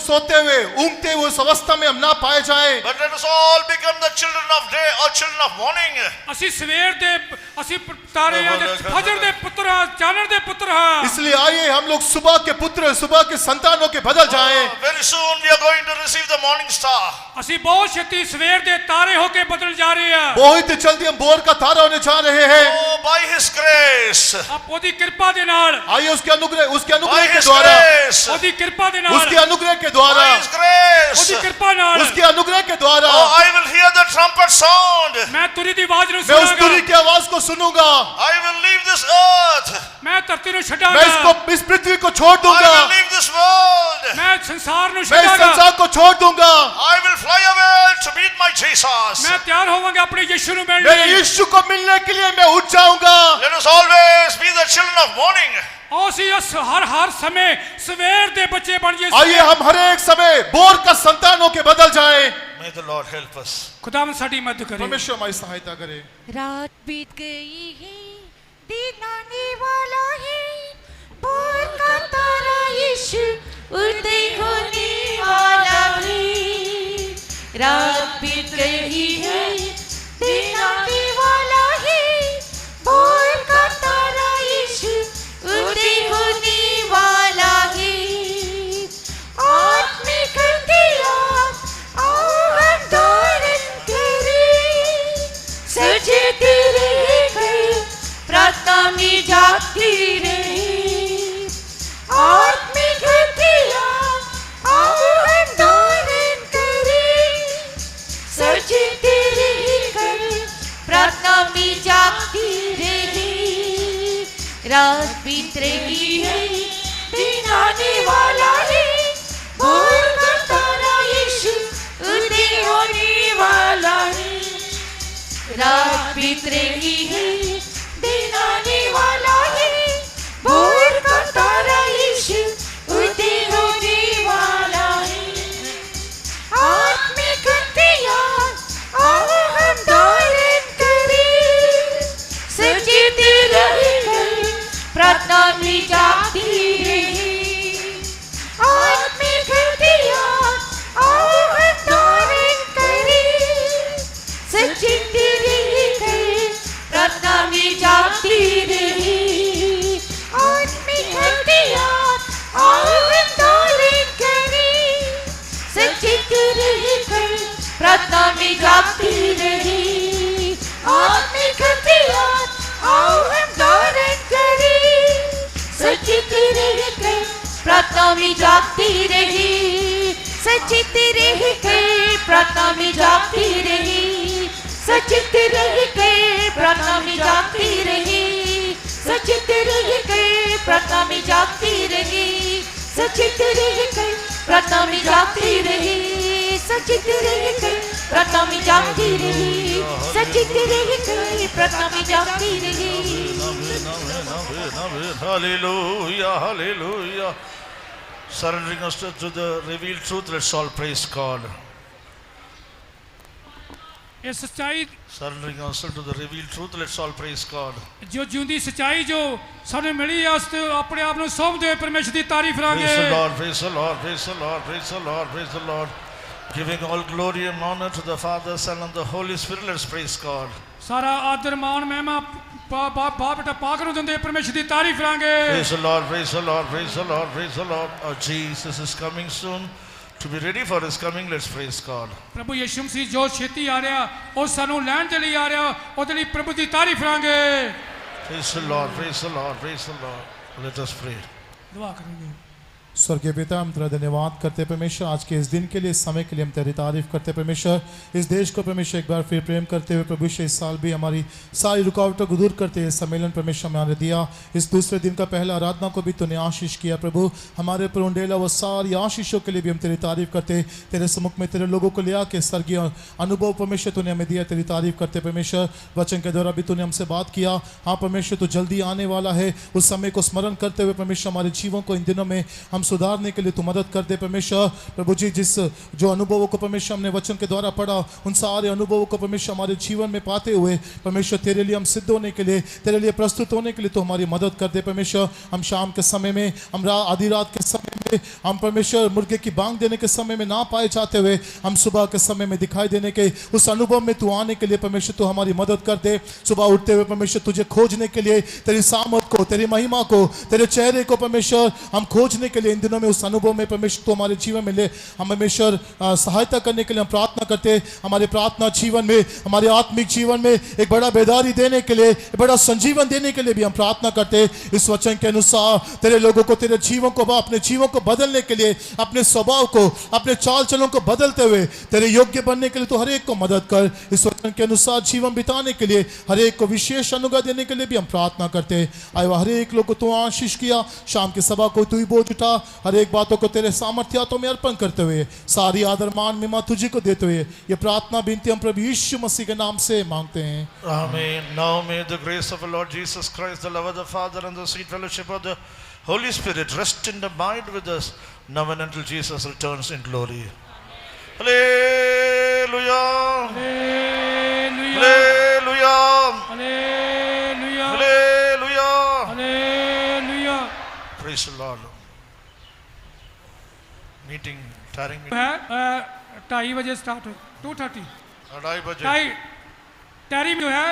सोते हुए ऊँगते हुए उस अवस्था में हम ना पाए जाएं। But let us all become the children of day or children of morning. ਅਸੀਂ ਸਵੇਰ ਦੇ ਅਸੀਂ ਤਾਰੇ ਆ ਜਾਂ ਫਜਰ ਦੇ ਪੁੱਤਰ ਹਾਂ ਚਾਨਣ ਦੇ ਪੁੱਤਰ ਹਾਂ। इसलिए आइए हम लोग सुबह के पुत्र सुबह के संतानों के बदल जाएं। Very soon we are going to receive the morning star. ਅਸੀਂ बहुत ਛੇਤੀ ਸਵੇਰ ਦੇ ਤਾਰੇ ਹੋ ਕੇ ਬਦਲ ਜਾ ਰਹੇ ਹਾਂ। बहुत ही जल्दी हम बोर का तारा होने जा रहे हैं। Oh, by his grace. ਆਪ ਉਹਦੀ ਕਿਰਪਾ ਦੇ ਨਾਲ आइए उसके अनुग्रह By के his द्वारा grace. ਉਹਦੀ ਕਿਰਪਾ ਦੇ ਨਾਲ उसके अनुग्रह के द्वारा By his grace. ਉਹਦੀ ਕਿਰਪਾ ਨਾਲ उसके अनुग्रह के द्वारा Oh, I will hear the trumpet sound. ਮੈਂ ਤੁਰੀ ਦੀ ਆਵਾਜ਼ ਨੂੰ मैं उस ਸੁਣਾਂਗਾ। तुरी की आवाज को सुनूंगा। I will leave this earth. मैं धरती ਨੂੰ मैं ਛੱਡਾਂਗਾ। इस पृथ्वी को छोड़ I दूंगा। will leave this world. मैं संसार ਨੂੰ मैं इस ਛੱਡਾਂਗਾ। संसार को छोड़ दूंगा। I will fly away to meet my Jesus. मैं ਤਿਆਰ ਹੋਵਾਂਗਾ ਆਪਣੇ ਯਿਸੂ ਨੂੰ मेरे ਮਿਲਣ ਲਈ। यीशु को मिलने के लिए मैं उठ जाऊंगा। Let us always be the children of morning. और ਅਸੀਂ हर समय सवेर ਦੇ ਬੱਚੇ ਬਣ ਜਾਈਏ। आइए हम हर एक समय बोर का संतानों के बदल जाएं। May the Lord help us. खुदावंद साडी मदद करे। परमेश्वर हमारी सहायता करे। रात बीत गई है दिन आने वाला है भोर का तारा यीशु उदय होने वाला है। रात बीत गई है दिन आने वाला है भोर का तारा यीशु उदय होने वाला है। आत्मिक दिया आओ हम धारण करें सजते रहे प्रार्थना में जागते रहे। आत्मिक दिया आओ हम धारण करें सजते रहे प्रार्थना में जागते रहे। रात बीत रही है दिन आने वाला है भोर का तारा यीशु उदय होने वाला है। रात बीत रही है दिन आने वाला है भोर का तारा यीशु उदय होने वाला है। आत्मिक हथियार आओ हम धारण करें सजते रहें प्रार्थना में जागते रहें। आत्मिक हथियार आओ हम धारण करें सजते रहें प्रार्थना में जागते रहें। आत्मिक हथियार आओ हम धारण करें सजते रहें प्रार्थना में जागते रहें। आत्मिक हथियार आओ हम धारण करें सजते रहें प्रार्थना में जागते रहें। सजते रहें प्रार्थना में जागते रहें। सजते रहें प्रार्थना में जागते रहें। सजते रहें प्रार्थना में जागते रहें। सजते रहें प्रार्थना में जागते रहें। सजते रहें प्रार्थना में जागती रही, सच्ची तेरी ही कली प्रार्थना में जागती रही। Hallelujah, hallelujah. Surrendering us to the revealed truth, let's all praise God. ਇਹ ਸੱਚਾਈ Surrendering ourselves to the revealed truth, let's all praise God. ਜੋ ਜਿਉਂਦੀ ਸੱਚਾਈ ਜੋ ਸਾਨੂੰ ਮਿਲੀ ਹੈ ਉਸ ਤੇ ਆਪਣੇ ਆਪ ਨੂੰ ਸੌਂਪਦੇ ਹੋਏ ਪਰਮੇਸ਼ਰ ਦੀ ਤਾਰੀਫ ਕਰਾਂਗੇ। Praise the Lord, praise the Lord, praise the Lord, praise the Lord, praise the Lord. Giving all glory and honor to the Father, Son and the Holy Spirit, let's praise God. ਸਾਰਾ ਆਦਰ ਮਾਣ ਮਹਿਮਾ ਬਾਪ ਬੇਟਾ ਪਾਕ ਨੂੰ ਦਿੰਦੇ ਪਰਮੇਸ਼ਰ ਦੀ ਤਾਰੀਫ ਕਰਾਂਗੇ। Praise the Lord, praise the Lord, praise the Lord, praise the Lord. Oh, Jesus is coming soon. To be ready for his coming, let's praise God. ਪ੍ਰਭੂ ਯਿਸੂ ਮਸੀਹ ਜੋ ਛੇਤੀ ਆ ਰਿਹਾ ਉਹ ਸਾਨੂੰ ਲੈਣ ਦੇ ਲਈ ਆ ਰਿਹਾ ਉਹਦੇ ਲਈ ਪ੍ਰਭੂ ਦੀ ਤਾਰੀਫ ਕਰਾਂਗੇ। Praise the Lord, praise the Lord, praise the Lord. Let us pray. ਦੁਆ ਕਰਾਂਗੇ। स्वर्गीय पिता, हम तेरा धन्यवाद करते परमेश्वर आज के इस दिन के लिए, इस समय के लिए हम तेरी तारीफ करते परमेश्वर। इस देश को परमेश्वर एक बार फिर प्रेम करते हुए प्रभु इस साल भी हमारी सारी रुकावटों को दूर करते हुए सम्मेलन परमेश्वर हमारे दिया। इस दूसरे दिन का पहला आराधना को भी तूने आशीष किया प्रभु, हमारे पर उंडेला वो सारी आशीषों के लिए भी हम तेरी तारीफ करते, तेरे सम्मुख में तेरे लोगों को ले आके स्वर्गीय अनुभव परमेश्वर तूने हमें दिया, तेरी तारीफ करते परमेश्वर। वचन के द्वारा भी तूने हमसे बात किया। हाँ परमेश्वर, तू जल्दी आने वाला है, उस समय को स्मरण करते हुए परमेश्वर हमारे जीवन को इन दिनों में हम सुधारने के लिए तू मदद कर दे परमेश्वर। प्रभु जी, जिस जो अनुभवों को परमेश्वर हमने वचन के द्वारा पढ़ा, उन सारे अनुभवों को परमेश्वर हमारे जीवन में पाते हुए परमेश्वर तेरे लिए हम सिद्ध होने के लिए, तेरे लिए प्रस्तुत होने के लिए तो हमारी मदद कर दे परमेश्वर। हम शाम के समय में, हम आधी रात के समय में, हम परमेश्वर मुर्गे की बांग देने के समय में ना पाए जाते हुए हम सुबह के समय में दिखाई देने के उस अनुभव में तू आने के लिए परमेश्वर तू हमारी मदद कर दे। सुबह उठते हुए परमेश्वर तुझे खोजने के लिए, तेरी सामर्थ को, तेरी महिमा को, तेरे चेहरे को परमेश्वर हम खोजने के लिए इन दिनों में उस अनुभव में परमेश्वर तो हमारे जीवन में ले, हम परमेश्वर सहायता करने के लिए हम प्रार्थना करते। हमारे प्रार्थना जीवन में, हमारे आत्मिक जीवन में एक बड़ा बेदारी देने के लिए, एक बड़ा संजीवन देने के लिए भी हम प्रार्थना करते। इस वचन के अनुसार तेरे लोगों को, तेरे जीवन को, अपने जीवन को बदलने के लिए, अपने स्वभाव को, अपने चाल चलन को बदलते हुए तेरे योग्य बनने के लिए तो हर एक को मदद कर। इस वचन के अनुसार जीवन बिताने के लिए हर एक को विशेष अनुग्रह देने के लिए भी हम प्रार्थना करते। आए हर एक लोग को तू आशीष किया। शाम की सभा को तू ही बोझ उठा। हर एक बातों को तेरे सामर्थ्य हाथों में अर्पण करते हुए सारी आदर मान महिमा तुझी को देते हुए ये प्रार्थना विनती हम प्रभु यीशु मसीह के नाम से मांगते हैं, Amen. Now may the grace of our Lord Jesus Christ, the love of the Father and the sweet fellowship of the Holy Spirit rest and abide with us now and until Jesus returns in glory. Hallelujah. Hallelujah. Hallelujah. Hallelujah. Hallelujah. Hallelujah. Praise the Lord. Meeting, tiring meeting. है 2:30 बजे start हो, 2:30 2:30 बजे time जो है